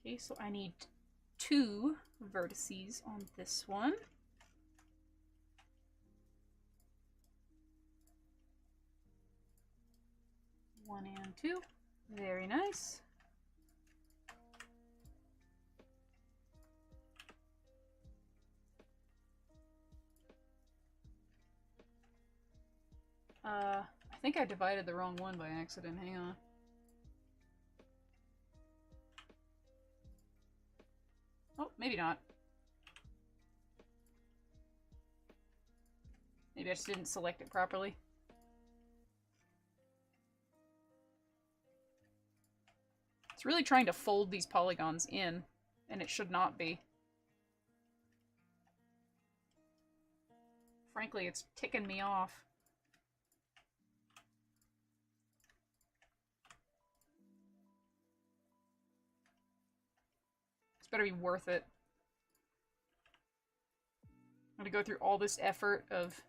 Okay, so I need 2 vertices on this one. One and 2. Very nice. I think I divided the wrong one by accident. Hang on. Oh, maybe not. Maybe I just didn't select it properly. It's really trying to fold these polygons in, and it should not be. Frankly, it's ticking me off. It's better be worth it. I'm gonna go through all this effort of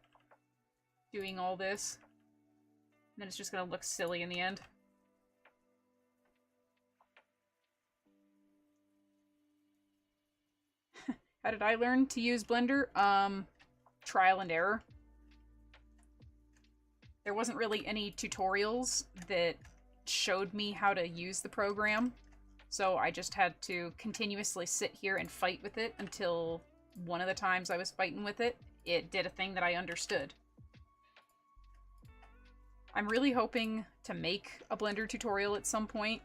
doing all this, and then it's just gonna look silly in the end. How did I learn to use Blender? Trial and error. There wasn't really any tutorials that showed me how to use the program, so I just had to continuously sit here and fight with it until one of the times I was fighting with it, it did a thing that I understood. I'm really hoping to make a Blender tutorial at some point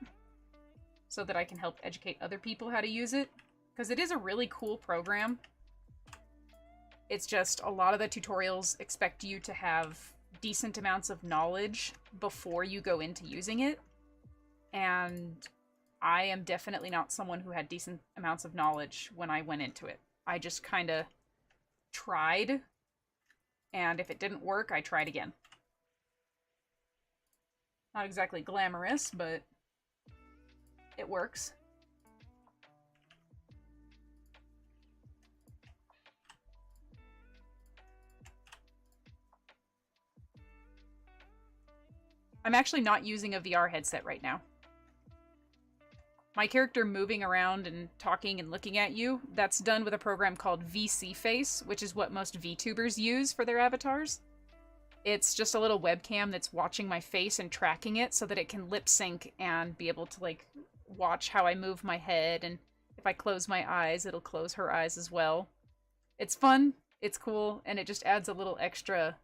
so that I can help educate other people how to use it, because it is a really cool program. It's just a lot of the tutorials expect you to have decent amounts of knowledge before you go into using it, and I am definitely not someone who had decent amounts of knowledge when I went into it. I just kind of tried, and if it didn't work, I tried again. Not exactly glamorous, but it works. I'm actually not using a VR headset right now. My character moving around and talking and looking at you, that's done with a program called VC Face, which is what most VTubers use for their avatars. It's just a little webcam that's watching my face and tracking it so that it can lip sync and be able to, like, watch how I move my head, and if I close my eyes, it'll close her eyes as well. It's fun, it's cool, and it just adds a little extra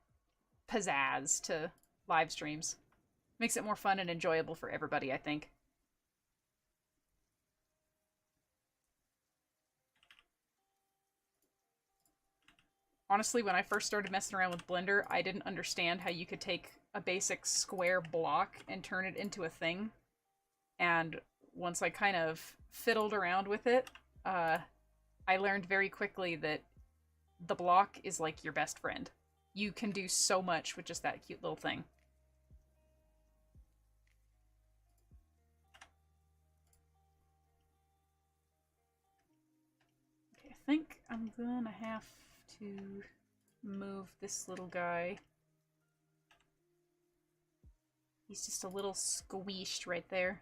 pizzazz to live streams. Makes it more fun and enjoyable for everybody, I think. Honestly, when I first started messing around with Blender, I didn't understand how you could take a basic square block and turn it into a thing. And once I kind of fiddled around with it, I learned very quickly that the block is like your best friend. You can do so much with just that cute little thing. Okay, I think I'm gonna have to move this little guy. He's just a little squeezed right there.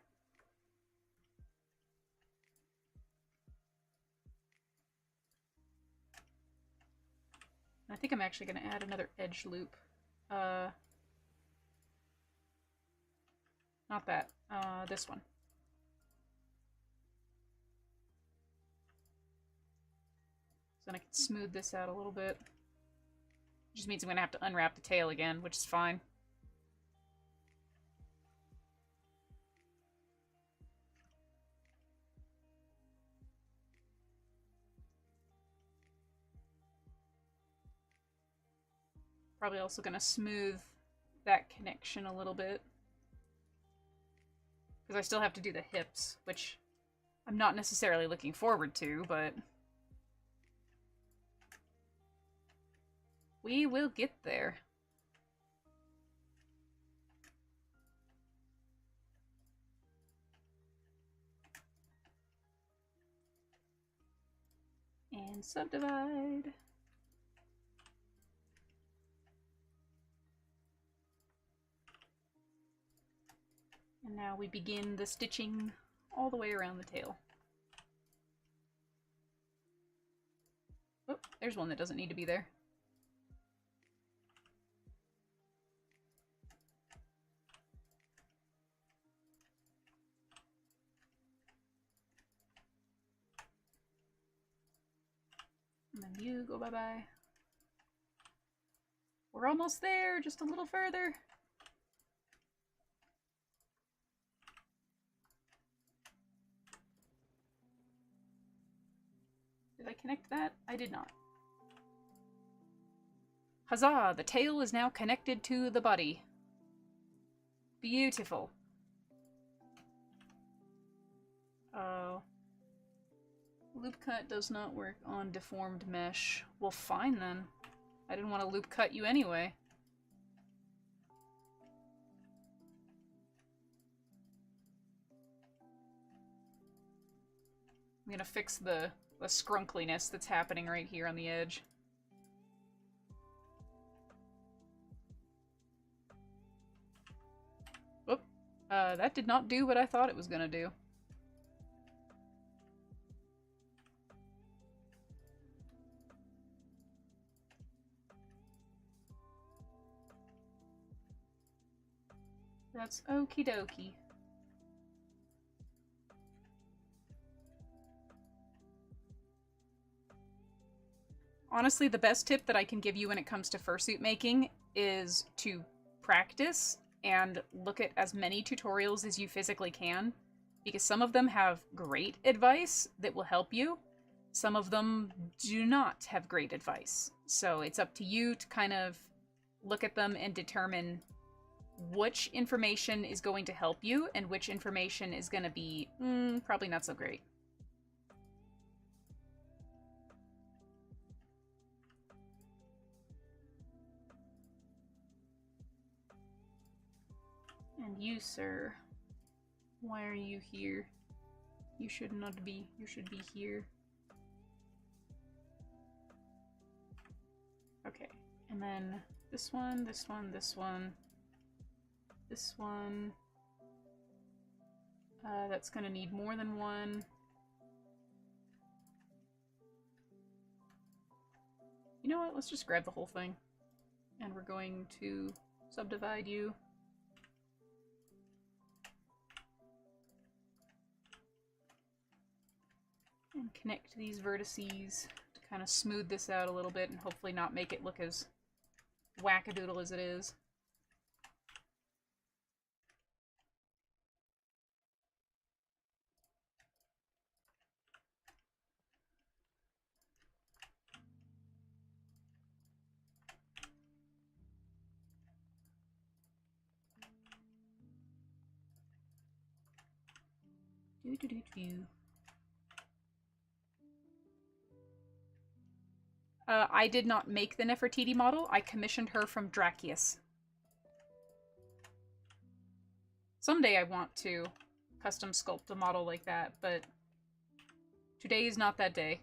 I think I'm actually going to add another edge loop. Not that. This one. So then I can smooth this out a little bit. Just means I'm going to have to unwrap the tail again, which is fine. Probably also going to smooth that connection a little bit. Because I still have to do the hips, which I'm not necessarily looking forward to, but We will get there. And subdivide. And now we begin the stitching all the way around the tail. Oh, there's one that doesn't need to be there. And then you go bye-bye. We're almost there, just a little further. Did I connect that? I did not. Huzzah! The tail is now connected to the body. Beautiful. Oh. Loop cut does not work on deformed mesh. Well, fine then. I didn't want to loop cut you anyway. I'm gonna fix the scrunkliness that's happening right here on the edge. Oop. That did not do what I thought it was gonna do. That's okie dokie. Honestly, the best tip that I can give you when it comes to fursuit making is to practice and look at as many tutorials as you physically can, because some of them have great advice that will help you. Some of them do not have great advice. So it's up to you to kind of look at them and determine which information is going to help you and which information is going to be probably not so great. And you, sir, why are you here? You should not be. You should be here. Okay, and then this one, this one, this one, this one. That's gonna need more than one. You know what? Let's just grab the whole thing. And we're going to subdivide you. And connect these vertices to kind of smooth this out a little bit and hopefully not make it look as wackadoodle as it is. Do-do-do-do. I did not make the Neffertity model. I commissioned her from Dracius. Someday I want to custom sculpt a model like that, but today is not that day.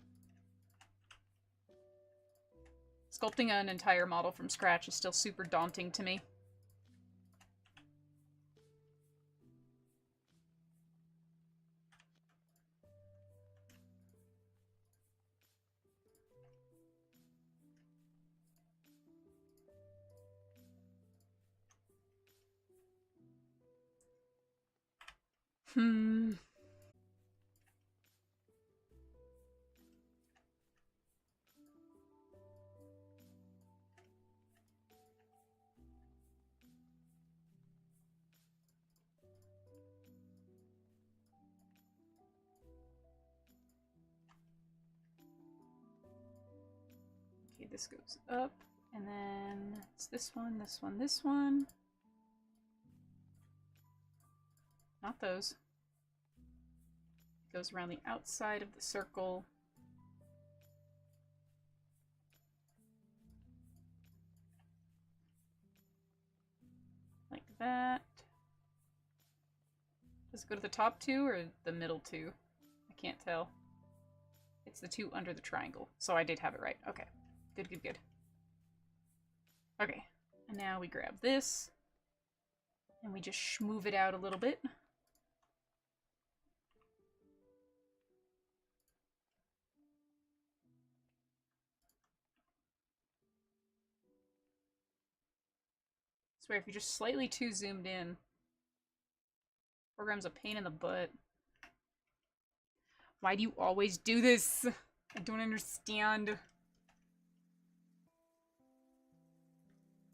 Sculpting an entire model from scratch is still super daunting to me. Okay, this goes up, and then it's this one, this one, this one. Not those. It goes around the outside of the circle. Does it go to the top two or the middle two? I can't tell. It's the two under the triangle. So I did have it right. Okay. Good, good, good. Okay. And now we grab this. And we just move it out a little bit. I swear, if you're just slightly too zoomed in, program's a pain in the butt. Why do you always do this? I don't understand.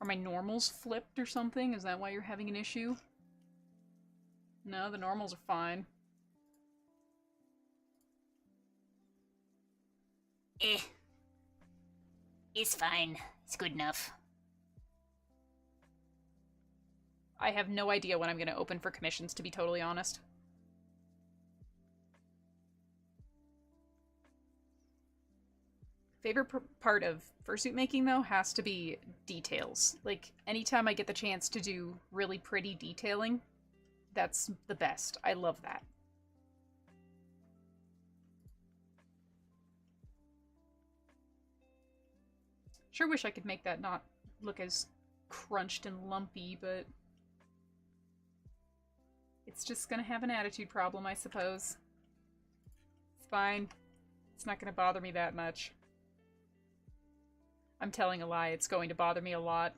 Are my normals flipped or something? Is that why you're having an issue? No, the normals are fine. Eh. It's fine. It's good enough. I have no idea when I'm going to open for commissions, to be totally honest. Favorite part of fursuit making, though, has to be details. Like, anytime I get the chance to do really pretty detailing, that's the best. I love that. Sure wish I could make that not look as crunched and lumpy, but it's just gonna have an attitude problem, I suppose. It's fine. It's not gonna bother me that much. I'm telling a lie, it's going to bother me a lot.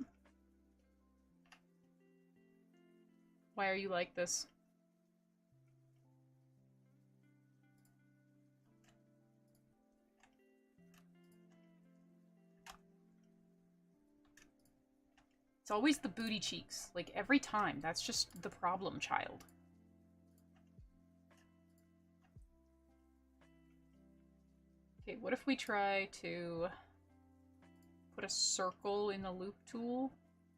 Why are you like this? It's always the booty cheeks. Like, every time. That's just the problem, child. Okay, what if we try to put a circle in the loop tool?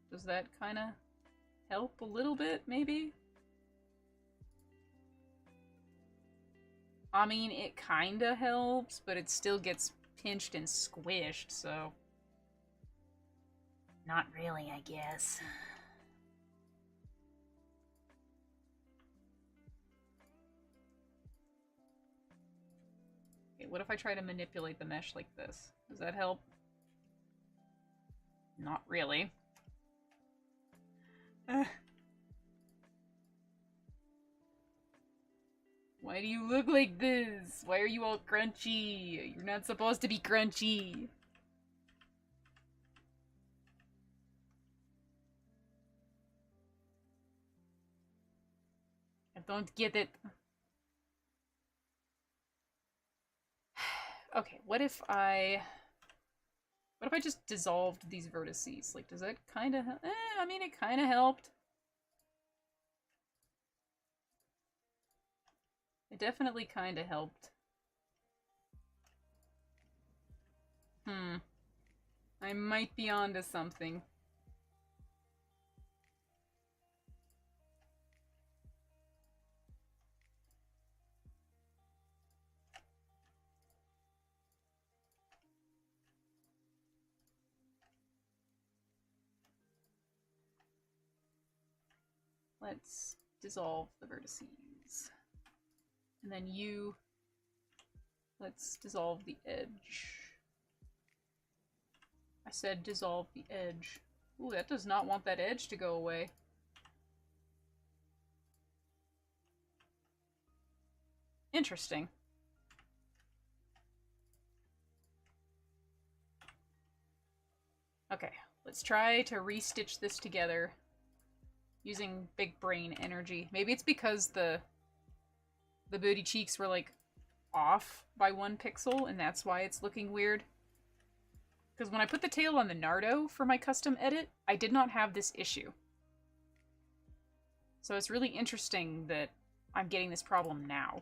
Does that kind of help a little bit, maybe? I mean, it kind of helps, but it still gets pinched and squished, so... Not really, I guess. Okay, what if I try to manipulate the mesh like this? Does that help? Not really. Why do you look like this? Why are you all crunchy? You're not supposed to be crunchy. I don't get it. Okay, what if I just dissolved these vertices? Like, does that kind of... I mean, it kind of helped. It definitely kind of helped. I might be onto something. Let's dissolve the vertices. And then you... Let's dissolve the edge. I said dissolve the edge. Ooh, that does not want that edge to go away. Interesting. Okay, let's try to restitch this together using big brain energy. Maybe it's because the booty cheeks were like off by 1 pixel and that's why it's looking weird. Because when I put the tail on the Nardo for my custom edit, I did not have this issue. So it's really interesting that I'm getting this problem now.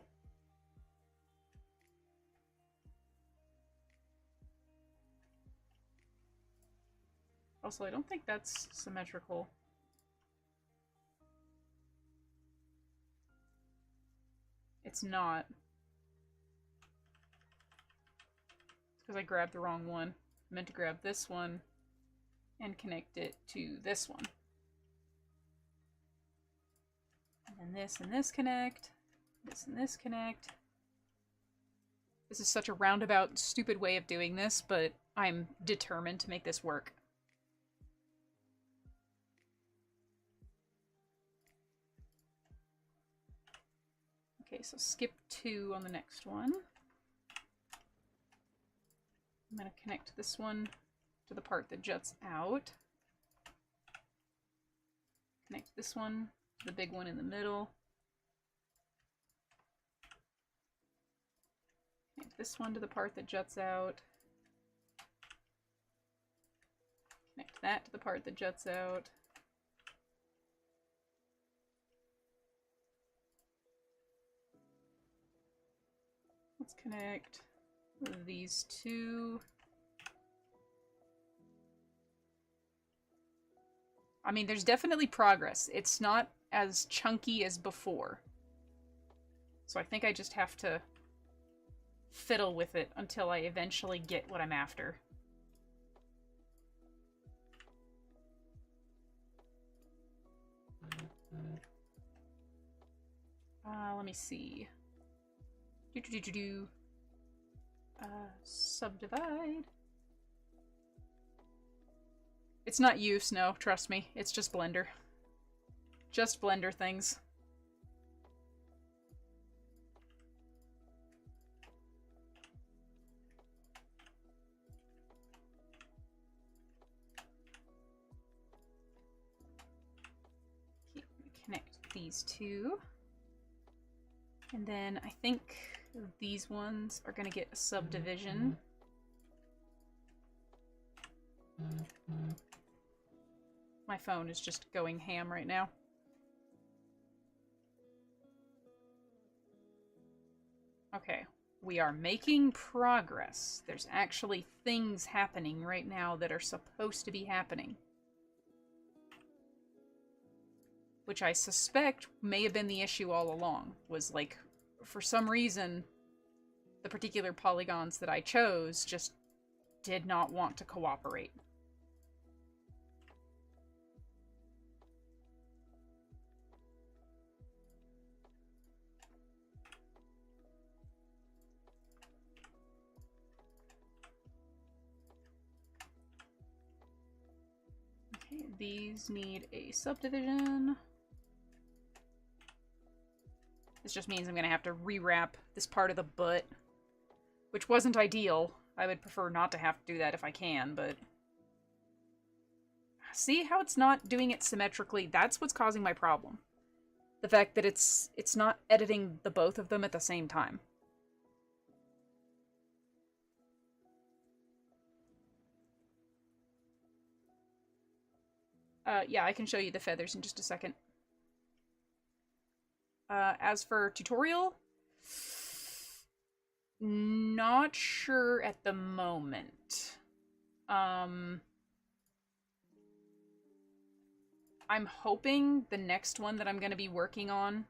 Also, I don't think that's symmetrical. It's not. It's because I grabbed the wrong one. I meant to grab this one and connect it to this one. And this connect. This and this connect. This is such a roundabout, stupid way of doing this, but I'm determined to make this work. Okay, so skip 2 on the next one. I'm going to connect this one to the part that juts out. Connect this one to the big one in the middle. Connect this one to the part that juts out. Connect that to the part that juts out. Let's connect these two. I mean, there's definitely progress. It's not as chunky as before. So I think I just have to fiddle with it until I eventually get what I'm after. Let me see. Subdivide. It's not use, no, trust me. It's just Blender. Just Blender things. Okay, connect these two. And then I think these ones are going to get a subdivision. My phone is just going ham right now. Okay, we are making progress. There's actually things happening right now that are supposed to be happening. Which I suspect may have been the issue all along, was like, for some reason, the particular polygons that I chose just did not want to cooperate. Okay, these need a subdivision. This just means I'm going to have to rewrap this part of the butt, which wasn't ideal. I would prefer not to have to do that if I can, but... See how it's not doing it symmetrically? That's what's causing my problem. The fact that it's not editing the both of them at the same time. Yeah, I can show you the feathers in just a second. As for tutorial, not sure at the moment. I'm hoping the next one that I'm going to be working on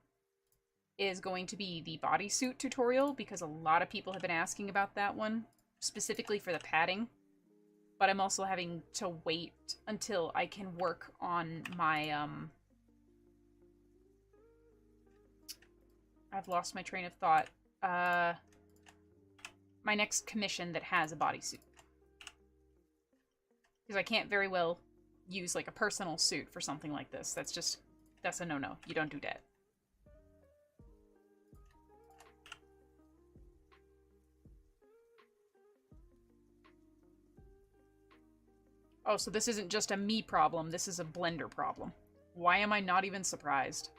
is going to be the bodysuit tutorial, because a lot of people have been asking about that one, specifically for the padding. But I'm also having to wait until I can work on my, I've lost my train of thought. My next commission that has a bodysuit. Because I can't very well use, like, a personal suit for something like this. That's a no-no. You don't do that. Oh, so this isn't just a me problem, this is a Blender problem. Why am I not even surprised?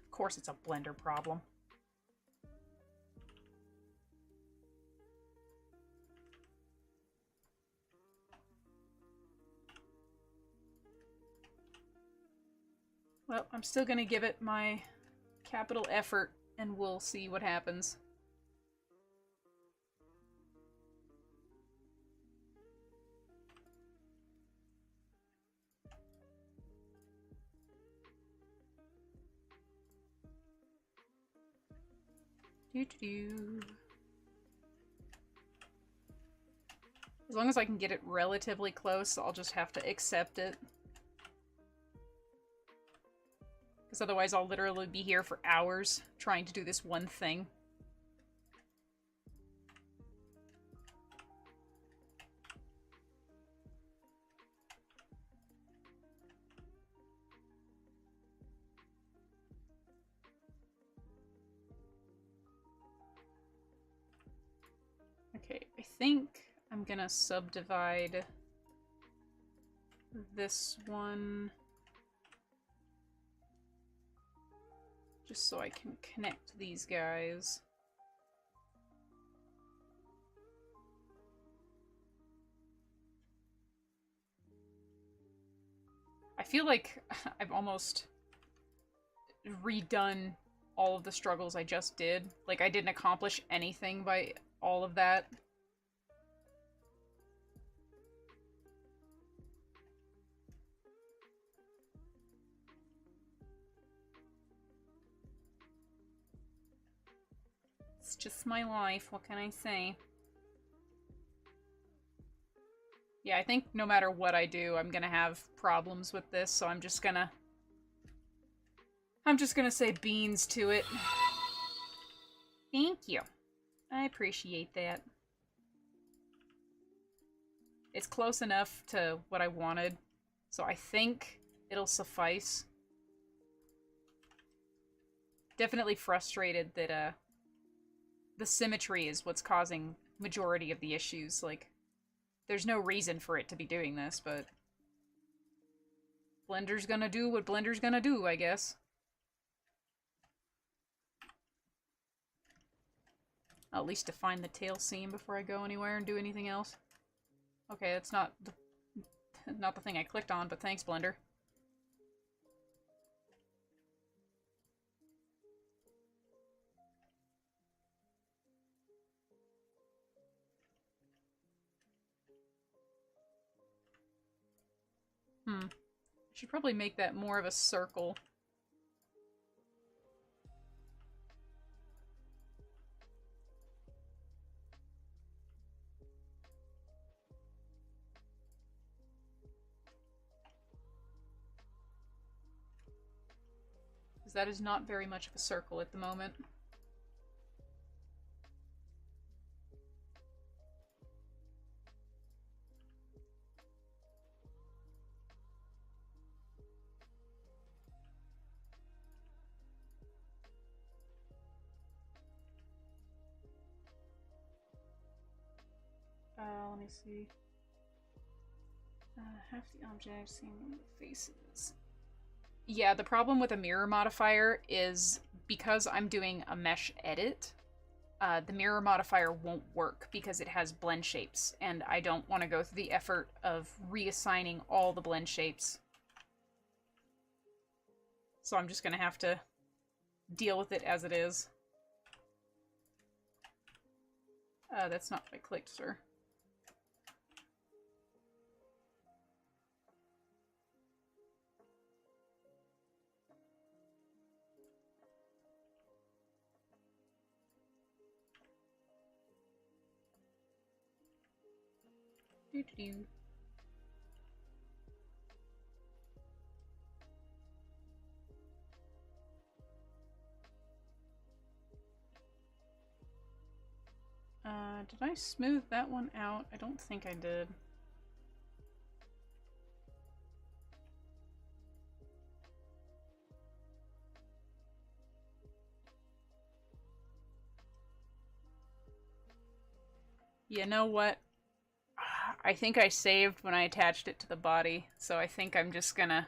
Of course it's a Blender problem. Well, I'm still gonna give it my capital effort, and we'll see what happens. Doo-doo-doo. As long as I can get it relatively close, I'll just have to accept it. Because otherwise I'll literally be here for hours trying to do this one thing. Okay, I think I'm gonna subdivide this one just so I can connect these guys. I feel like I've almost redone all of the struggles I just did. Like, I didn't accomplish anything by all of that. It's just my life, what can I say? Yeah, I think no matter what I do, I'm gonna have problems with this, so I'm just gonna say beans to it. Thank you. I appreciate that. It's close enough to what I wanted, so I think it'll suffice. Definitely frustrated that, the symmetry is what's causing majority of the issues. Like, there's no reason for it to be doing this, but Blender's gonna do what Blender's gonna do, I guess. I'll at least define the tail seam before I go anywhere and do anything else. Okay, that's not the thing I clicked on, but thanks, Blender. I should probably make that more of a circle. Because that is not very much of a circle at the moment. Let me see. Half the object, seeing the faces. Yeah, the problem with a mirror modifier is because I'm doing a mesh edit, the mirror modifier won't work because it has blend shapes, and I don't want to go through the effort of reassigning all the blend shapes. So I'm just going to have to deal with it as it is. That's not what I clicked, sir. Doo-doo-doo. Did I smooth that one out? I don't think I did. You know what? I think I saved when I attached it to the body, so I think I'm just gonna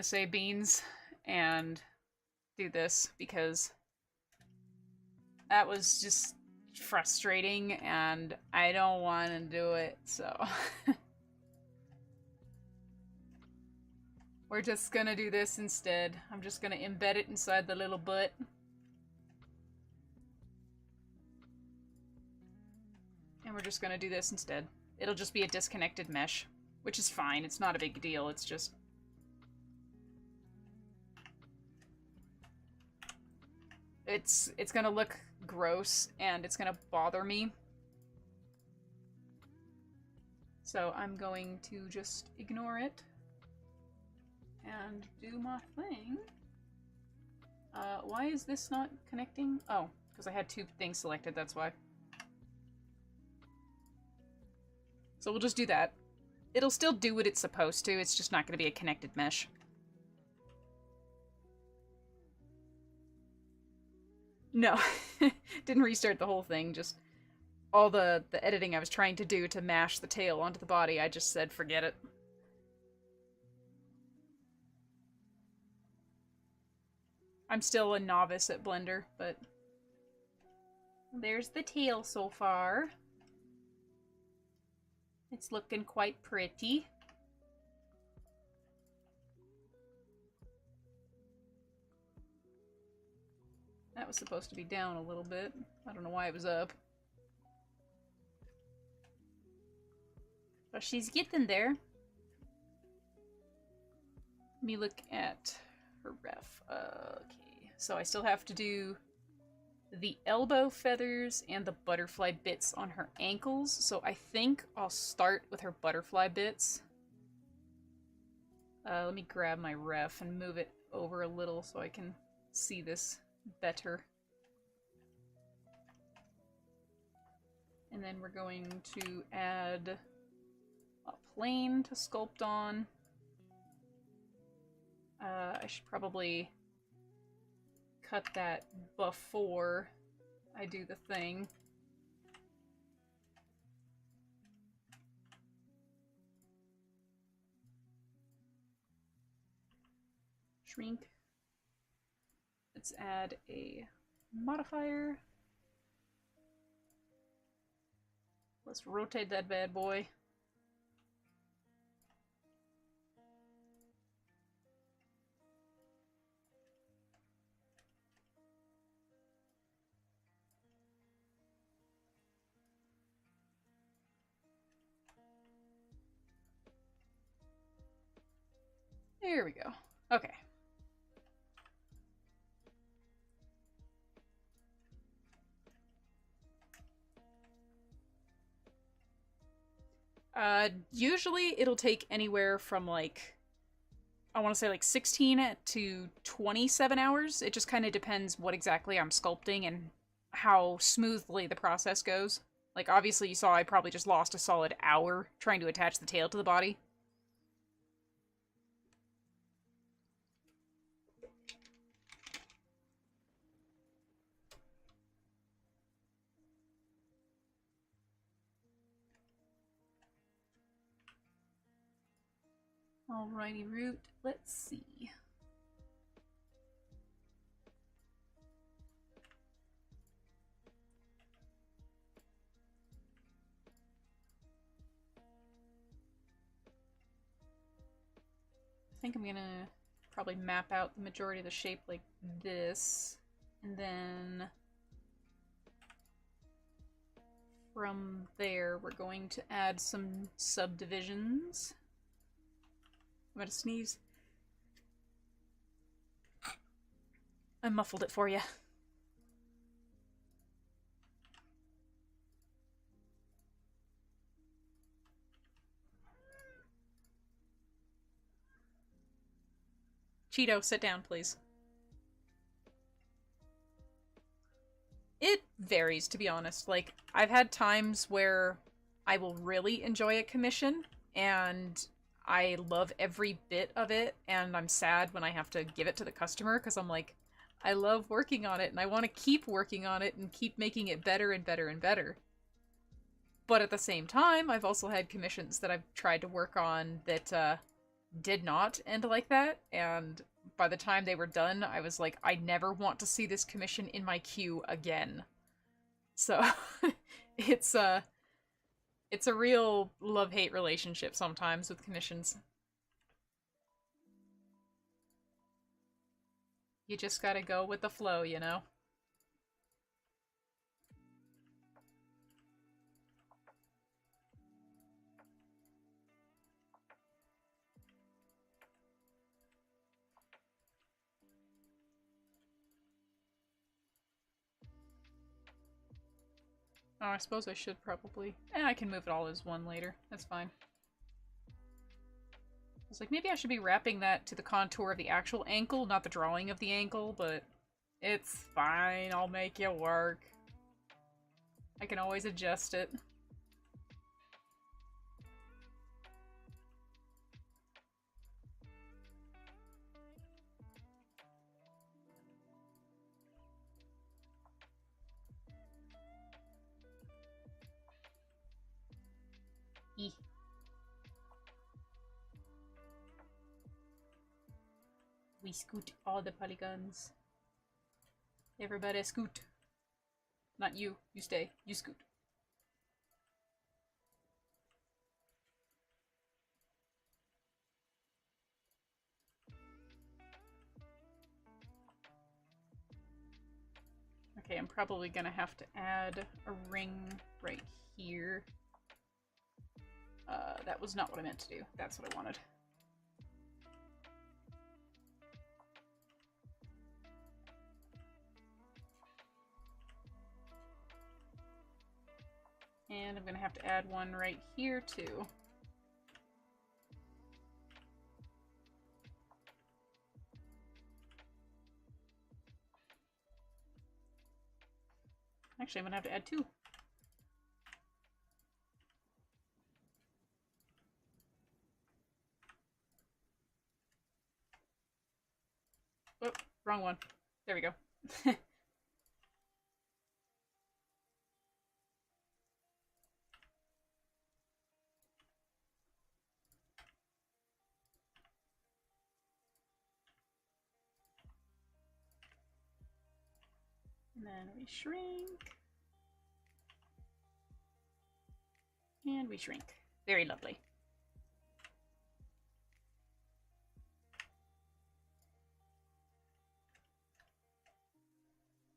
say beans and do this because that was just frustrating and I don't want to do it, so we're just gonna do this instead. I'm just gonna embed it inside the little butt. And we're just gonna do this instead. It'll just be a disconnected mesh, which is fine. It's not a big deal. It's just... It's gonna look gross, and it's gonna bother me. So I'm going to just ignore it and do my thing. Why is this not connecting? Oh, because I had two things selected, that's why. So we'll just do that. It'll still do what it's supposed to, it's just not going to be a connected mesh. No, didn't restart the whole thing, just all the editing I was trying to do to mash the tail onto the body, I just said forget it. I'm still a novice at Blender, but there's the tail so far. It's looking quite pretty. That was supposed to be down a little bit. I don't know why it was up. But she's getting there. Let me look at her ref. Okay, so I still have to do the elbow feathers and the butterfly bits on her ankles. So I think I'll start with her butterfly bits. Let me grab my ref and move it over a little so I can see this better. And then we're going to add a plane to sculpt on. I should probably cut that before I do the thing. Shrink. Let's add a modifier. Let's rotate that bad boy. There we go. Okay. Usually it'll take anywhere from like, I want to say like 16 to 27 hours. It just kind of depends what exactly I'm sculpting and how smoothly the process goes. Like, obviously you saw I probably just lost a solid hour trying to attach the tail to the body. Alrighty, root. Let's see. I think I'm gonna probably map out the majority of the shape like this, and then from there we're going to add some subdivisions. I'm gonna sneeze. I muffled it for you. Cheeto, sit down, please. It varies, to be honest. Like, I've had times where I will really enjoy a commission, and I love every bit of it, and I'm sad when I have to give it to the customer, because I'm like, I love working on it, and I want to keep working on it, and keep making it better and better and better. But at the same time, I've also had commissions that I've tried to work on that, did not end like that, and by the time they were done, I was like, I never want to see this commission in my queue again. So, it's a real love-hate relationship sometimes with commissions. You just gotta go with the flow, you know? Oh, I suppose I should probably. I can move it all as one later. That's fine. I was like, maybe I should be wrapping that to the contour of the actual ankle, not the drawing of the ankle, but it's fine. I'll make it work. I can always adjust it. E. We scoot all the polygons. Everybody scoot. Not you. You stay. You scoot. Okay, I'm probably gonna have to add a ring right here. That was not what I meant to do. That's what I wanted. And I'm gonna have to add one right here too. Actually, I'm gonna have to add two. Oh, wrong one. There we go. And then we shrink. And we shrink. Very lovely.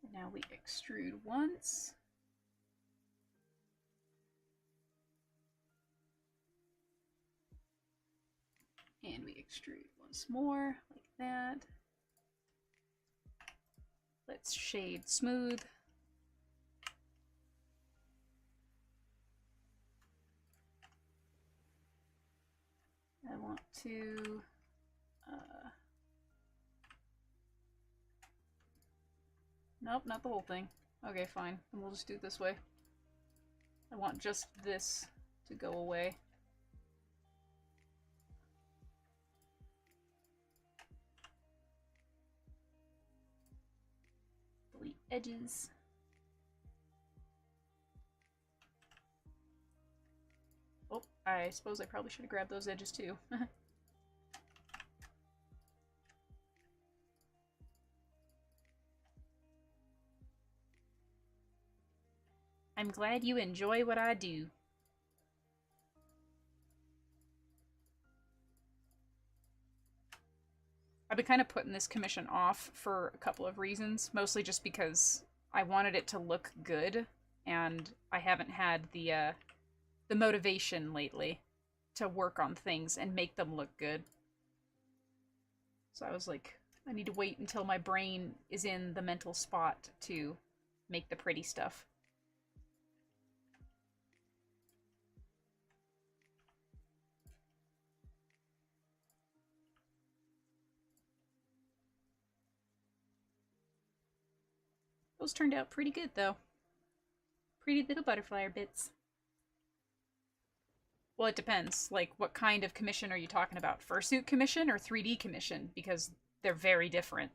And now we extrude once. And we extrude once more, like that. Let's shade smooth. I want to nope, not the whole thing. Okay, fine. Then we'll just do it this way. I want just this to go away. Delete edges. Oh, I suppose I probably should have grabbed those edges too. I'm glad you enjoy what I do. I've been kind of putting this commission off for a couple of reasons, mostly just because I wanted it to look good, and I haven't had the motivation lately to work on things and make them look good. So I was like, I need to wait until my brain is in the mental spot to make the pretty stuff. Those turned out pretty good, though. Pretty little butterfly bits. Well, it depends. Like, what kind of commission are you talking about? Fursuit commission or 3D commission? Because they're very different.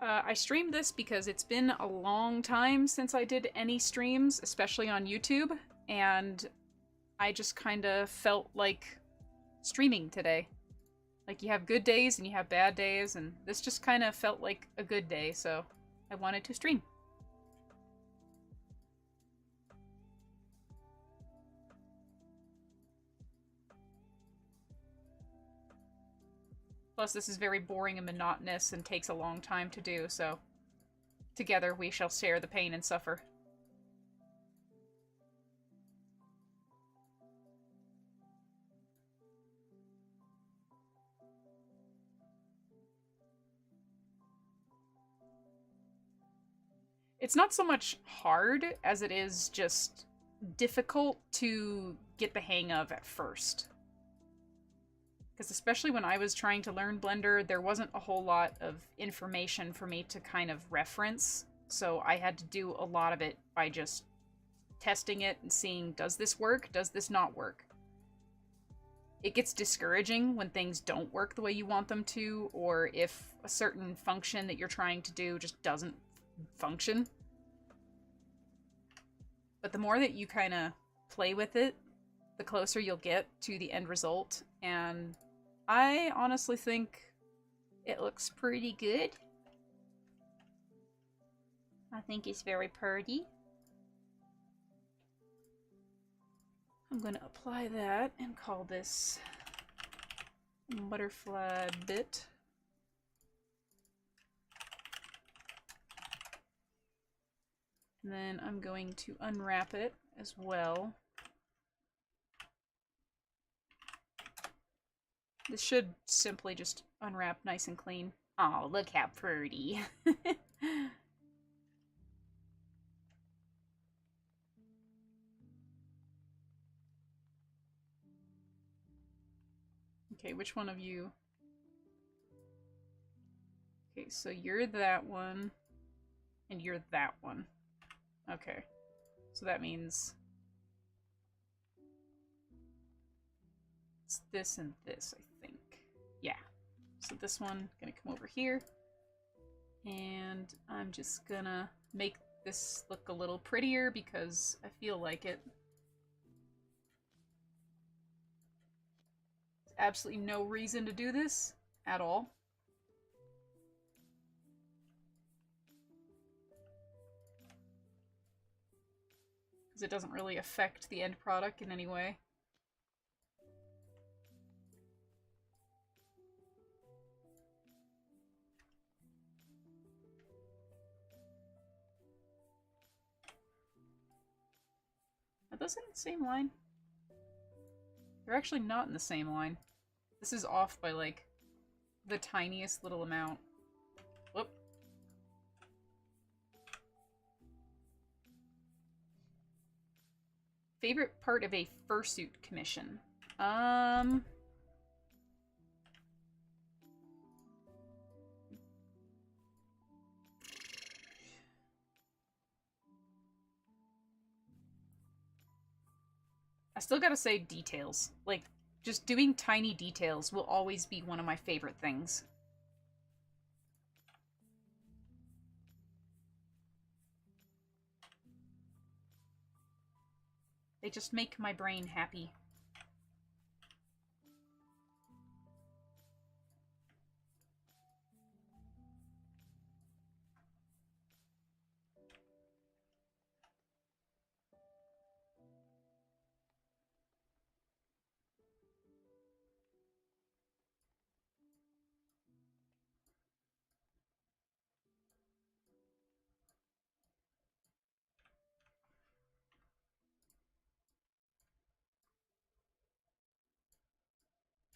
I streamed this because it's been a long time since I did any streams, especially on YouTube, and I just kind of felt like streaming today. Like, you have good days and you have bad days, and this just kind of felt like a good day, so I wanted to stream. Plus, this is very boring and monotonous and takes a long time to do, so together we shall share the pain and suffer. It's not so much hard as it is just difficult to get the hang of at first. Because especially when I was trying to learn Blender, there wasn't a whole lot of information for me to kind of reference. So I had to do a lot of it by just testing it and seeing, does this work? Does this not work? It gets discouraging when things don't work the way you want them to, or if a certain function that you're trying to do just doesn't function. But the more that you kind of play with it, the closer you'll get to the end result, and I honestly think it looks pretty good. I think it's very pretty. I'm going to apply that and call this butterfly bit. And then I'm going to unwrap it as well. This should simply just unwrap nice and clean. Oh, look how pretty. Okay, which one of you? Okay, so you're that one, and you're that one. Okay, so that means it's this and this, I think. Yeah. So this one gonna come over here, and I'm just gonna make this look a little prettier because I feel like it. There's absolutely no reason to do this at all. Because it doesn't really affect the end product in any way. Are those in the same line? They're actually not in the same line. This is off by, like, the tiniest little amount. Whoop. Favorite part of a fursuit commission? I still gotta say details. Like, just doing tiny details will always be one of my favorite things. They just make my brain happy.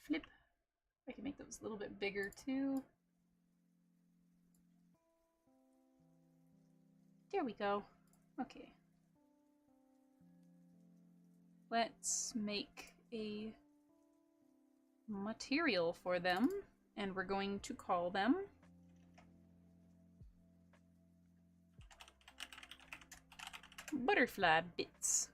Flip. I can make those a little bit bigger too. There we go. Okay. Let's make a material for them, and we're going to call them butterfly bits.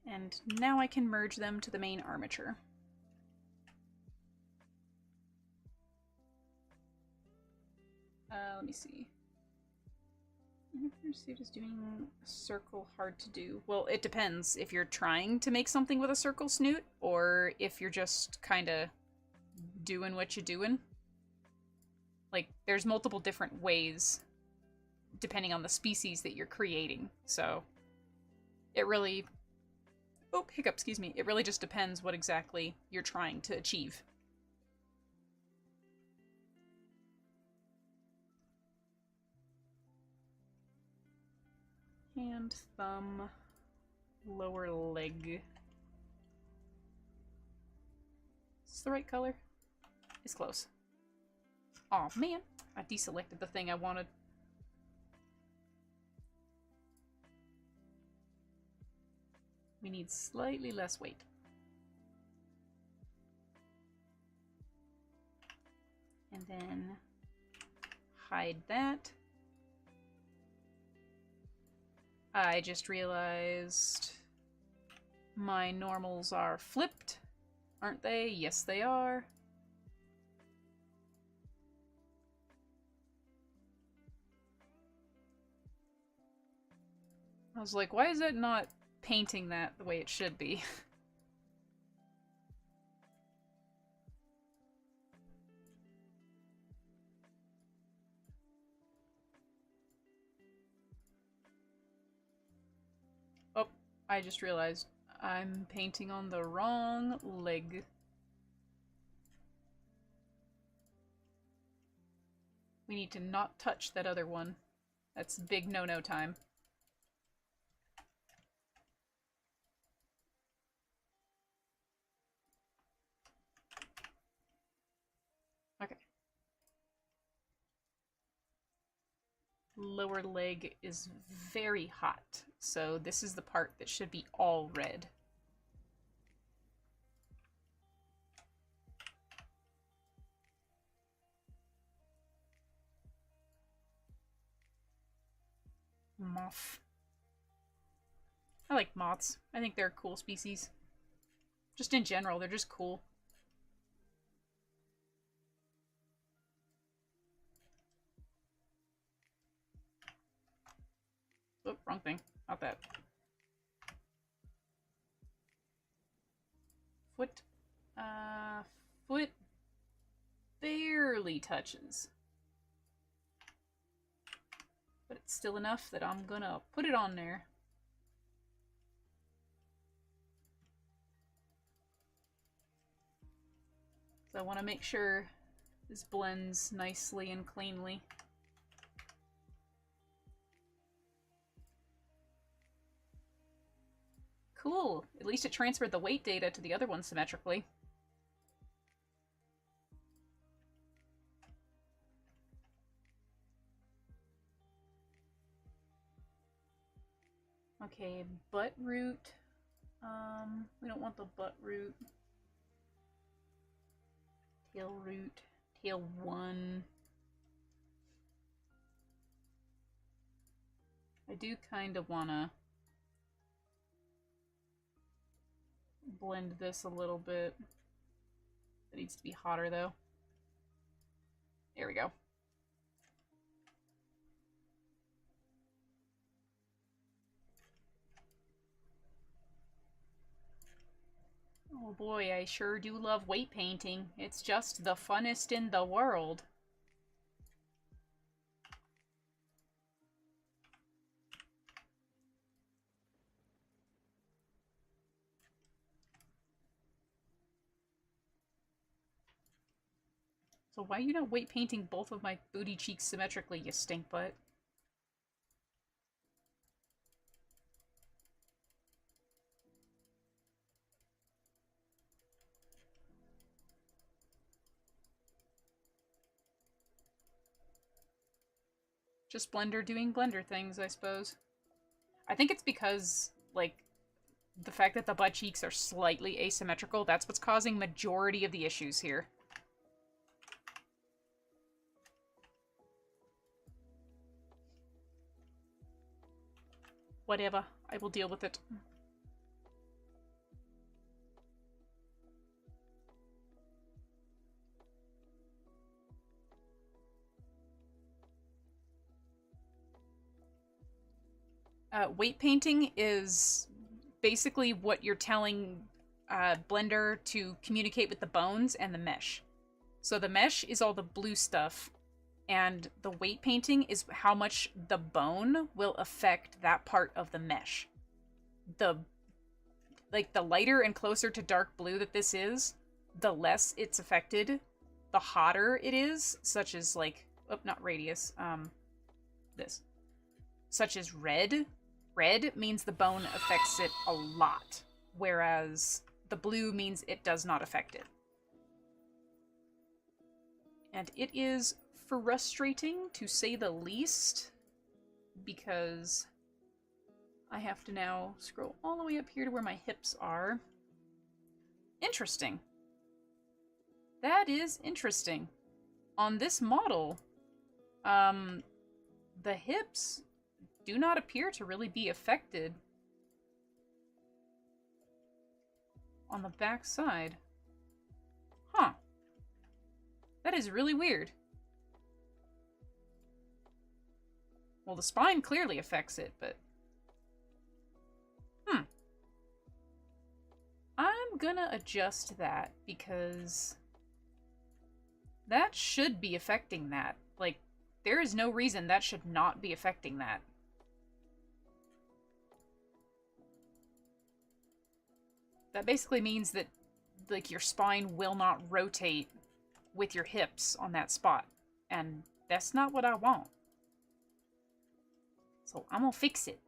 And now I can merge them to the main armature. Let me see. If your suit is doing a circle hard to do. Well, it depends if you're trying to make something with a circle snoot or if you're just kind of doing what you're doing. Like, there's multiple different ways depending on the species that you're creating. So, it really... Oh, hiccup, excuse me. It really just depends what exactly you're trying to achieve. Hand, thumb, lower leg. Is this the right color? It's close. Aw, man. I deselected the thing I wanted. We need slightly less weight. And then hide that. I just realized my normals are flipped, aren't they? Yes, they are. I was like, why is it not painting that the way it should be? Oh, I just realized I'm painting on the wrong leg. We need to not touch that other one. That's big no-no time. Okay. Lower leg is very hot, so this is the part that should be all red. Moth. I like moths. I think they're a cool species. Just in general, they're just cool. Oh, wrong thing. Not that. Foot. Foot barely touches. But it's still enough that I'm gonna put it on there. So I want to make sure this blends nicely and cleanly. Cool. At least it transferred the weight data to the other one symmetrically. Okay, butt root. We don't want the butt root. Tail root. Tail 1. I do kind of want to blend this a little bit. It needs to be hotter though. There we go. Oh boy, I sure do love weight painting. It's just the funnest in the world. So why are you not weight painting both of my booty cheeks symmetrically, you stink butt? Just Blender doing Blender things, I suppose. I think it's because, like, the fact that the butt cheeks are slightly asymmetrical, that's what's causing majority of the issues here. Whatever. I will deal with it. Weight painting is basically what you're telling Blender to communicate with the bones and the mesh. So the mesh is all the blue stuff, and the weight painting is how much the bone will affect that part of the mesh. The lighter and closer to dark blue that this is, the less it's affected, the hotter it is, such as like, oh, not radius, this. Such as red. Red means the bone affects it a lot, whereas the blue means it does not affect it. And it is frustrating, to say the least, because I have to now scroll all the way up here to where my hips are. Interesting. That is interesting. On this model, the hips do not appear to really be affected on the back side. Huh. That is really weird. Well, the spine clearly affects it, but... I'm gonna adjust that, because that should be affecting that. Like, there is no reason that should not be affecting that. That basically means that, like, your spine will not rotate with your hips on that spot. And that's not what I want. So I'm gonna fix it.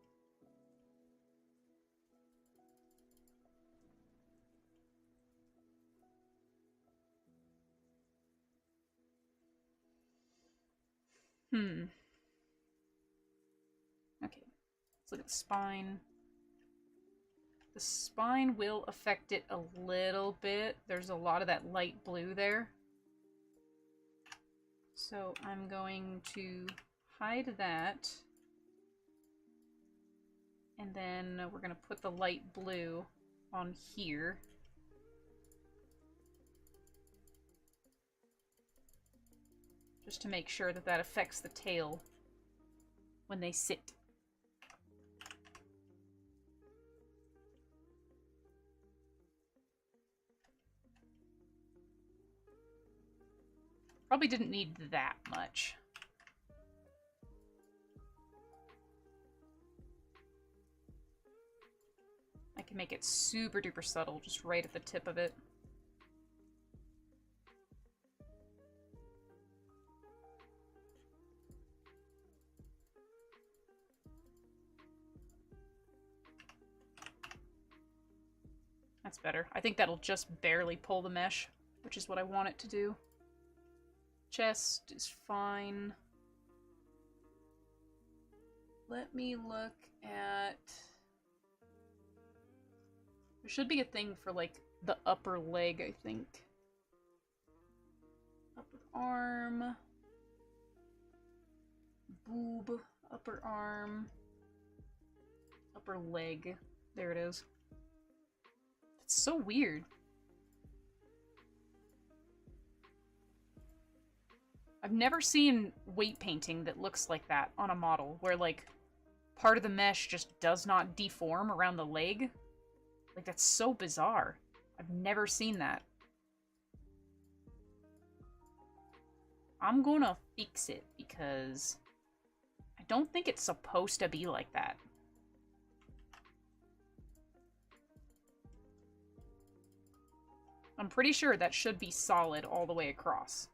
Okay, let's look at the spine. The spine will affect it a little bit. There's a lot of that light blue there. So I'm going to hide that. And then we're going to put the light blue on here. Just to make sure that that affects the tail when they sit. Probably didn't need that much. I can make it super duper subtle, just right at the tip of it. That's better. I think that'll just barely pull the mesh, which is what I want it to do. Chest is fine. Let me look at... There should be a thing for, like, the upper leg, I think. Upper arm. Boob. Upper arm. Upper leg. There it is. It's so weird. I've never seen weight painting that looks like that on a model, where, like, part of the mesh just does not deform around the leg. Like, that's so bizarre. I've never seen that. I'm gonna fix it, because I don't think it's supposed to be like that. I'm pretty sure that should be solid all the way across.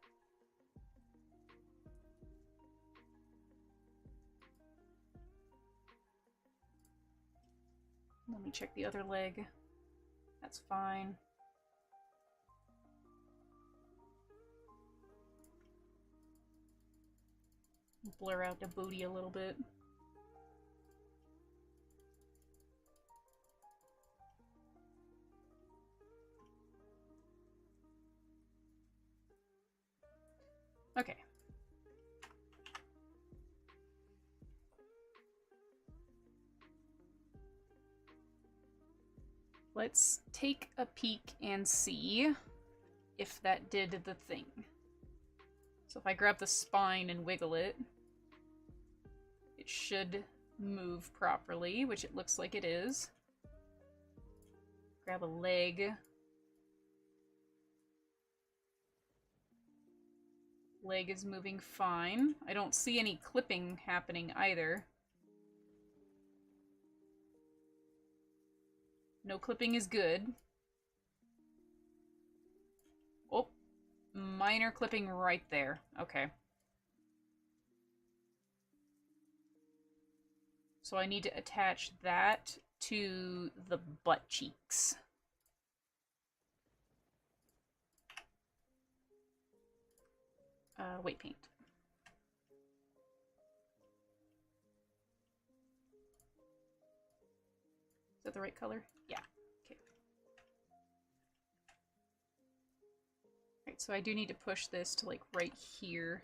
Let me check the other leg. That's fine. Blur out the booty a little bit. Okay. Let's take a peek and see if that did the thing. So if I grab the spine and wiggle it, it should move properly, which it looks like it is. Grab a leg. Leg is moving fine. I don't see any clipping happening either. No clipping is good. Oh, minor clipping right there. Okay. So I need to attach that to the butt cheeks. Weight paint. Is that the right color? Yeah. Okay. Alright, so I do need to push this to like right here.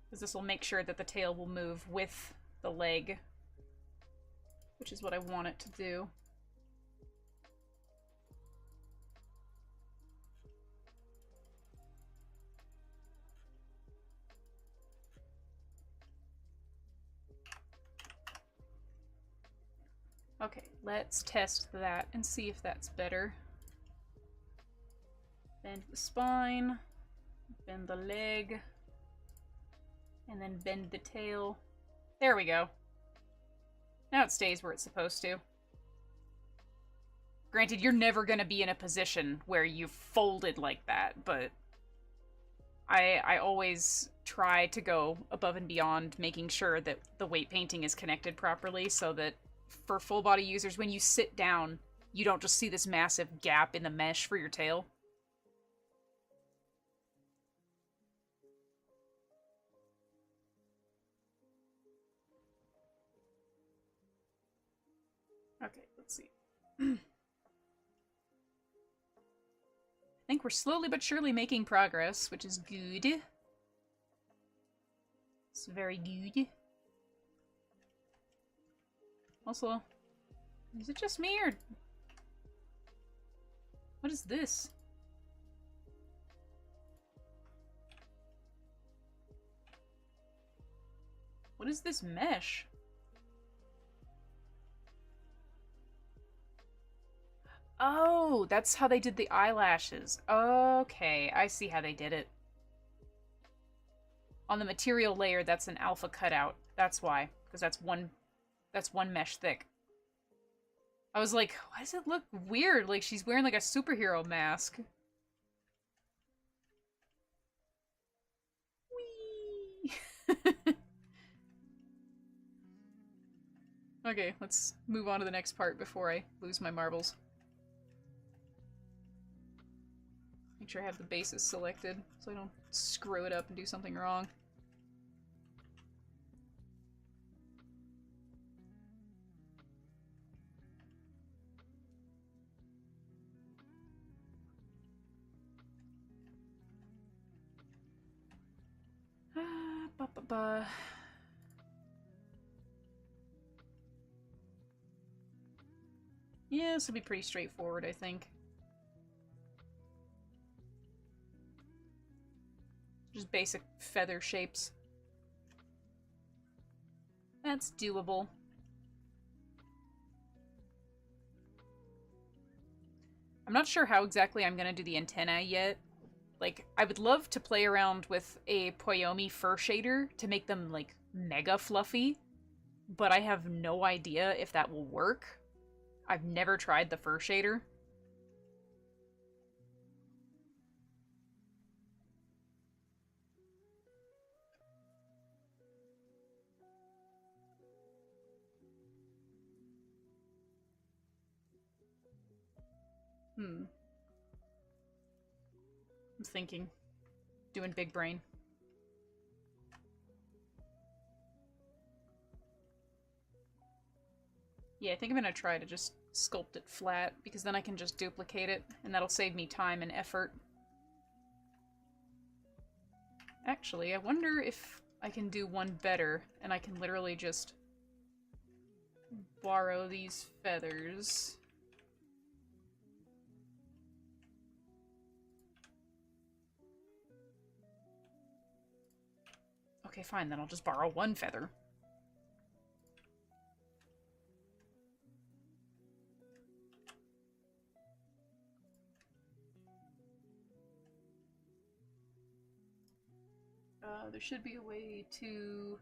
Because this will make sure that the tail will move with the leg, which is what I want it to do. Okay, let's test that and see if that's better. Bend the spine, bend the leg, and then bend the tail. There we go. Now it stays where it's supposed to. Granted, you're never going to be in a position where you've folded like that, but I always try to go above and beyond making sure that the weight painting is connected properly so that for full body users, when you sit down, you don't just see this massive gap in the mesh for your tail. Okay, let's see. I think we're slowly but surely making progress, which is good. It's very good. Also, is it just me, or... What is this? What is this mesh? Oh, that's how they did the eyelashes. Okay, I see how they did it. On the material layer, that's an alpha cutout. That's why, because that's one mesh thick. I was like, why does it look weird? Like she's wearing like a superhero mask. Whee! Okay, let's move on to the next part before I lose my marbles. Make sure I have the bases selected so I don't screw it up and do something wrong. Yeah, this will be pretty straightforward, I think. Just basic feather shapes. That's doable. I'm not sure how exactly I'm gonna do the antennae yet. Like, I would love to play around with a Poyomi fur shader to make them, like, mega fluffy, but I have no idea if that will work. I've never tried the fur shader. I'm thinking. Doing big brain. Yeah, I think I'm gonna try to just sculpt it flat, because then I can just duplicate it, and that'll save me time and effort. Actually, I wonder if I can do one better, and I can literally just borrow these feathers. Okay, fine, then I'll just borrow one feather. There should be a way to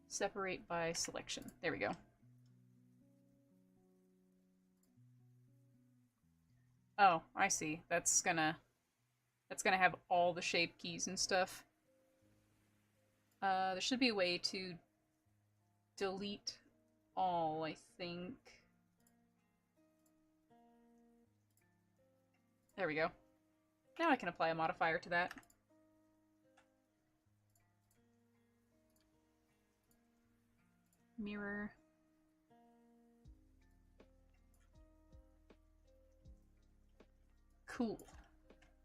separate by selection. There we go. Oh, I see. That's gonna have all the shape keys and stuff. There should be a way to delete all, I think. There we go. Now I can apply a modifier to that. Mirror. Cool.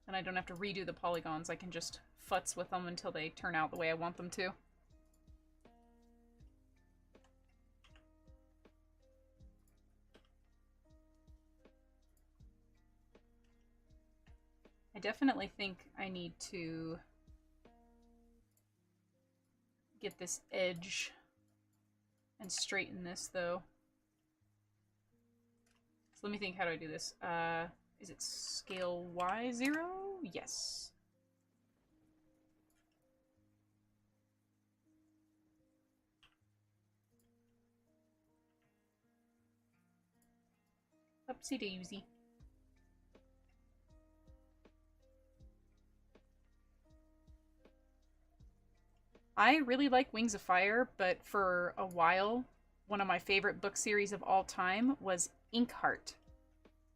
And I don't have to redo the polygons, I can just futz with them until they turn out the way I want them to. I definitely think I need to get this edge and straighten this, though. So let me think, how do I do this? Is it scale Y0? Yes. Upsy daisy. I really like Wings of Fire, but for a while, one of my favorite book series of all time was Inkheart.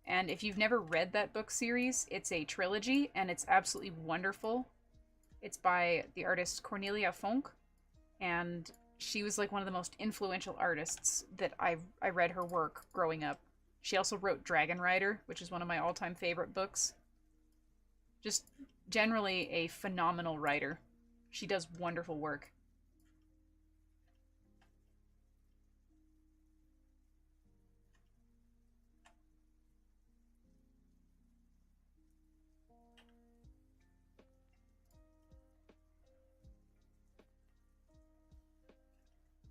And if you've never read that book series, it's a trilogy, and it's absolutely wonderful. It's by the artist Cornelia Funke, and she was like one of the most influential artists that I read her work growing up. She also wrote Dragon Rider, which is one of my all-time favorite books. Just generally a phenomenal writer. She does wonderful work.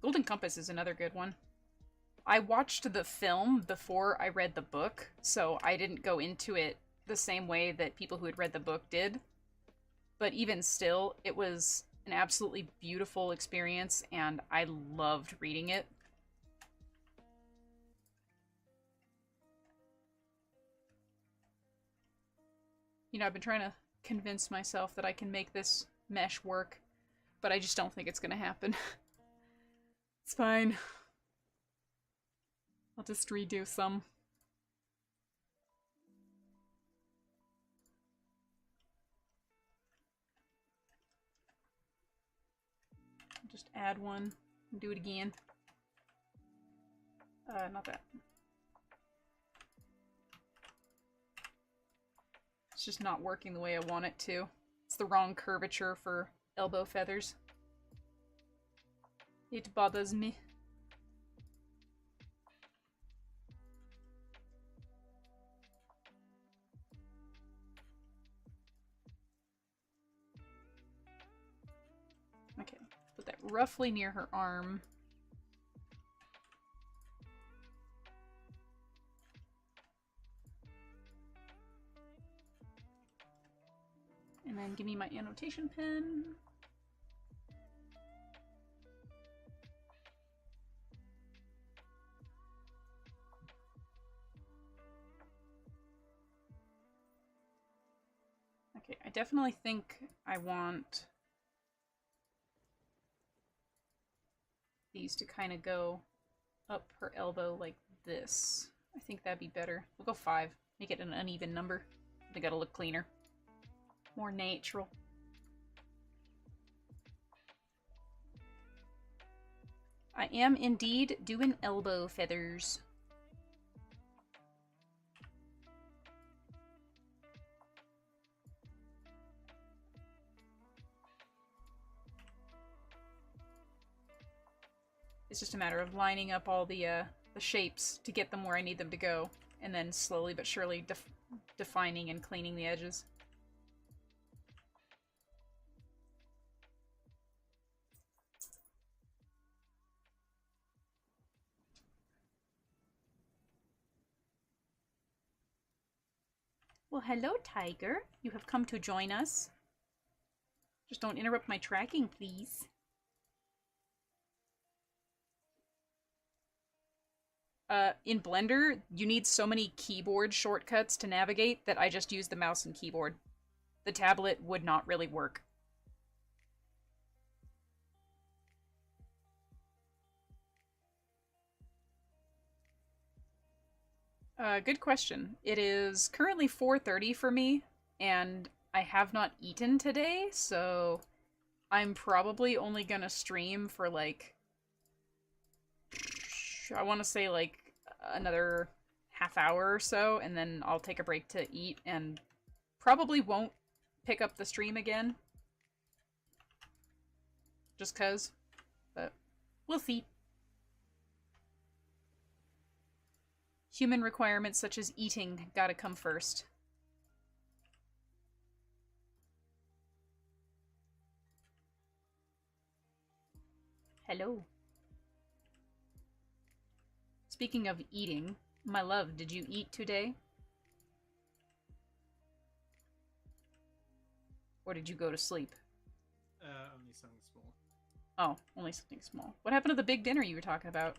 Golden Compass is another good one. I watched the film before I read the book, so I didn't go into it the same way that people who had read the book did. But even still, it was an absolutely beautiful experience, and I loved reading it. You know, I've been trying to convince myself that I can make this mesh work, but I just don't think it's gonna happen. It's fine. I'll just redo some. Just add one and do it again. Not that. It's just not working the way I want it to. It's the wrong curvature for elbow feathers. It bothers me. Okay, put that roughly near her arm. And then give me my annotation pen. Okay, I definitely think I want these to kind of go up her elbow like this. I think that'd be better. We'll go 5. Make it an uneven number. They gotta look cleaner. More natural. I am indeed doing elbow feathers. It's just a matter of lining up all the shapes to get them where I need them to go, and then slowly but surely defining and cleaning the edges. Well, hello, Tiger. You have come to join us. Just don't interrupt my tracking, please. In Blender, you need so many keyboard shortcuts to navigate that I just use the mouse and keyboard. The tablet would not really work. Good question. It is currently 4:30 for me, and I have not eaten today, so I'm probably only gonna stream for like, I want to say like another half hour or so, and then I'll take a break to eat and probably won't pick up the stream again. Just cause. But we'll see. Human requirements such as eating gotta come first. Hello. Speaking of eating, my love, did you eat today? Or did you go to sleep? Only something small. Oh, only something small. What happened to the big dinner you were talking about?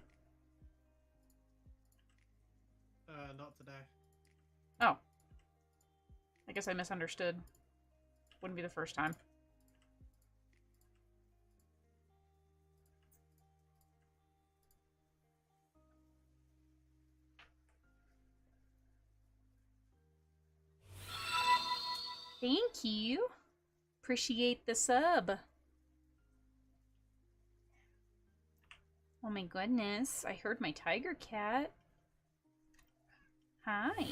Not today. Oh. I guess I misunderstood. Wouldn't be the first time. Thank you. Appreciate the sub. Oh my goodness, I heard my tiger cat. Hi.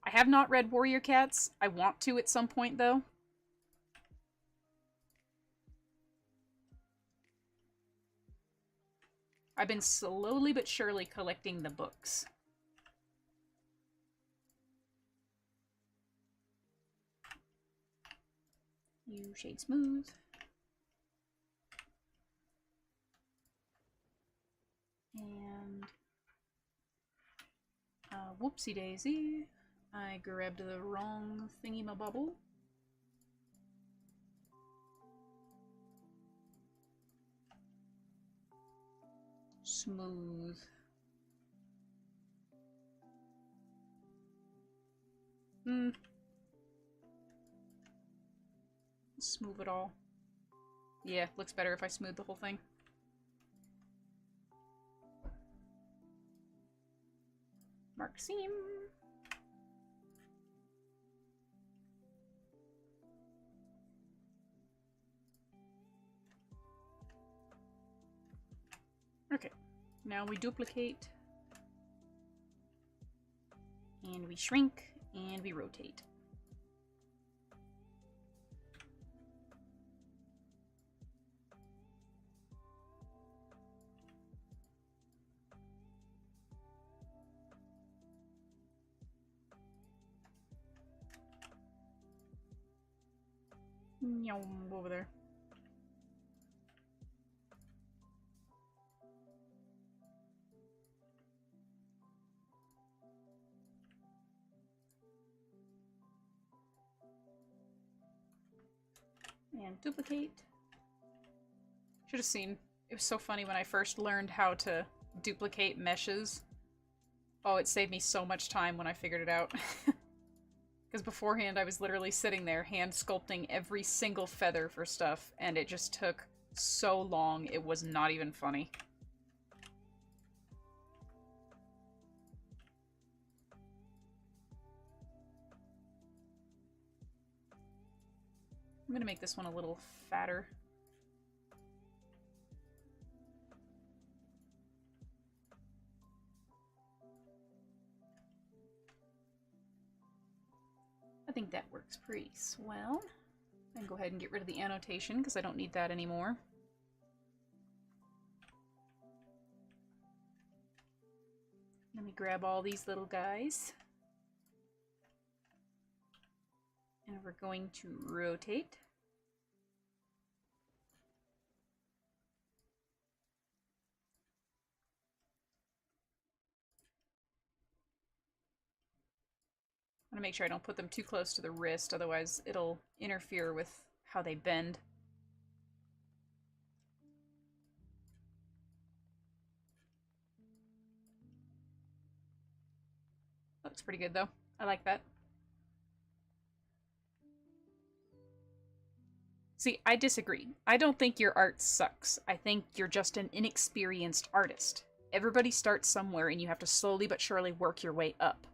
I have not read Warrior Cats. I want to at some point, though. I've been slowly but surely collecting the books. You shade smooth. And whoopsie daisy. I grabbed the wrong thingy-ma-bubble. Smooth. Smooth it all. Yeah, looks better if I smooth the whole thing. Mark seam. Okay, now we duplicate. And we shrink, and we rotate. Over there. And duplicate. Should have seen. It was so funny when I first learned how to duplicate meshes. Oh, it saved me so much time when I figured it out. Because beforehand I was literally sitting there hand sculpting every single feather for stuff, and it just took so long, it was not even funny. I'm gonna make this one a little fatter. I think that works pretty swell. I can go ahead and get rid of the annotation because I don't need that anymore. Let me grab all these little guys. And we're going to rotate. I want to make sure I don't put them too close to the wrist, otherwise it'll interfere with how they bend. Looks pretty good though. I like that. See, I disagree. I don't think your art sucks. I think you're just an inexperienced artist. Everybody starts somewhere and you have to slowly but surely work your way up.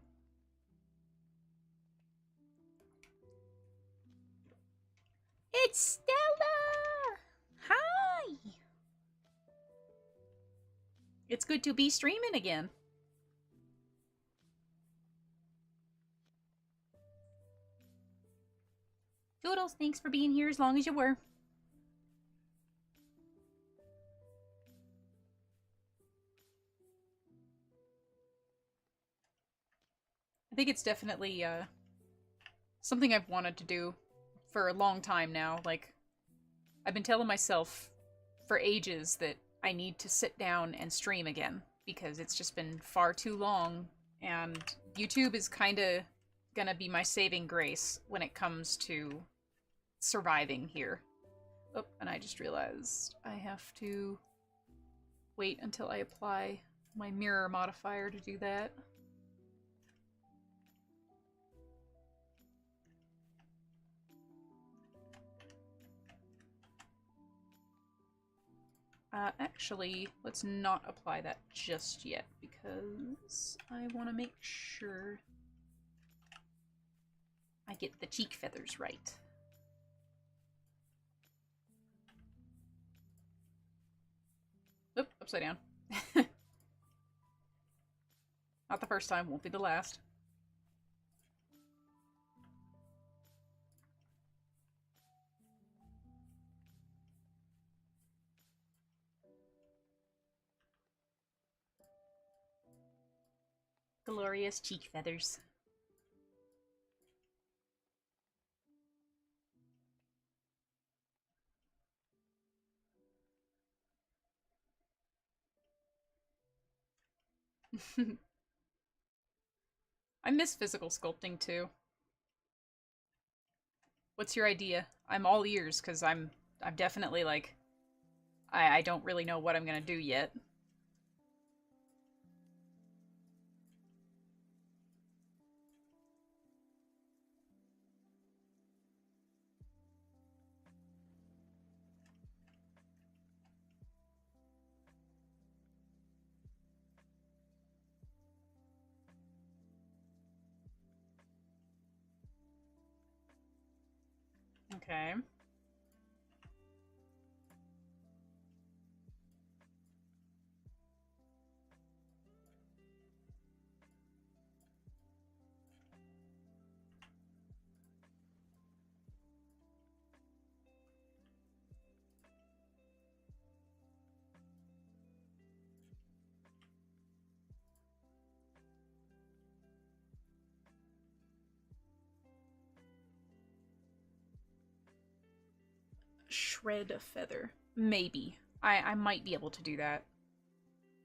It's Stella! Hi! It's good to be streaming again. Doodles, thanks for being here as long as you were. I think it's definitely something I've wanted to do for a long time now. Like, I've been telling myself for ages that I need to sit down and stream again because it's just been far too long, and YouTube is kind of gonna be my saving grace when it comes to surviving here. Oh, and I just realized I have to wait until I apply my mirror modifier to do that. Actually, let's not apply that just yet because I want to make sure I get the cheek feathers right. Oop, upside down. Not the first time, won't be the last. Glorious cheek feathers. I miss physical sculpting too. What's your idea? I'm all ears because I'm definitely like I don't really know what I'm gonna do yet. Okay. Shred a feather. Maybe. I might be able to do that.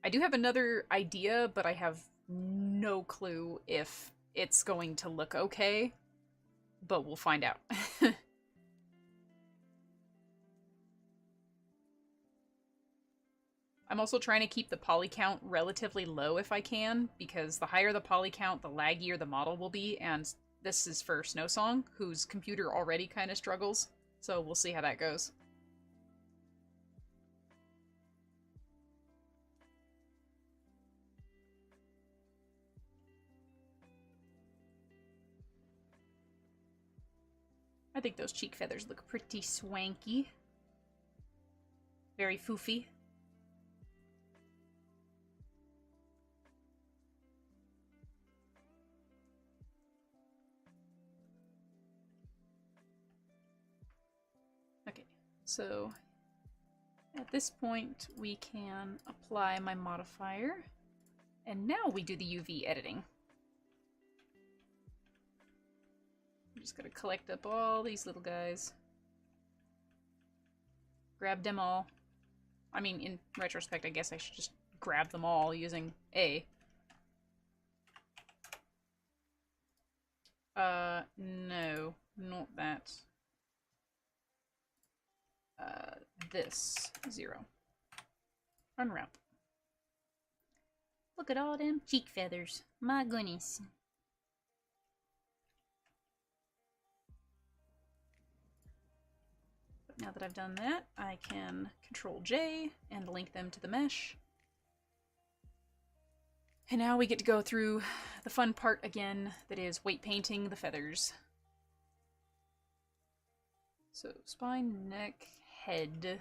I do have another idea, but I have no clue if it's going to look okay. But we'll find out. I'm also trying to keep the poly count relatively low if I can, because the higher the poly count, the laggier the model will be, and this is for Snowsong, whose computer already kind of struggles, so we'll see how that goes. I think those cheek feathers look pretty swanky. Very foofy. Okay, so at this point we can apply my modifier, and now we do the UV editing. I'm just gonna collect up all these little guys. Grab them all. I mean, in retrospect, I guess I should just grab them all using A. No, not that. This. 0. Unwrap. Look at all them cheek feathers. My goodness. But now that I've done that, I can Control J and link them to the mesh. And now we get to go through the fun part again, that is weight painting the feathers. So, spine, neck, head.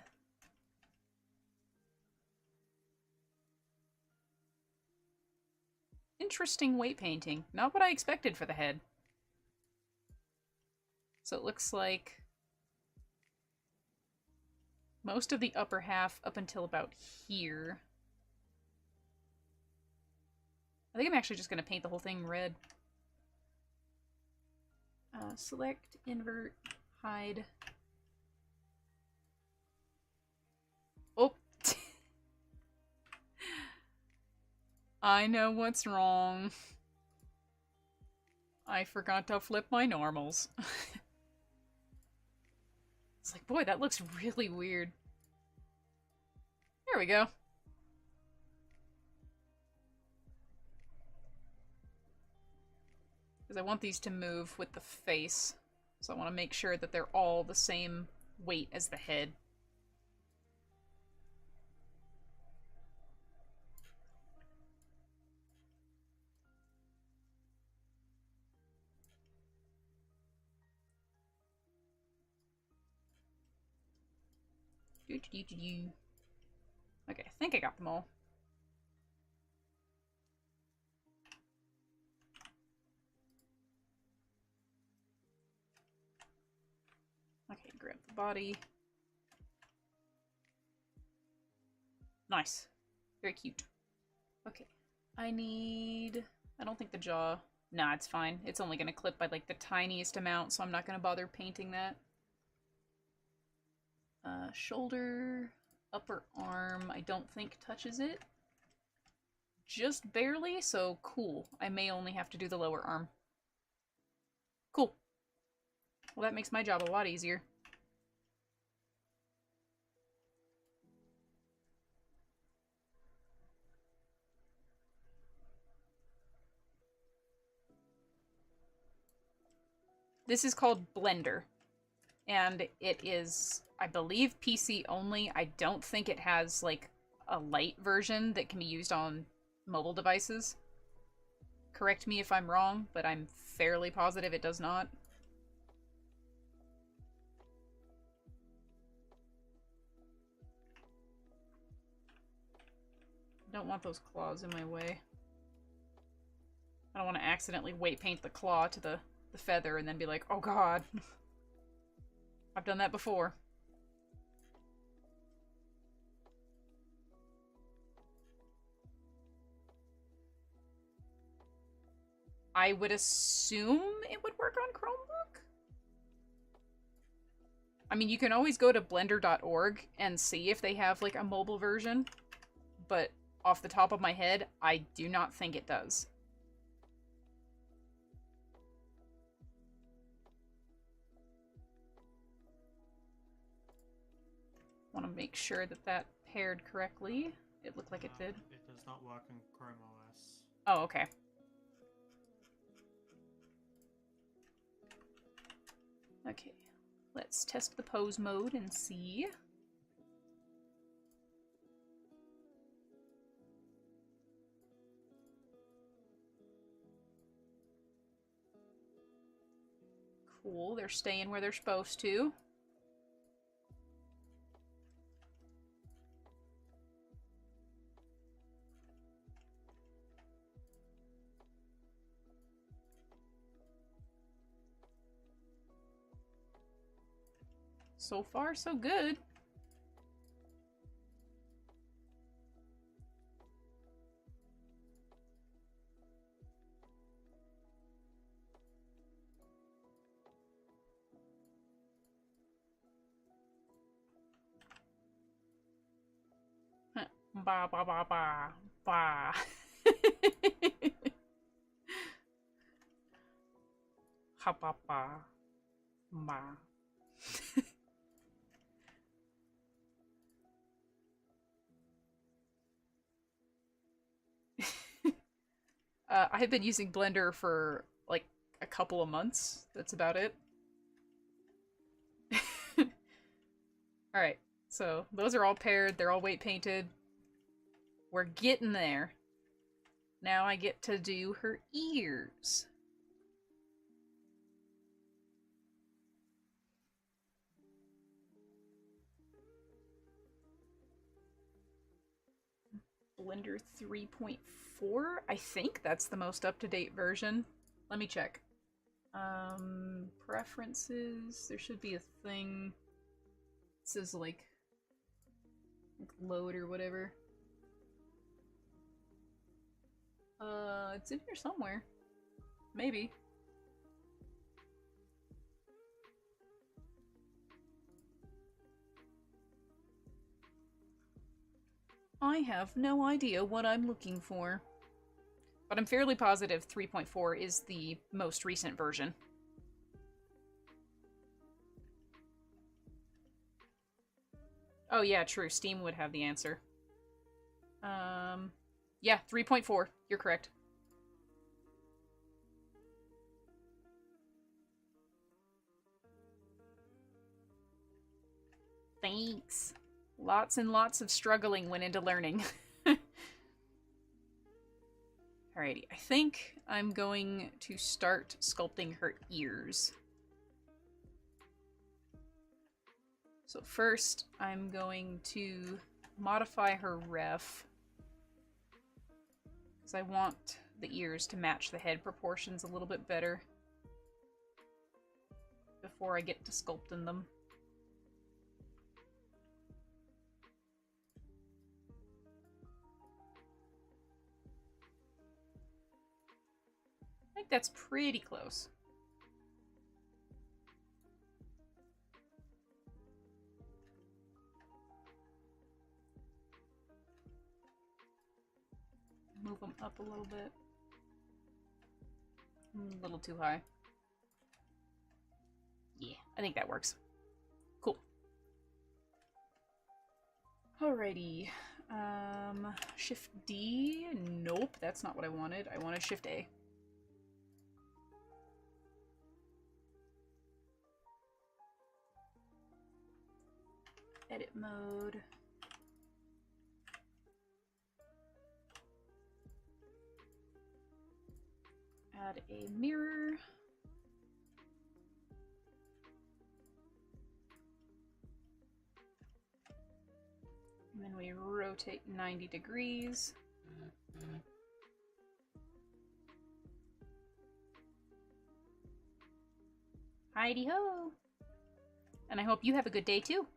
Interesting weight painting. Not what I expected for the head. So it looks like most of the upper half up until about here. I think I'm actually just going to paint the whole thing red. Select, invert, hide. Oh! I know what's wrong. I forgot to flip my normals. It's like, boy, that looks really weird. There we go. Because I want these to move with the face. So I want to make sure that they're all the same weight as the head. Okay, I think I got them all. Okay, grab the body. Nice. Very cute. Okay. I don't think the jaw... Nah, it's fine. It's only going to clip by, like, the tiniest amount, so I'm not going to bother painting that. Shoulder, upper arm, I don't think touches it. Just barely, so cool. I may only have to do the lower arm. Cool. Well, that makes my job a lot easier. This is called Blender. And it is, I believe, PC only. I don't think it has, like, a light version that can be used on mobile devices. Correct me if I'm wrong, but I'm fairly positive it does not. I don't want those claws in my way. I don't want to accidentally weight paint the claw to the feather and then be like, oh god. I've done that before. I would assume it would work on Chromebook? I mean, you can always go to blender.org and see if they have, like, a mobile version, but off the top of my head, I do not think it does. Want to make sure that that paired correctly. It looked like it did. It does not work on Chrome OS. Oh, okay. Okay, let's test the pose mode and see. Cool, they're staying where they're supposed to. So far, so good. Ba ba ba ba ba. Ha pa pa. Ma. I have been using Blender for like a couple of months. That's about it. Alright, so those are all paired. They're all weight painted. We're getting there. Now I get to do her ears. Blender 3.4? I think that's the most up-to-date version. Let me check. Preferences. There should be a thing. It says like load or whatever. It's in here somewhere. Maybe. I have no idea what I'm looking for. But I'm fairly positive 3.4 is the most recent version. Oh yeah, true. Steam would have the answer. Yeah, 3.4. You're correct. Thanks. Lots and lots of struggling went into learning. Alrighty, I think I'm going to start sculpting her ears. So first, I'm going to modify her ref, because I want the ears to match the head proportions a little bit better before I get to sculpting them. I think that's pretty close. Move them up a little bit. A little too high. Yeah, I think that works. Cool. Alrighty. Shift D? Nope, that's not what I wanted. I wanted Shift A. Edit mode. Add a mirror. And then we rotate 90 degrees. Heidi ho! And I hope you have a good day too.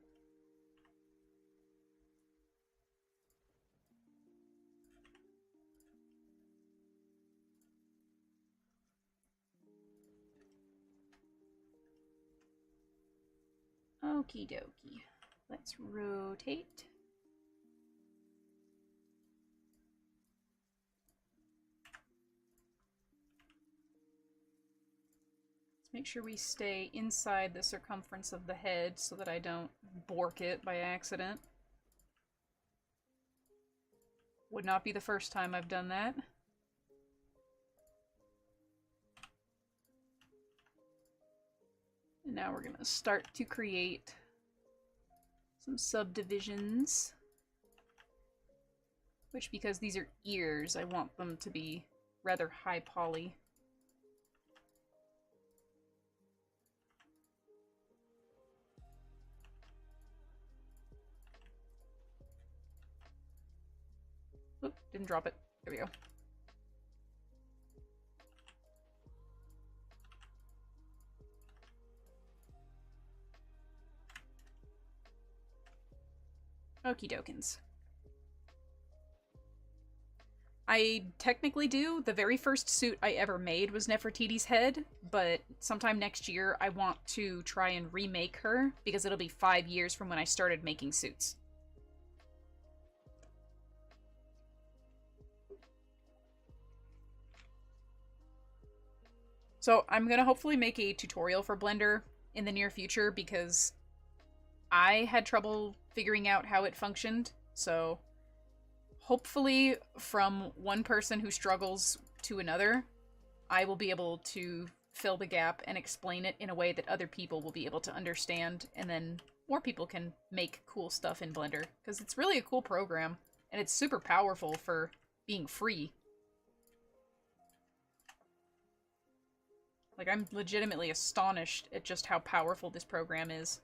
Okie dokie. Let's rotate. Let's make sure we stay inside the circumference of the head so that I don't bork it by accident. Would not be the first time I've done that. And now we're gonna start to create some subdivisions. Which, because these are ears, I want them to be rather high poly. Oop, didn't drop it. There we go. Okie dokins. I technically do. The very first suit I ever made was Neffertiti's head, but sometime next year I want to try and remake her, because it'll be 5 years from when I started making suits. So I'm gonna hopefully make a tutorial for Blender in the near future because I had trouble figuring out how it functioned. So hopefully from one person who struggles to another, I will be able to fill the gap and explain it in a way that other people will be able to understand, and then more people can make cool stuff in Blender, because it's really a cool program, and it's super powerful for being free. Like, I'm legitimately astonished at just how powerful this program is.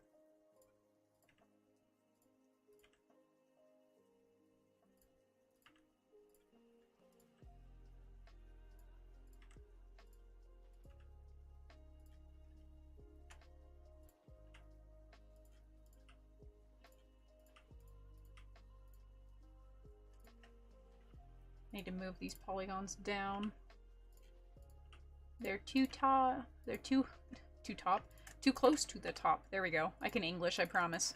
Need to move these polygons down. They're too too close to the top. There we go. I can English, I promise.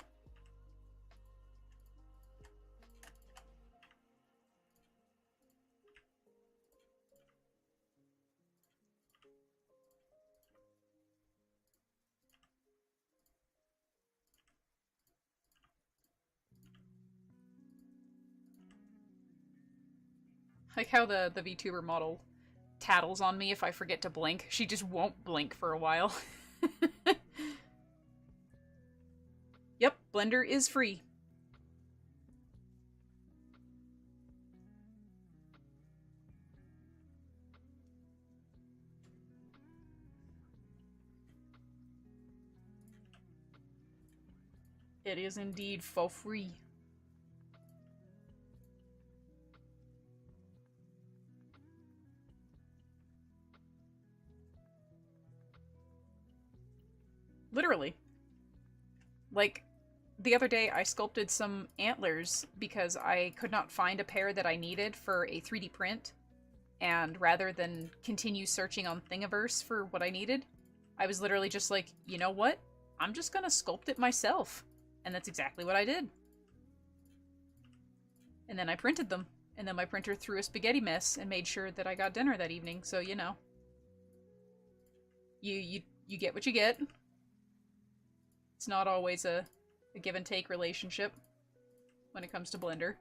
Like how the VTuber model tattles on me if I forget to blink. She just won't blink for a while. Yep, Blender is free. It is indeed for free. Literally. Like, the other day I sculpted some antlers because I could not find a pair that I needed for a 3D print, and rather than continue searching on Thingiverse for what I needed, I was literally just like, you know what? I'm just gonna sculpt it myself. And that's exactly what I did. And then I printed them. And then my printer threw a spaghetti mess and made sure that I got dinner that evening, so you know. You get what you get. It's not always a give and take relationship when it comes to Blender.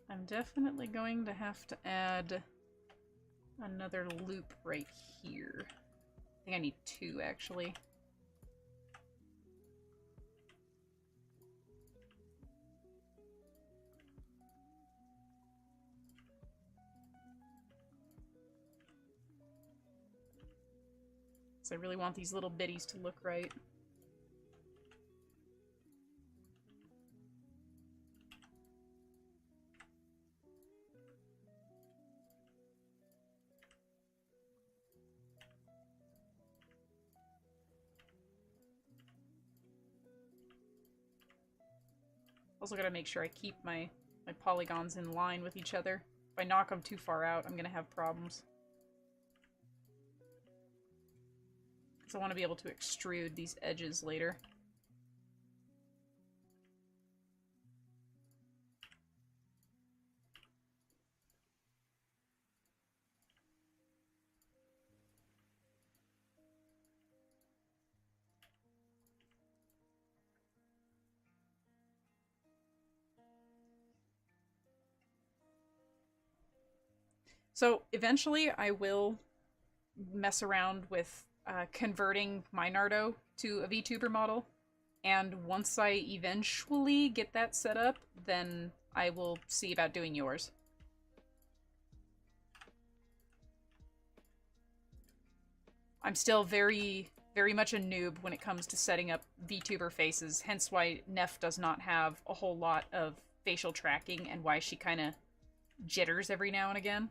I'm definitely going to have to add another loop right here. I think I need two, actually. So I really want these little bitties to look right. Also gotta make sure I keep my polygons in line with each other. If I knock them too far out, I'm gonna have problems. Because I want to be able to extrude these edges later. So eventually I will mess around with converting my Nardo to a VTuber model. And once I eventually get that set up, then I will see about doing yours. I'm still very, very much a noob when it comes to setting up VTuber faces, hence why Neff does not have a whole lot of facial tracking and why she kind of jitters every now and again.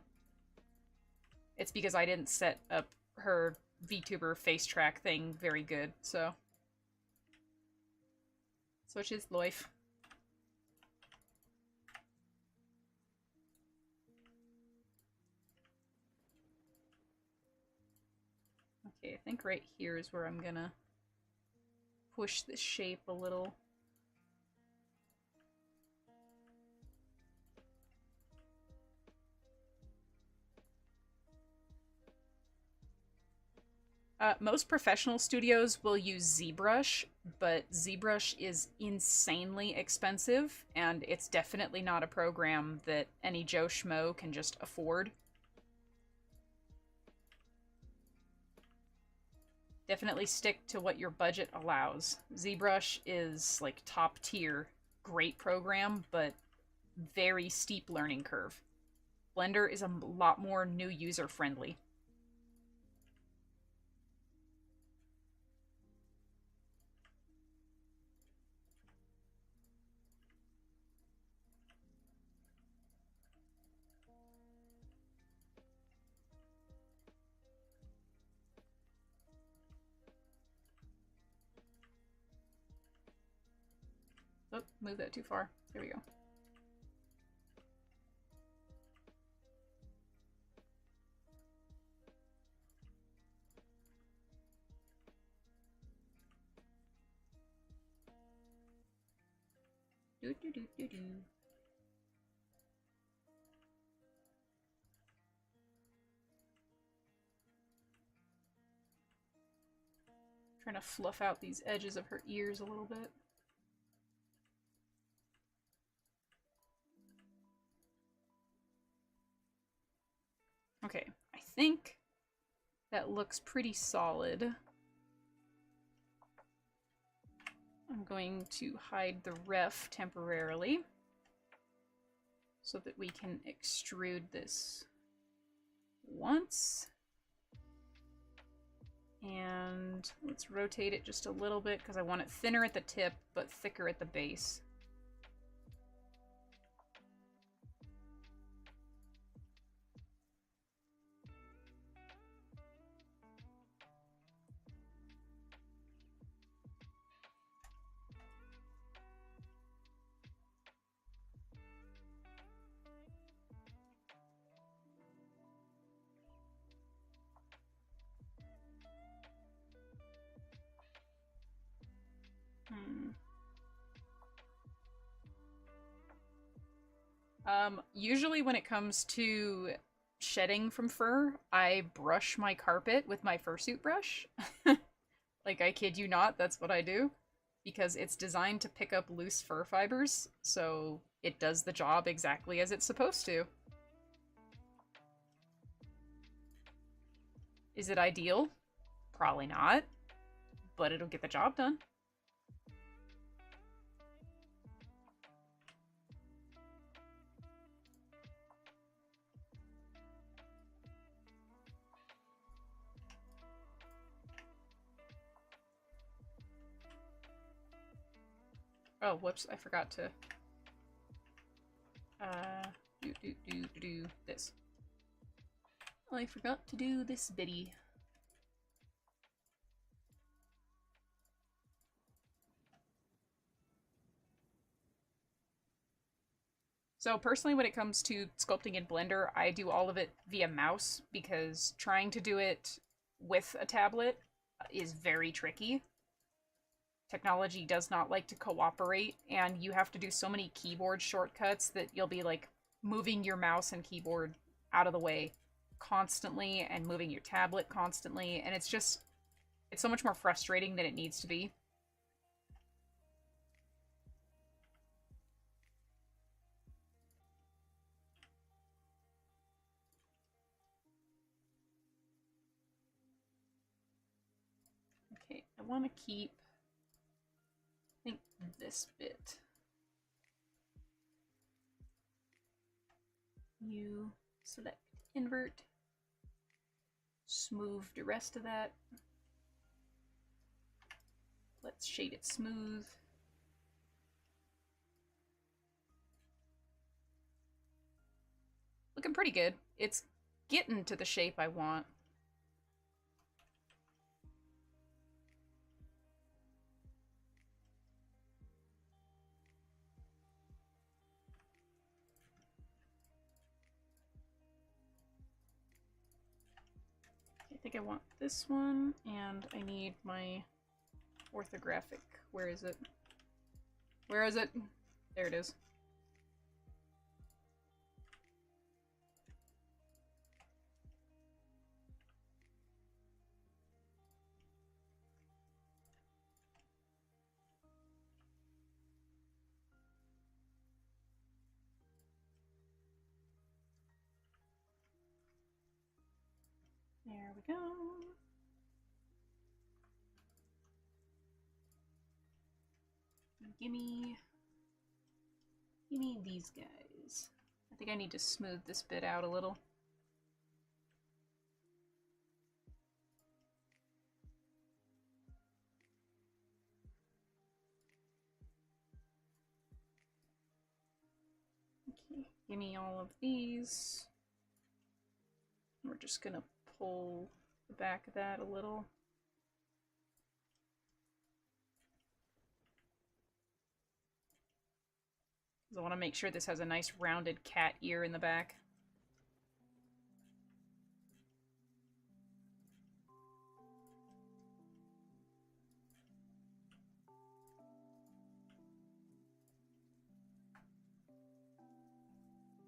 It's because I didn't set up her VTuber face track thing very good, so. Such is life. Okay, I think right here is where I'm gonna push the shape a little. Most professional studios will use ZBrush, but ZBrush is insanely expensive, and it's definitely not a program that any Joe Schmo can just afford. Definitely stick to what your budget allows. ZBrush is like top tier, great program, but very steep learning curve. Blender is a lot more new user friendly. Oh, move that too far. There we go. Do do do do do. Trying to fluff out these edges of her ears a little bit. Okay, I think that looks pretty solid. I'm going to hide the ref temporarily so that we can extrude this once. And let's rotate it just a little bit because I want it thinner at the tip but thicker at the base. Usually when it comes to shedding from fur, I brush my carpet with my fursuit brush. Like, I kid you not, that's what I do. Because it's designed to pick up loose fur fibers, so it does the job exactly as it's supposed to. Is it ideal? Probably not. But it'll get the job done. Oh, whoops, I forgot to do this. I forgot to do this bitty. So personally, when it comes to sculpting in Blender, I do all of it via mouse because trying to do it with a tablet is very tricky. Technology does not like to cooperate, and you have to do so many keyboard shortcuts that you'll be like moving your mouse and keyboard out of the way constantly and moving your tablet constantly, and it's so much more frustrating than it needs to be. Okay, I want to keep, I think, this bit. You select invert, smooth the rest of that. Let's shade it smooth. Looking pretty good. It's getting to the shape I want. I think I want this one, and I need my orthographic. Where is it? Where is it? There it is. There we go. Gimme these guys. I think I need to smooth this bit out a little. Okay, gimme all of these. We're just gonna pull the back of that a little. I want to make sure this has a nice rounded cat ear in the back.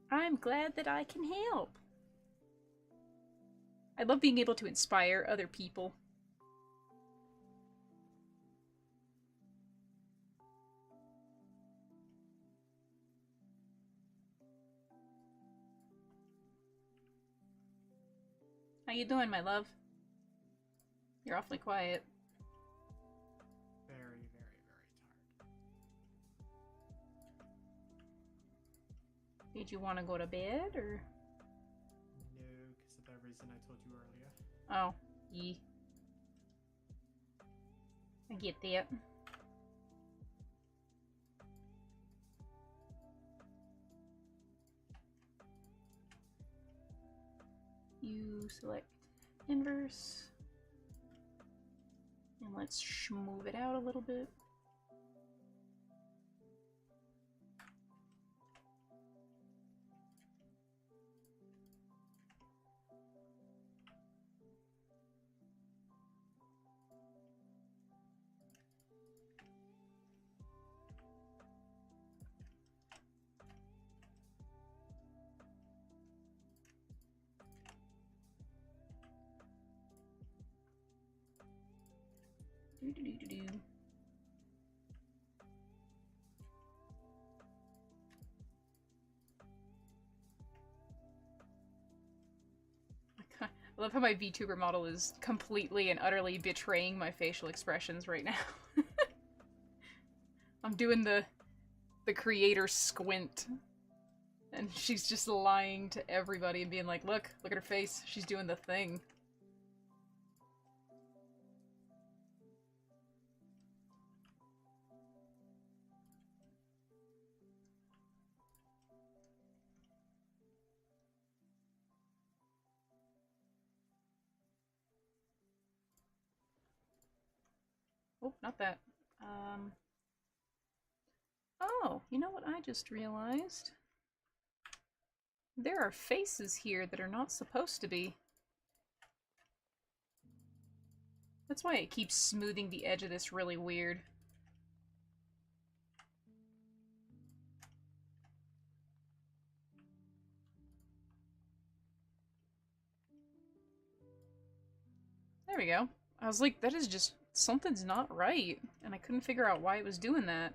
I'm glad that I can help. I love being able to inspire other people. How you doing, my love? You're awfully quiet. Very, very, very tired. Did you want to go to bed, or? No, because of the reason I told you earlier. Oh, yeah. I get that. You select inverse. And let's move it out a little bit. Do-do-do-do-do. I love how my VTuber model is completely and utterly betraying my facial expressions right now. I'm doing the creator squint. And she's just lying to everybody and being like, look at her face. She's doing the thing. Oh, not that. Oh, you know what I just realized? There are faces here that are not supposed to be. That's why it keeps smoothing the edge of this really weird. There we go. I was like, that is just... something's not right. And I couldn't figure out why it was doing that.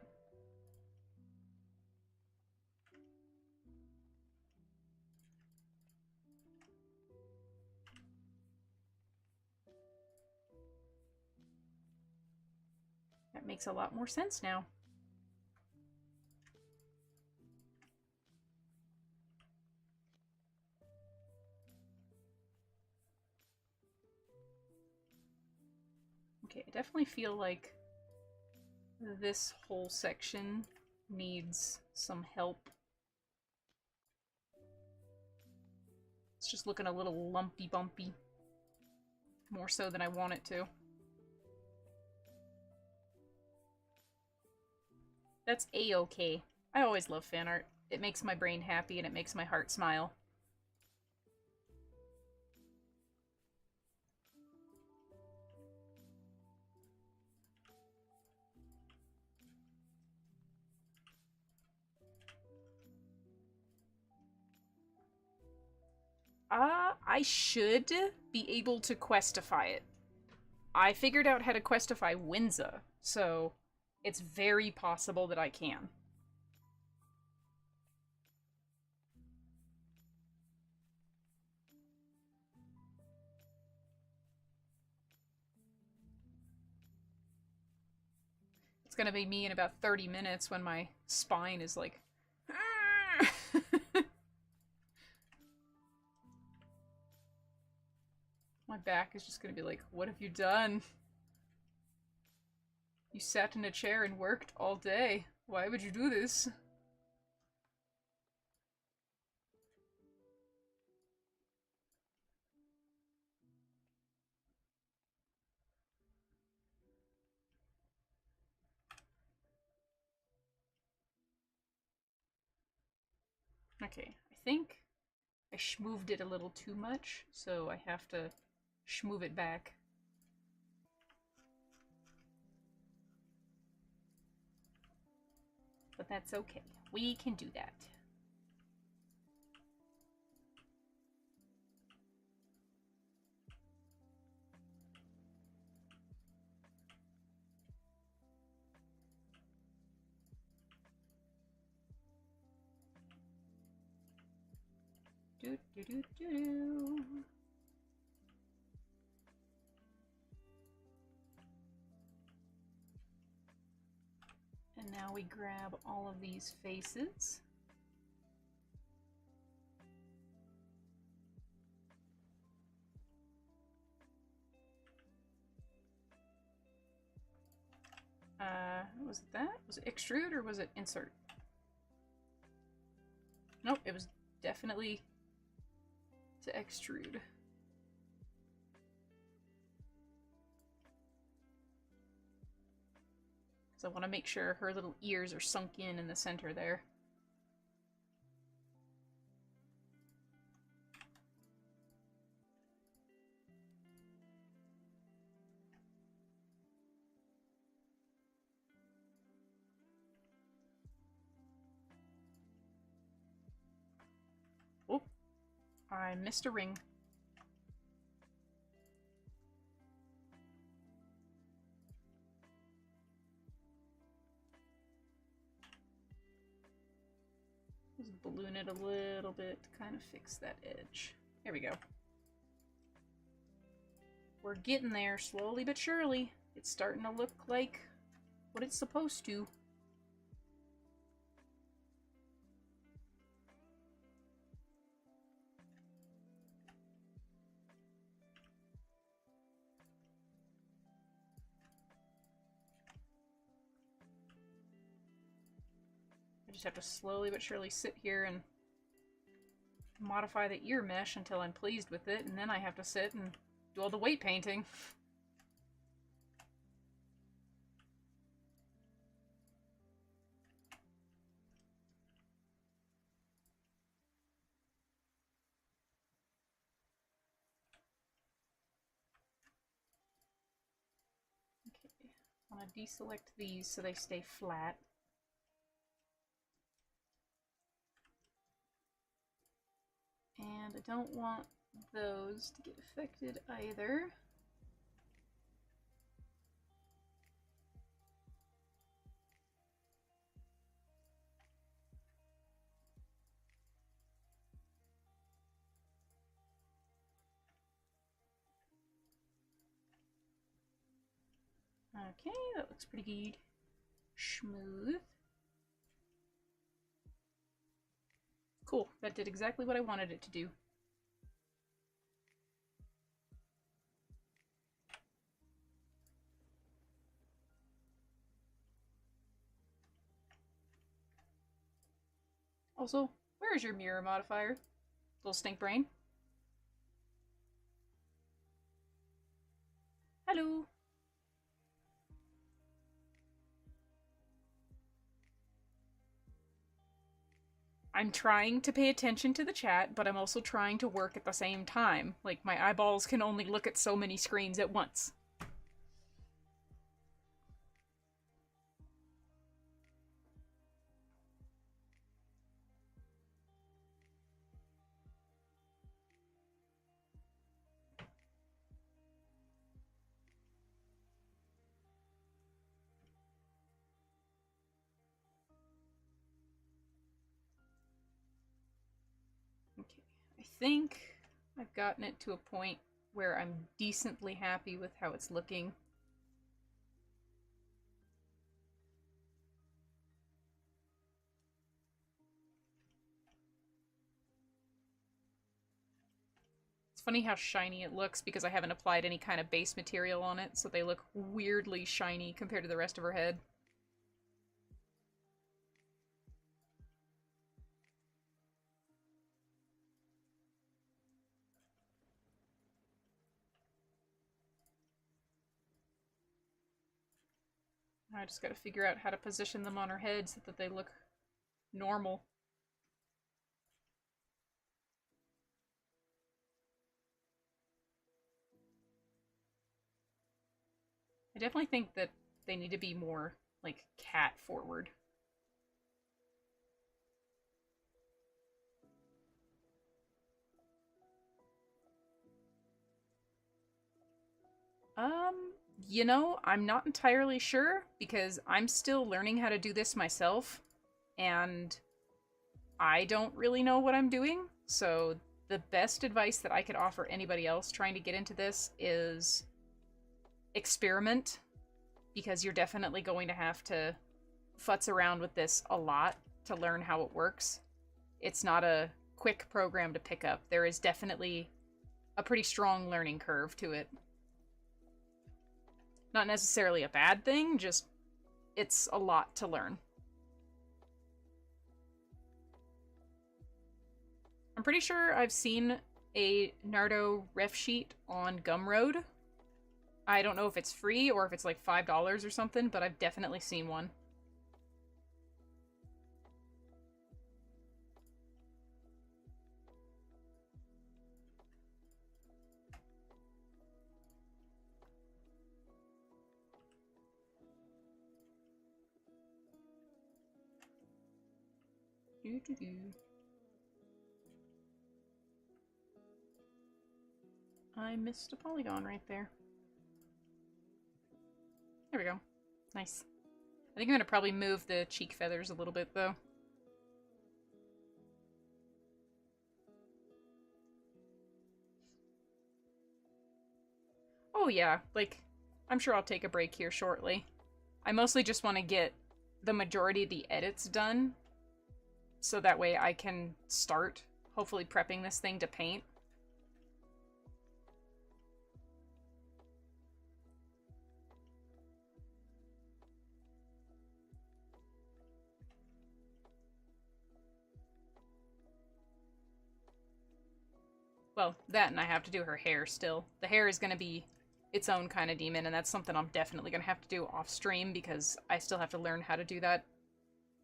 That makes a lot more sense now. Okay, I definitely feel like this whole section needs some help. It's just looking a little lumpy bumpy. More so than I want it to. That's a-okay. I always love fan art. It makes my brain happy and it makes my heart smile. I should be able to questify it. I figured out how to questify Winza, so it's very possible that I can. It's gonna be me in about 30 minutes when my spine is like... My back is just gonna be like, what have you done? You sat in a chair and worked all day. Why would you do this? Okay, I think I schmooved it a little too much, so I have to schmoove it back. But that's okay. We can do that. Do do do do do. And now we grab all of these faces. Was it that? Was it extrude or was it insert? Nope, it was definitely to extrude. Because I want to make sure her little ears are sunk in the center there. Oh, I missed a ring. Just balloon it a little bit to kind of fix that edge. There we go. We're getting there slowly but surely. It's starting to look like what it's supposed to. I just have to slowly but surely sit here and modify the ear mesh until I'm pleased with it, and then I have to sit and do all the weight painting. Okay, I want to deselect these so they stay flat. And I don't want those to get affected either. Okay, that looks pretty good. Smooth. Cool, that did exactly what I wanted it to do. Also, where is your mirror modifier? Little stink brain? Hello! I'm trying to pay attention to the chat, but I'm also trying to work at the same time. Like, my eyeballs can only look at so many screens at once. Okay, I think I've gotten it to a point where I'm decently happy with how it's looking. funny how shiny it looks because I haven't applied any kind of base material on it, so they look weirdly shiny compared to the rest of her head. I just gotta figure out how to position them on her head so that they look normal. I definitely think that they need to be more, like, cat forward. You know, I'm not entirely sure because I'm still learning how to do this myself, and I don't really know what I'm doing. So the best advice that I could offer anybody else trying to get into this is experiment, because you're definitely going to have to futz around with this a lot to learn how it works. It's not a quick program to pick up. There is definitely a pretty strong learning curve to it. Not necessarily a bad thing, just it's a lot to learn. I'm pretty sure I've seen a Nardo ref sheet on Gumroad. I don't know if it's free or if it's like $5 or something, but I've definitely seen one. Doo-doo-doo. I missed a polygon right there. There we go. Nice. I think I'm gonna probably move the cheek feathers a little bit, though. Oh yeah, like, I'm sure I'll take a break here shortly. I mostly just want to get the majority of the edits done, so that way I can start, hopefully, prepping this thing to paint. Well, that and I have to do her hair still. The hair is going to be its own kind of demon, and that's something I'm definitely going to have to do off stream because I still have to learn how to do that.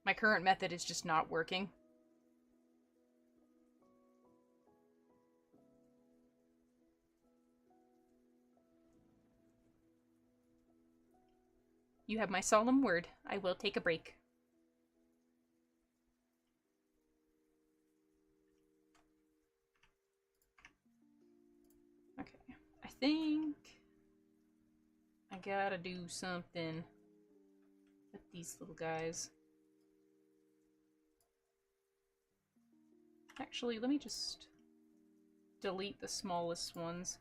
My current method is just not working. You have my solemn word. I will take a break. Okay, I think I gotta do something with these little guys. Actually, let me just delete the smallest ones.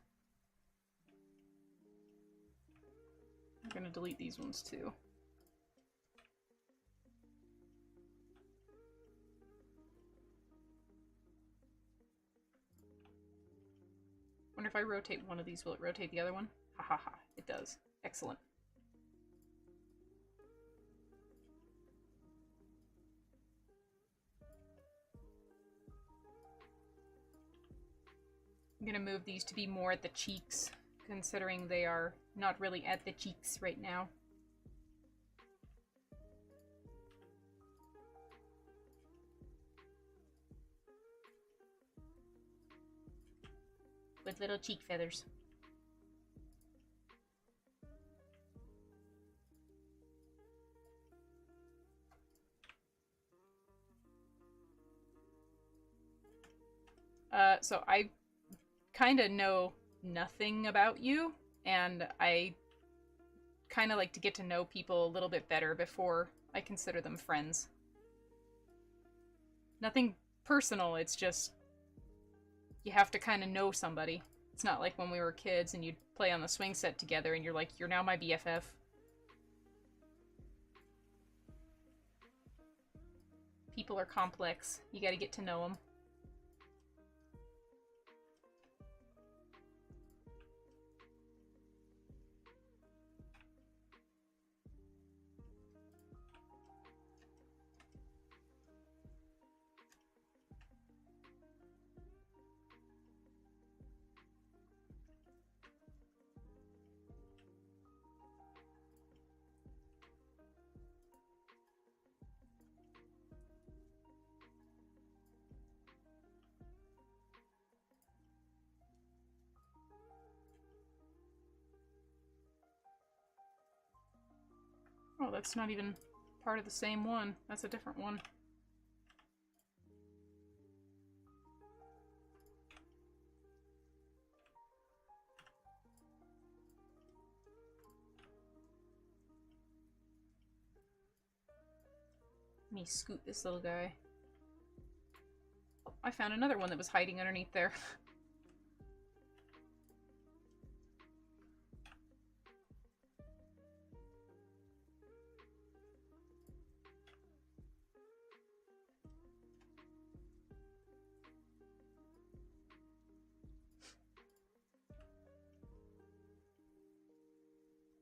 I'm gonna delete these ones too. Wonder if I rotate one of these, will it rotate the other one? Ha ha ha, it does. Excellent. I'm gonna move these to be more at the cheeks, considering they are not really at the cheeks right now. With little cheek feathers. So I kind of know nothing about you, and I kind of like to get to know people a little bit better before I consider them friends. Nothing personal, it's just you have to kind of know somebody. It's not like when we were kids and you'd play on the swing set together and you're like, you're now my BFF. People are complex. You gotta get to know them. that's not even part of the same one. That's a different one. Let me scoot this little guy. Oh, I found another one that was hiding underneath there.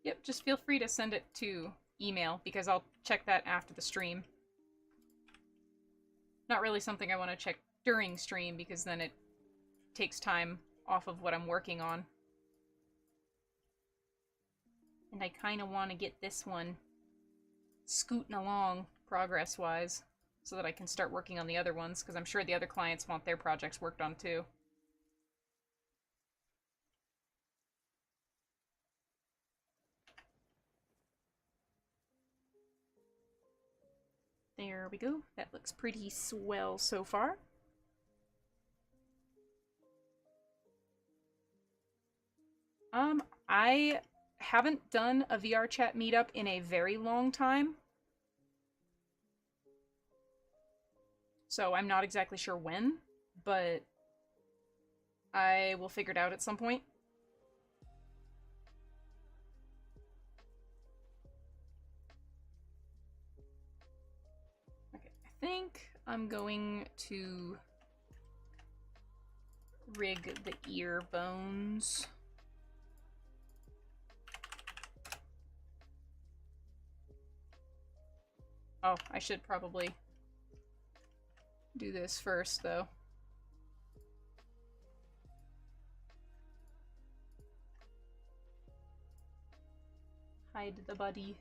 Yep, just feel free to send it to email, because I'll check that after the stream. Not really something I want to check during stream, because then it takes time off of what I'm working on. And I kind of want to get this one scooting along progress-wise, so that I can start working on the other ones, because I'm sure the other clients want their projects worked on too. There we go. That looks pretty swell so far. I haven't done a VR chat meetup in a very long time. So I'm not exactly sure when, but I will figure it out at some point. Okay, I think I'm going to rig the ear bones. Oh, I should probably do this first, though. Hide the body.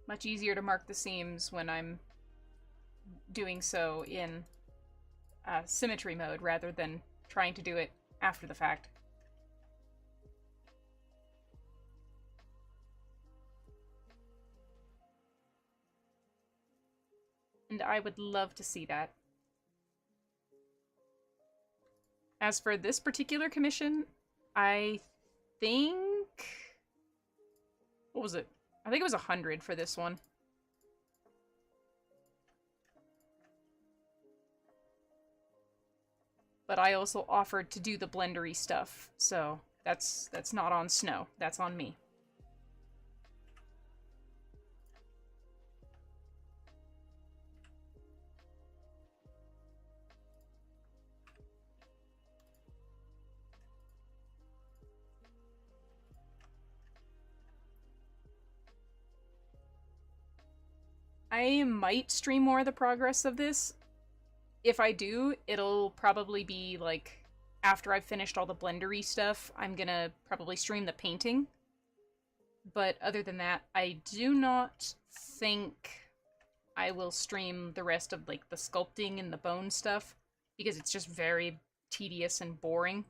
Much easier to mark the seams when I'm doing so in symmetry mode rather than trying to do it after the fact. And I would love to see that. As for this particular commission, I think... What was it? I think it was 100 for this one. But I also offered to do the blendery stuff, so that's not on Snow. That's on me. I might stream more of the progress of this. If I do, it'll probably be, like, after I've finished all the blendery stuff, I'm gonna probably stream the painting. But other than that, I do not think I will stream the rest of, like, the sculpting and the bone stuff, because it's just very tedious and boring.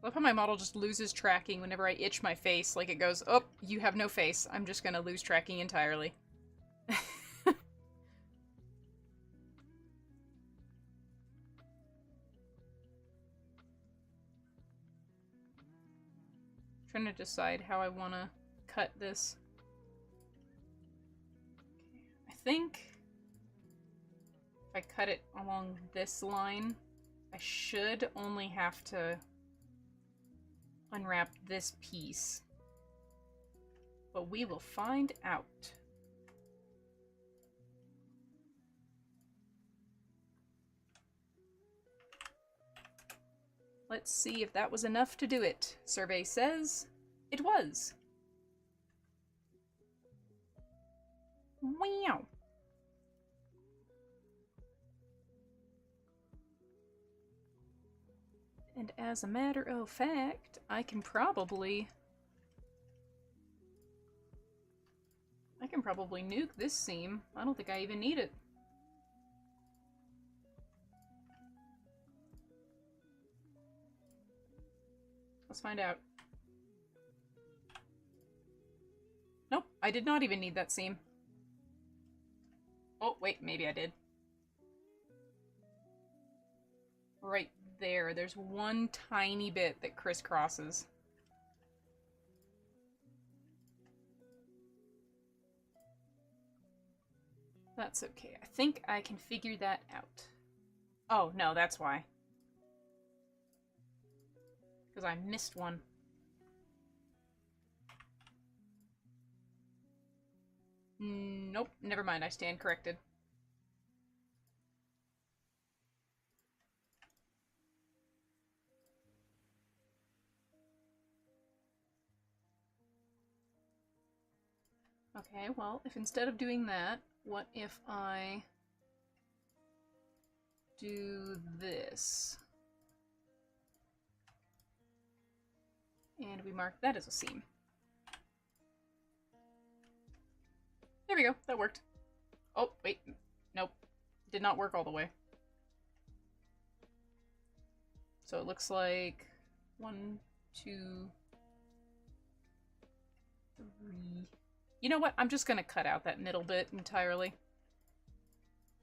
Love how my model just loses tracking whenever I itch my face. Like, it goes, oh, you have no face. I'm just gonna lose tracking entirely. Trying to decide how I want to cut this. I think if I cut it along this line, I should only have to unwrap this piece. But we will find out. Let's see if that was enough to do it. Survey says it was. Wow. And as a matter of fact, I can probably nuke this seam. I don't think I even need it. Let's find out. Nope, I did not even need that seam. Oh, wait, maybe I did. Right there, there's one tiny bit that crisscrosses. That's okay. I think I can figure that out. Oh, no, that's why. Because I missed one. Nope, never mind. I stand corrected. Okay, well, if instead of doing that, what if I do this? And we mark that as a seam. There we go, that worked. Oh, wait, nope. Did not work all the way. So it looks like 1, 2, 3. You know what? I'm just gonna cut out that middle bit entirely.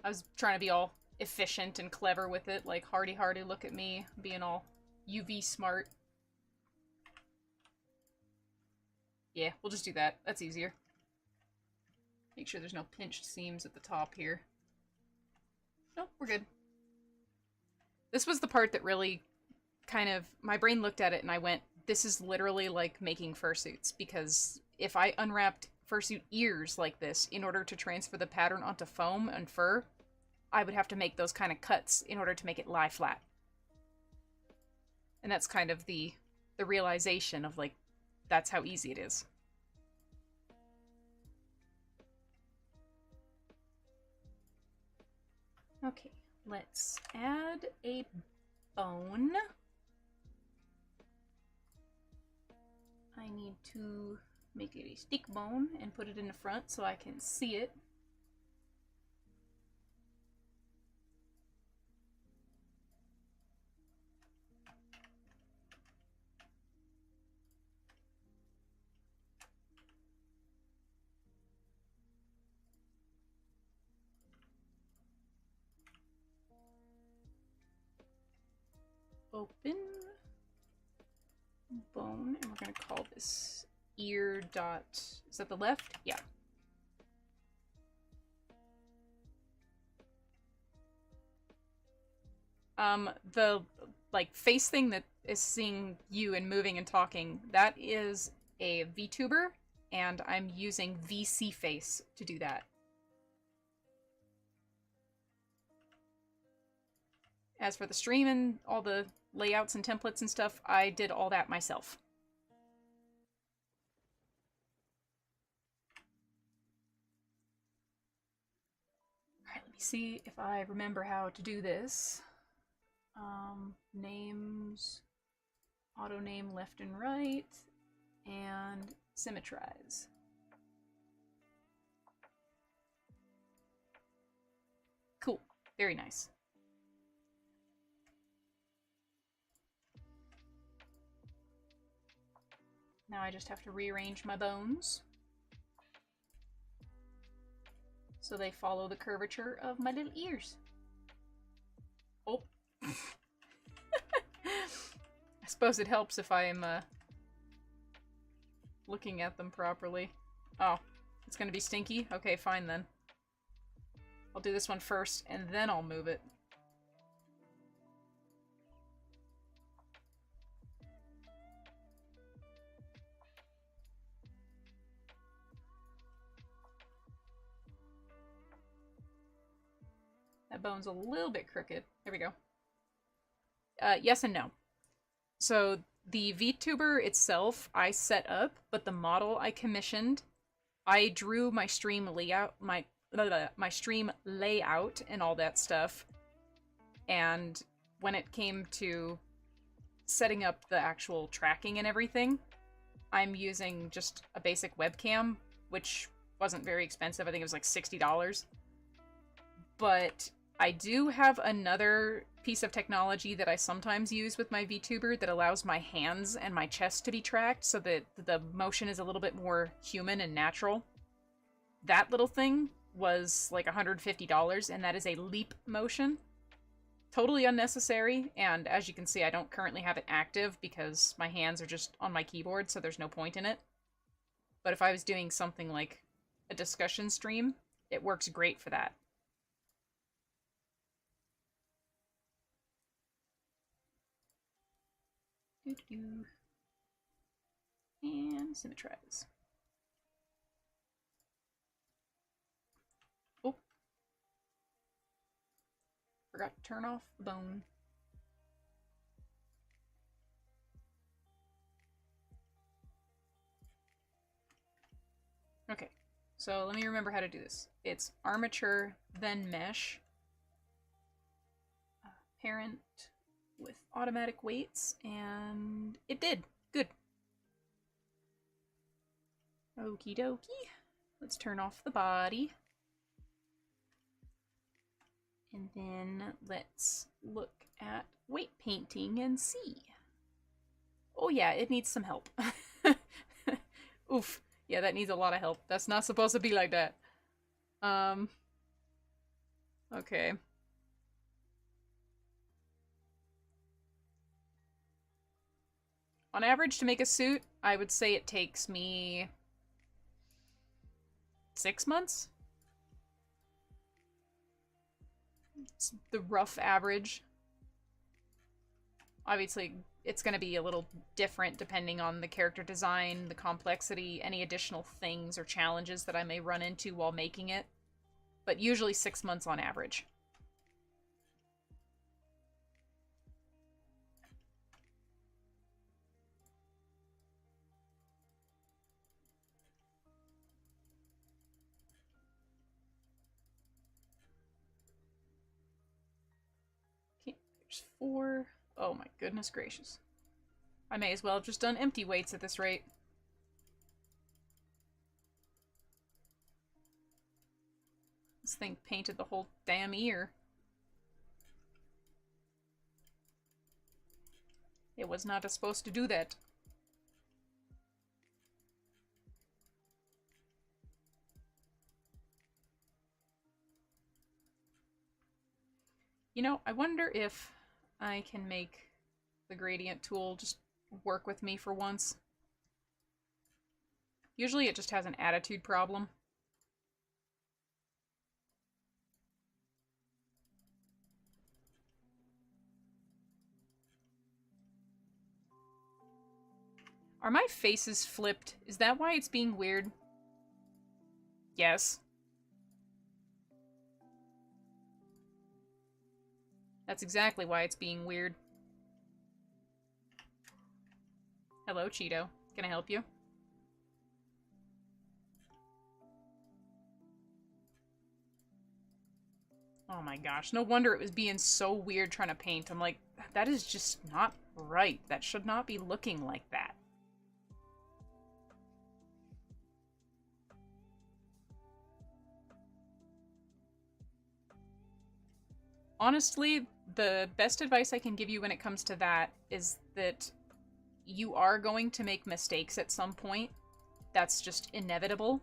I was trying to be all efficient and clever with it, like hardy, look at me, being all UV smart. Yeah, we'll just do that. That's easier. Make sure there's no pinched seams at the top here. Nope, we're good. This was the part that really kind of... My brain looked at it and I went, this is literally like making fursuits, because if I unwrapped fursuit ears like this in order to transfer the pattern onto foam and fur, I would have to make those kind of cuts in order to make it lie flat. And that's kind of the realization of, like, that's how easy it is. Okay, let's add a bone. I need to make it a stick bone and put it in the front so I can see it. Open bone, and we're going to call this ear dot... Is that the left? Yeah. The, like, face thing that is seeing you and moving and talking, that is a VTuber, and I'm using VC face to do that. As for the stream and all the layouts and templates and stuff, I did all that myself. Alright, let me see if I remember how to do this. Names, auto name left and right, and symmetrize. Cool, very nice. Now I just have to rearrange my bones so they follow the curvature of my little ears. Oh. I suppose it helps if I'm looking at them properly. Oh, it's gonna be stinky? Okay, fine then. I'll do this one first, and then I'll move it. That bone's a little bit crooked. There we go. Yes and no. So the VTuber itself I set up, but the model I commissioned, I drew my stream layout, my stream layout and all that stuff. And when it came to setting up the actual tracking and everything, I'm using just a basic webcam, which wasn't very expensive. I think it was like $60. But I do have another piece of technology that I sometimes use with my VTuber that allows my hands and my chest to be tracked so that the motion is a little bit more human and natural. That little thing was like $150, and that is a leap motion. Totally unnecessary, and as you can see, I don't currently have it active because my hands are just on my keyboard, so there's no point in it. But if I was doing something like a discussion stream, it works great for that. And symmetrize. Oh. Forgot to turn off the bone. Okay, so let me remember how to do this. It's armature, then mesh. Parent with automatic weights, and it did. Good. Okie dokie. Let's turn off the body. And then let's look at weight painting and see. Oh yeah, it needs some help. Oof. Yeah, that needs a lot of help. That's not supposed to be like that. Okay. On average, to make a suit, I would say it takes me 6 months. It's the rough average. Obviously, it's going to be a little different depending on the character design, the complexity, any additional things or challenges that I may run into while making it. But usually 6 months on average. Okay, there's 4. Oh my goodness gracious. I may as well have just done empty weights at this rate. This thing painted the whole damn ear. It was not supposed to do that. You know, I wonder if I can make the gradient tool just work with me for once. Usually it just has an attitude problem. Are my faces flipped? Is that why it's being weird? Yes. That's exactly why it's being weird. Hello, Cheeto. Can I help you? Oh my gosh, no wonder it was being so weird trying to paint. I'm like, that is just not right. That should not be looking like that. Honestly, the best advice I can give you when it comes to that is that you are going to make mistakes at some point. That's just inevitable.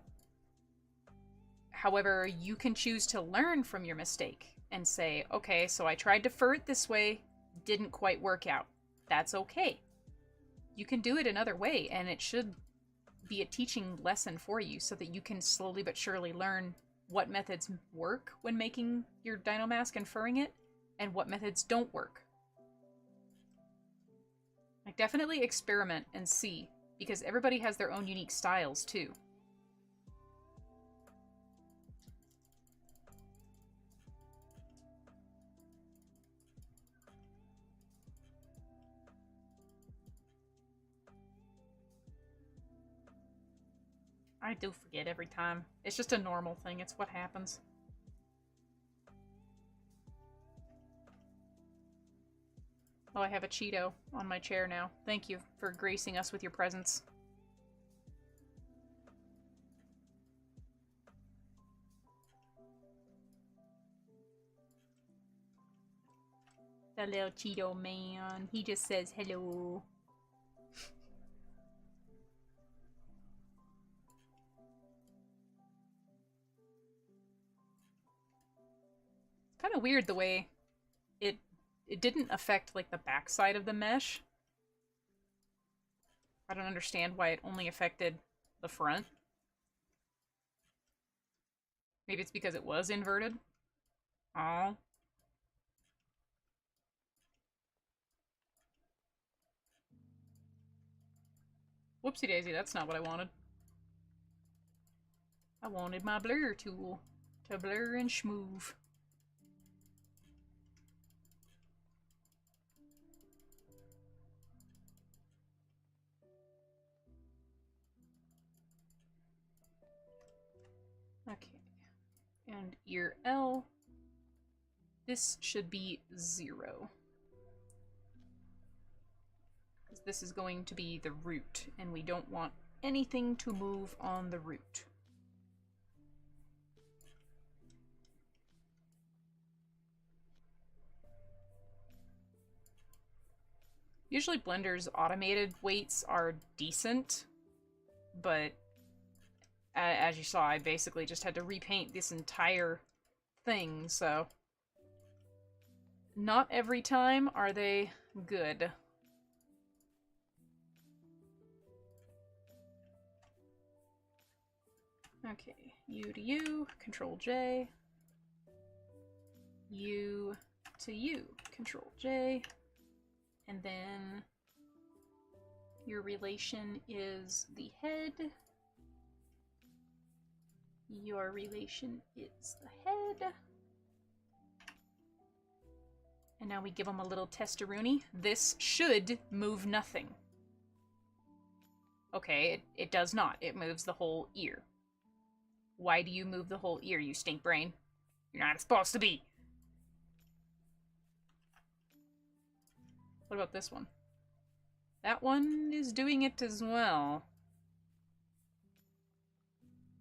However, you can choose to learn from your mistake and say, okay, so I tried to fur it this way, didn't quite work out. That's okay. You can do it another way, and it should be a teaching lesson for you so that you can slowly but surely learn what methods work when making your dino mask and furring it, and what methods don't work. Like, definitely experiment and see, because everybody has their own unique styles, too. I do forget every time. It's just a normal thing. It's what happens. Oh, I have a Cheeto on my chair now. Thank you for gracing us with your presence. The little Cheeto man. He just says hello. Kind of weird the way it didn't affect like the backside of the mesh. I don't understand why it only affected the front. Maybe it's because it was inverted. Oh. Whoopsie daisy, that's not what I wanted. I wanted my blur tool to blur and schmoove. Okay. And ear L. This should be 0. Because this is going to be the root, and we don't want anything to move on the root. Usually Blender's automated weights are decent, but as you saw, I basically just had to repaint this entire thing, so not every time are they good. Okay, U to U, Control J, U to U, Control J, and then your relation is the head. Your relation is the head. And now we give them a little testaroonie. This should move nothing. Okay, it does not. It moves the whole ear. Why do you move the whole ear, you stink brain? You're not supposed to be. What about this one? That one is doing it as well.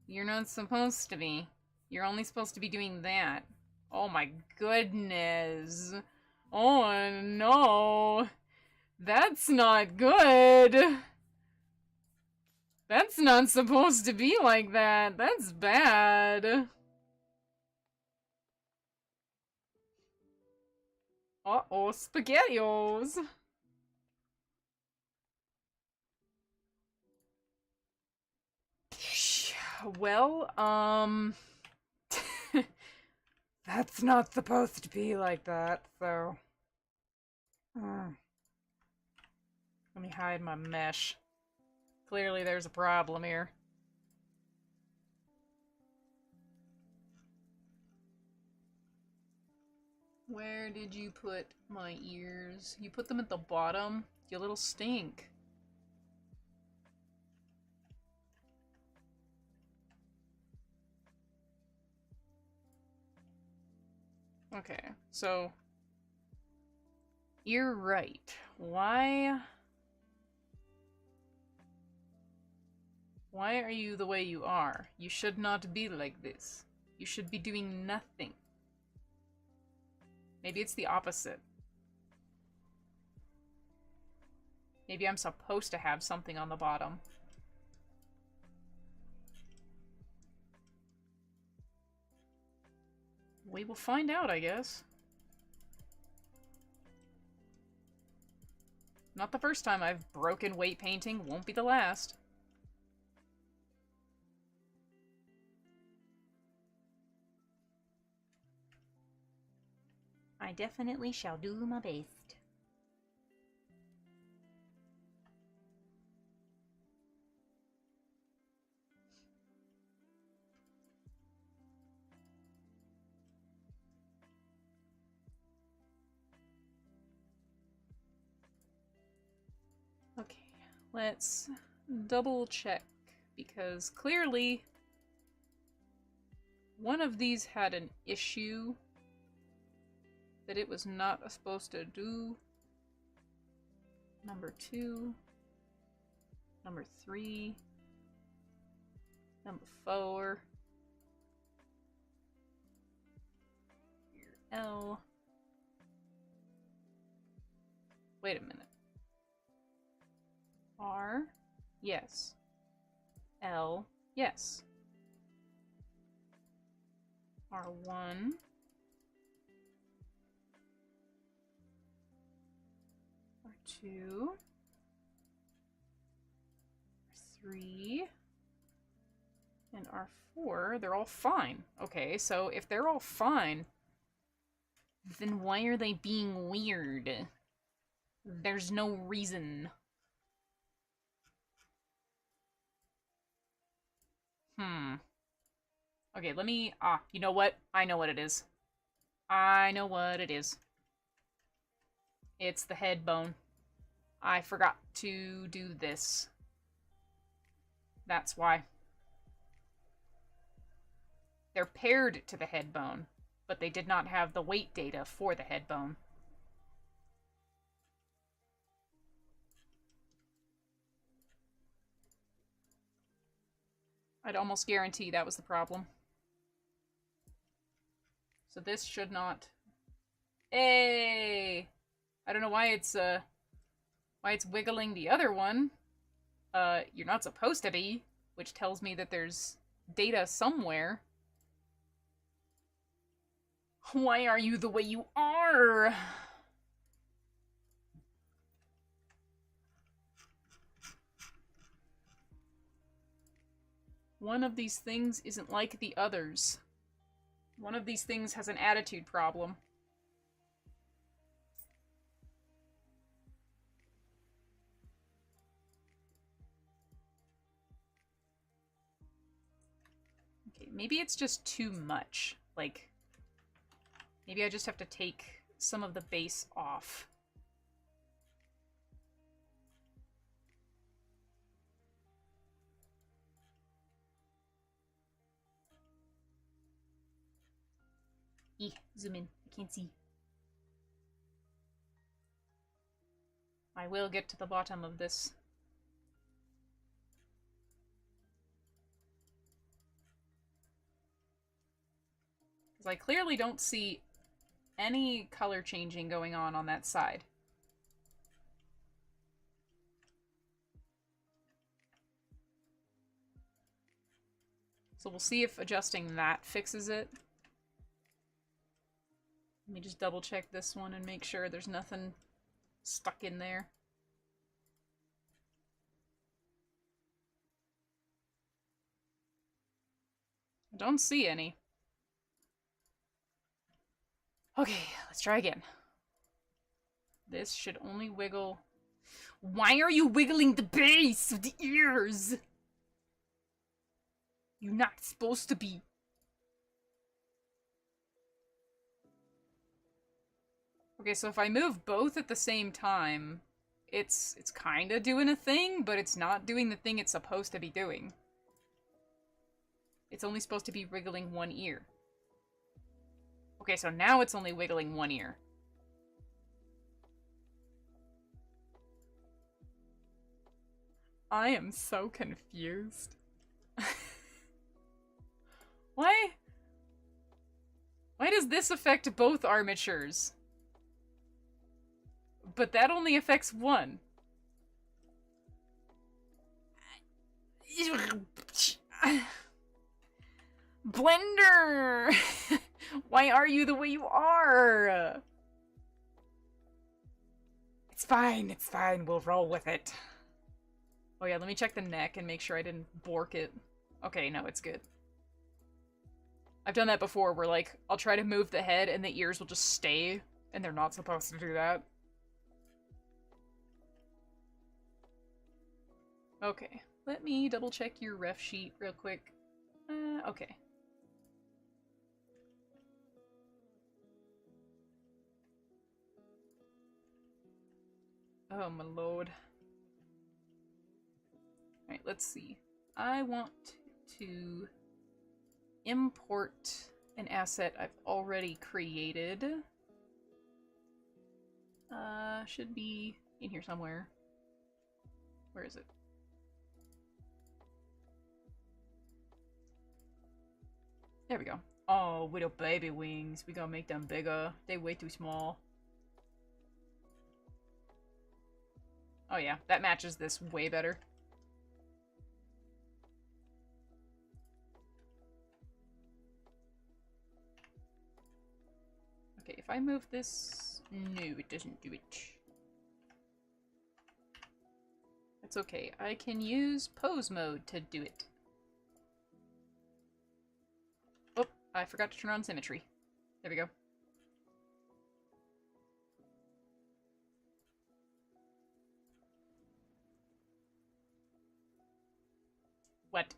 You're not supposed to be. You're only supposed to be doing that. Oh my goodness. Oh no. That's not good. That's not supposed to be like that. That's bad. Uh-oh, SpaghettiOs. Well, that's not supposed to be like that, so... Let me hide my mesh. Clearly there's a problem here. Where did you put my ears? You put them at the bottom? You little stink. Okay, so... You're right. Why are you the way you are? You should not be like this. You should be doing nothing. Maybe it's the opposite. Maybe I'm supposed to have something on the bottom. We will find out, I guess. Not the first time I've broken weight painting, won't be the last. I definitely shall do my best. Okay, let's double check because clearly one of these had an issue that it was not supposed to do. Number 2, number 3, number 4, here L. Wait a minute. R, yes. L, yes. R1. R2. R3. And R4, they're all fine. Okay, so if they're all fine, then why are they being weird? There's no reason. Okay, let me... you know what? I know what it is. I know what it is. It's the head bone. I forgot to do this. That's why. They're paired to the head bone, but they did not have the weight data for the head bone. I'd almost guarantee that was the problem. So this should not... Hey! I don't know why it's wiggling the other one. You're not supposed to be, which tells me that there's data somewhere. Why are you the way you are? One of these things isn't like the others. One of these things has an attitude problem. Okay, maybe it's just too much. Like, maybe I just have to take some of the base off. Zoom in. I can't see. I will get to the bottom of this. Because I clearly don't see any color changing going on that side. So we'll see if adjusting that fixes it. Let me just double check this one and make sure there's nothing stuck in there. I don't see any. Okay, let's try again. This should only wiggle... Why are you wiggling the base of the ears? You're not supposed to be. Okay, so if I move both at the same time, it's kinda doing a thing, but it's not doing the thing it's supposed to be doing. It's only supposed to be wiggling one ear. Okay, so now it's only wiggling one ear. I am so confused. Why? Why does this affect both armatures? But that only affects one. Blender! Why are you the way you are? It's fine, we'll roll with it. Oh yeah, let me check the neck and make sure I didn't bork it. Okay, no, it's good. I've done that before where, like, I'll try to move the head and the ears will just stay, and they're not supposed to do that. Okay, let me double check your ref sheet real quick. Okay. Oh my lord. Alright, let's see. I want to import an asset I've already created. Should be in here somewhere. Where is it? There we go. Oh, with the baby wings. We gotta make them bigger. They way too small. Oh yeah, that matches this way better. Okay, if I move this... No, it doesn't do it. That's okay. I can use pose mode to do it. Oh, I forgot to turn on symmetry. There we go. What?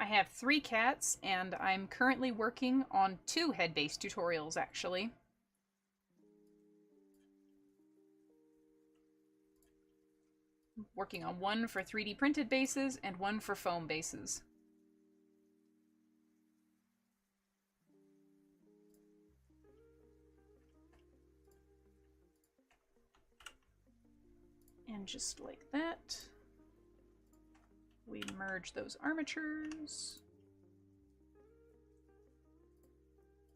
I have 3 cats, and I'm currently working on 2 head-based tutorials, actually. Working on one for 3D printed bases and one for foam bases. And just like that, we merge those armatures.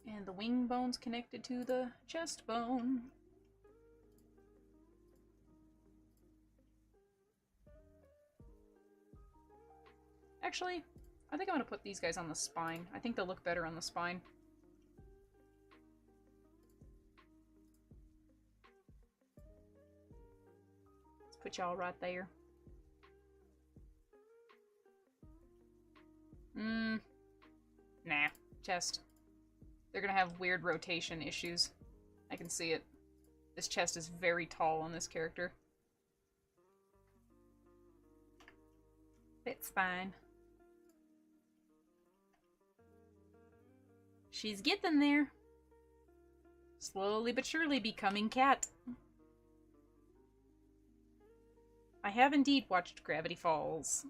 And the wing bone's connected to the chest bone. Actually, I think I'm gonna put these guys on the spine. I think they'll look better on the spine. Let's put y'all right there. Nah. Chest. They're gonna have weird rotation issues. I can see it. This chest is very tall on this character. It's fine. She's getting there. Slowly but surely becoming cat. I have indeed watched Gravity Falls.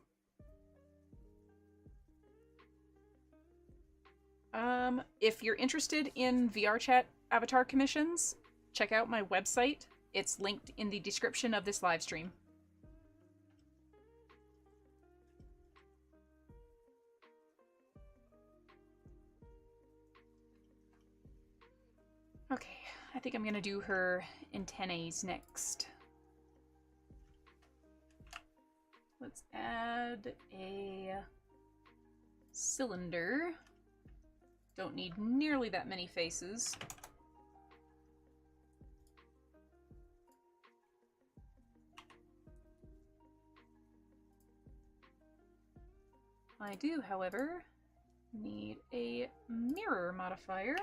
If you're interested in VRChat avatar commissions, check out my website. It's linked in the description of this live stream. Okay, I think I'm gonna do her antennae next. Let's add a cylinder. Don't need nearly that many faces. I do, however, need a mirror modifier.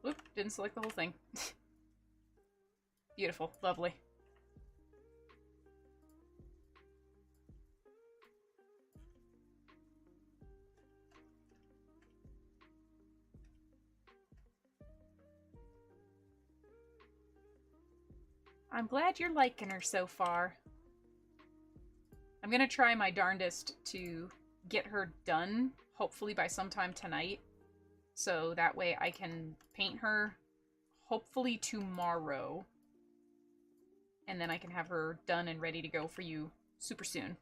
Whoop, didn't select the whole thing. Beautiful, lovely. I'm glad you're liking her so far. I'm gonna try my darndest to get her done, hopefully by sometime tonight. So that way I can paint her, hopefully tomorrow. And then I can have her done and ready to go for you super soon.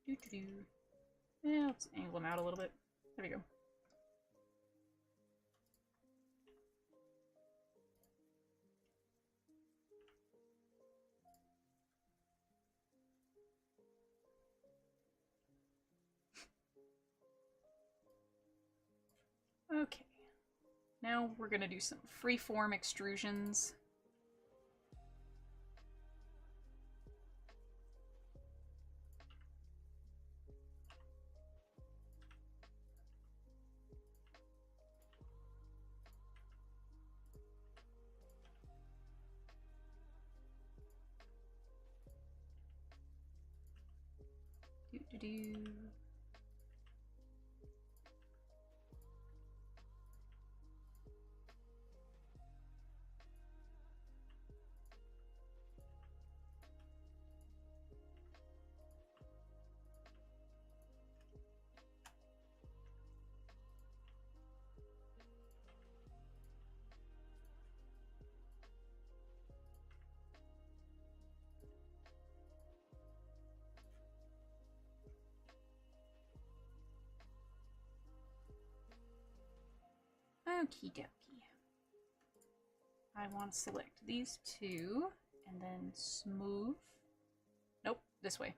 Doo-doo-doo. Yeah, let's angle them out a little bit. There we go. Okay. Now we're going to do some freeform extrusions. Do. Okie dokie. I want to select these two and then smooth. Nope, this way.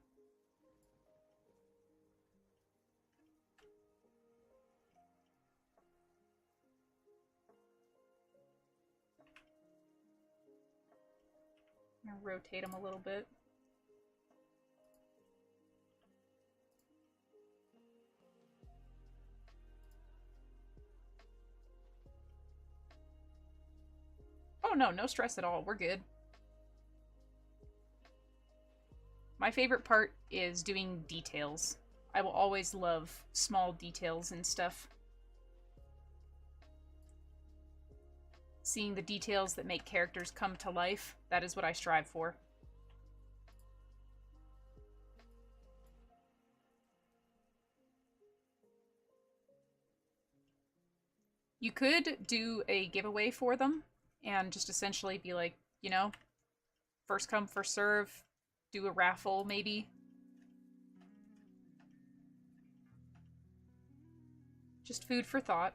I'm gonna rotate them a little bit. Oh no, no stress at all. We're good. My favorite part is doing details. I will always love small details and stuff. Seeing the details that make characters come to life, that is what I strive for. You could do a giveaway for them and just essentially be like, you know, first come, first serve, do a raffle maybe. Just food for thought.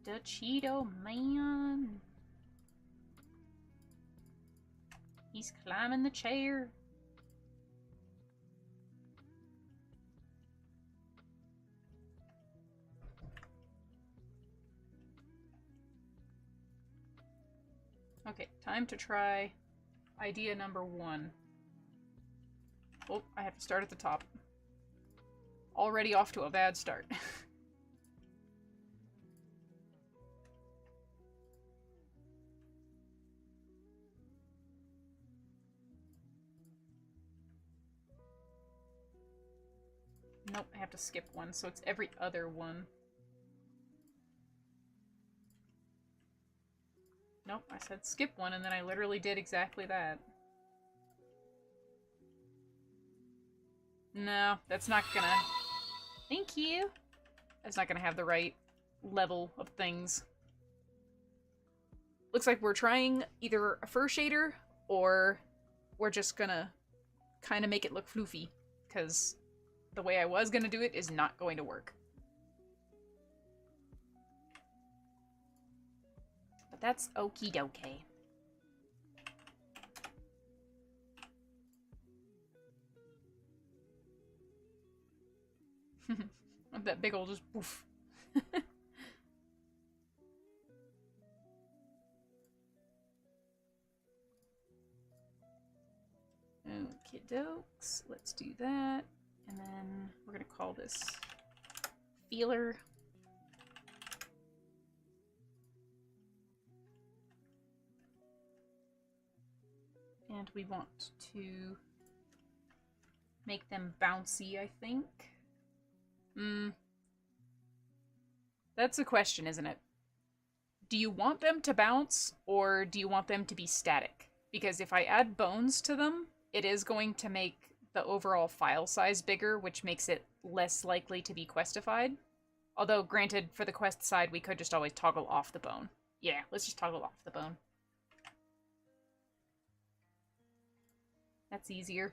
The Cheeto Man. He's climbing the chair. Okay, time to try idea number 1. Oh, I have to start at the top. Already off to a bad start. Nope, I have to skip one, so it's every other one. Nope, I said skip one, and then I literally did exactly that. No, that's not gonna... Thank you! That's not gonna have the right level of things. Looks like we're trying either a fur shader, or we're just gonna kind of make it look floofy, because the way I was gonna do it is not going to work. But that's okie dokie. That big ol' just poof. Okie dokes, let's do that. And then we're gonna call this feeler. And we want to make them bouncy, I think. That's a question, isn't it? Do you want them to bounce, or do you want them to be static? Because if I add bones to them, it is going to make the overall file size bigger, which makes it less likely to be questified. Although, granted, for the quest side, we could just always toggle off the bone. Yeah, let's just toggle off the bone. That's easier.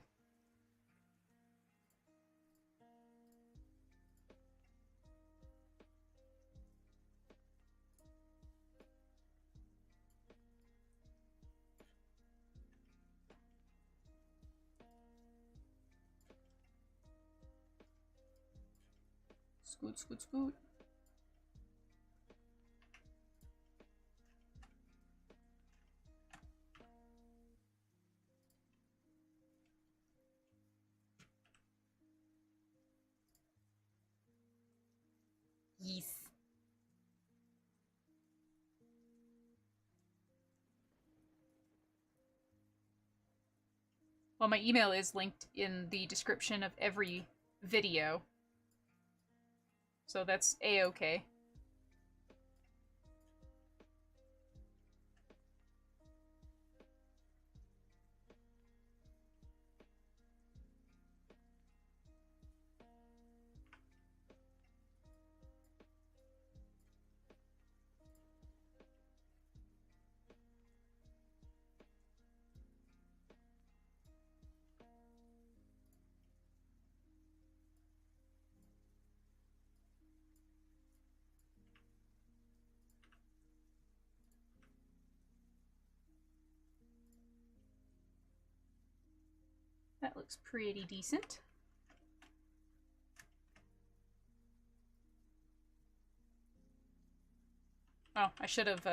Scoot, scoot, scoot. Yes. Well, my email is linked in the description of every video, so that's a-okay. That looks pretty decent. Oh, I should have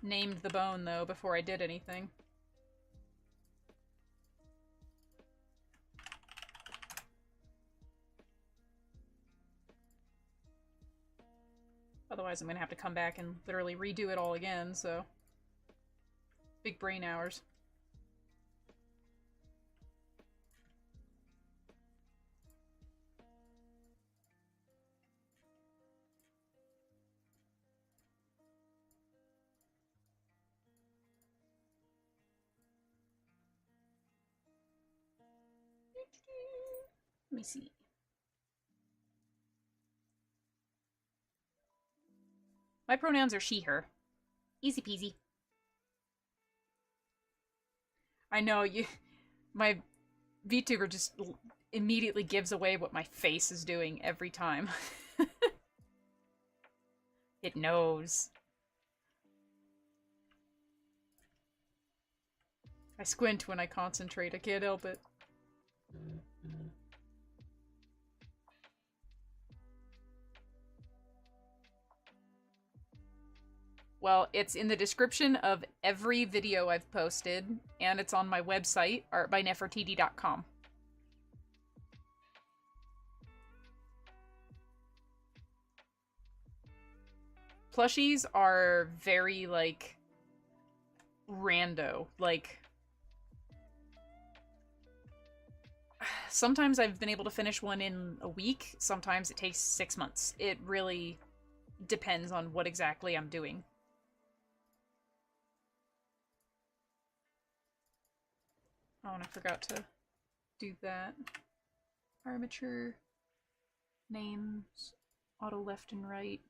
named the bone, though, before I did anything. Otherwise, I'm gonna have to come back and literally redo it all again, so... Big brain hours. Let me see. My pronouns are she, her. Easy peasy. I know, my VTuber just immediately gives away what my face is doing every time. It knows. I squint when I concentrate, I can't help it. Well, it's in the description of every video I've posted, and it's on my website, artbyneffertity.com. Plushies are very, like, rando. Like, sometimes I've been able to finish one in a week, sometimes it takes 6 months. It really depends on what exactly I'm doing. Oh, and I forgot to do that. Armature, names, auto left and right.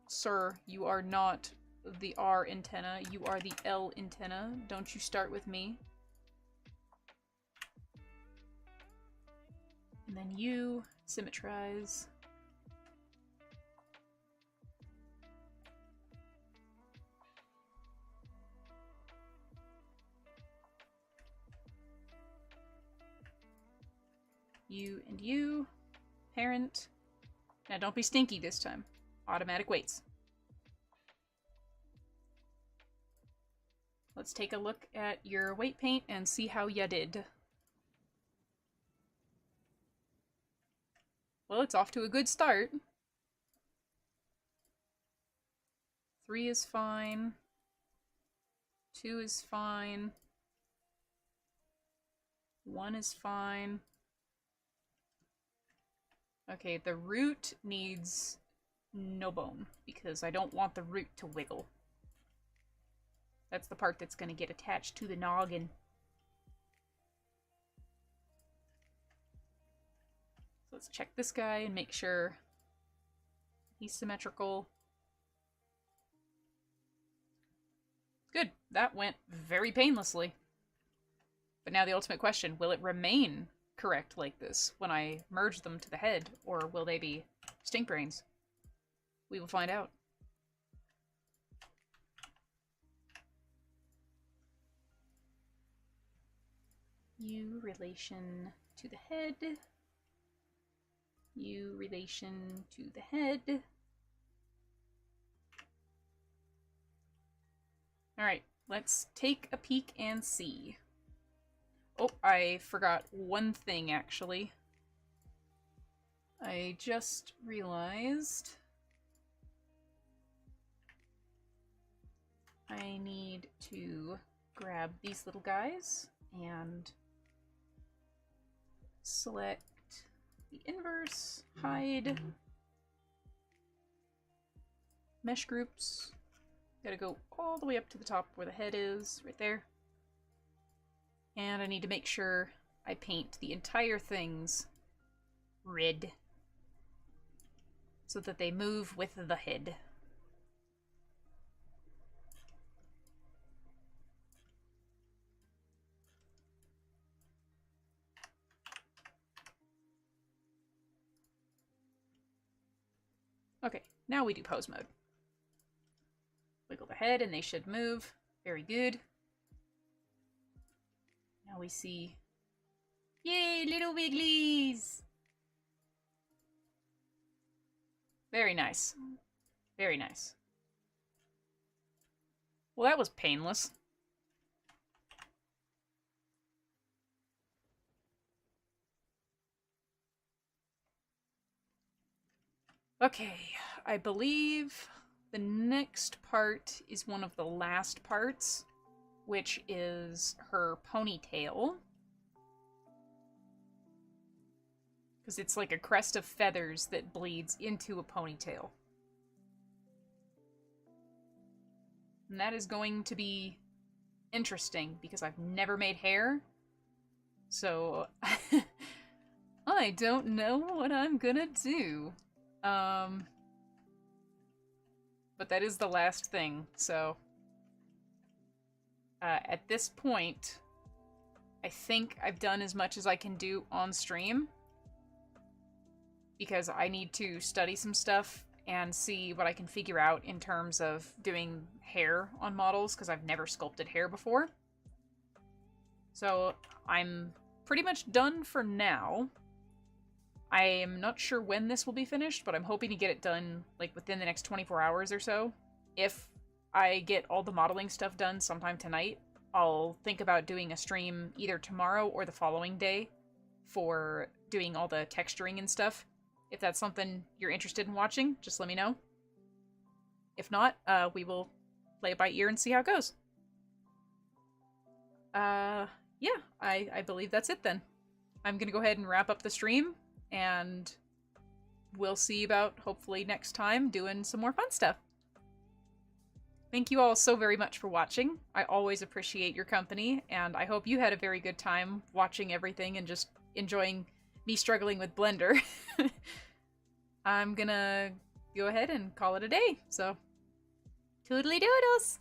Sir, you are not the R antenna, you are the L antenna. Don't you start with me. And then you symmetrize. You and you. Parent. Now don't be stinky this time. Automatic weights. Let's take a look at your weight paint and see how ya did. Well, it's off to a good start. 3 is fine. 2 is fine. 1 is fine. Okay, the root needs no bone, because I don't want the root to wiggle. That's the part that's going to get attached to the noggin. So let's check this guy and make sure he's symmetrical. Good, that went very painlessly. But now the ultimate question, will it remain correct like this when I merge them to the head, or will they be stink brains? We will find out. U relation to the head. U relation to the head. Alright, let's take a peek and see. Oh, I forgot one thing, actually. I just realized I need to grab these little guys and select the inverse, hide, mesh groups. Gotta go all the way up to the top where the head is, right there. And I need to make sure I paint the entire things red so that they move with the head. Okay, now we do pose mode. Wiggle the head and they should move. Very good. Now we see... Yay, little wigglies! Very nice. Very nice. Well, that was painless. Okay, I believe the next part is one of the last parts, which is her ponytail. Because it's like a crest of feathers that bleeds into a ponytail. And that is going to be interesting, because I've never made hair. So, I don't know what I'm gonna do. But that is the last thing, so... at this point, I think I've done as much as I can do on stream. Because I need to study some stuff and see what I can figure out in terms of doing hair on models, because I've never sculpted hair before. So I'm pretty much done for now. I am not sure when this will be finished, but I'm hoping to get it done like within the next 24 hours or so. If I get all the modeling stuff done sometime tonight, I'll think about doing a stream either tomorrow or the following day for doing all the texturing and stuff. If that's something you're interested in watching, just let me know. If not, we will play it by ear and see how it goes. Yeah, I believe that's it then. I'm gonna go ahead and wrap up the stream, and we'll see about, hopefully next time, doing some more fun stuff. Thank you all so very much for watching. I always appreciate your company, and I hope you had a very good time watching everything and just enjoying me struggling with Blender. I'm gonna go ahead and call it a day, so toodly doodles!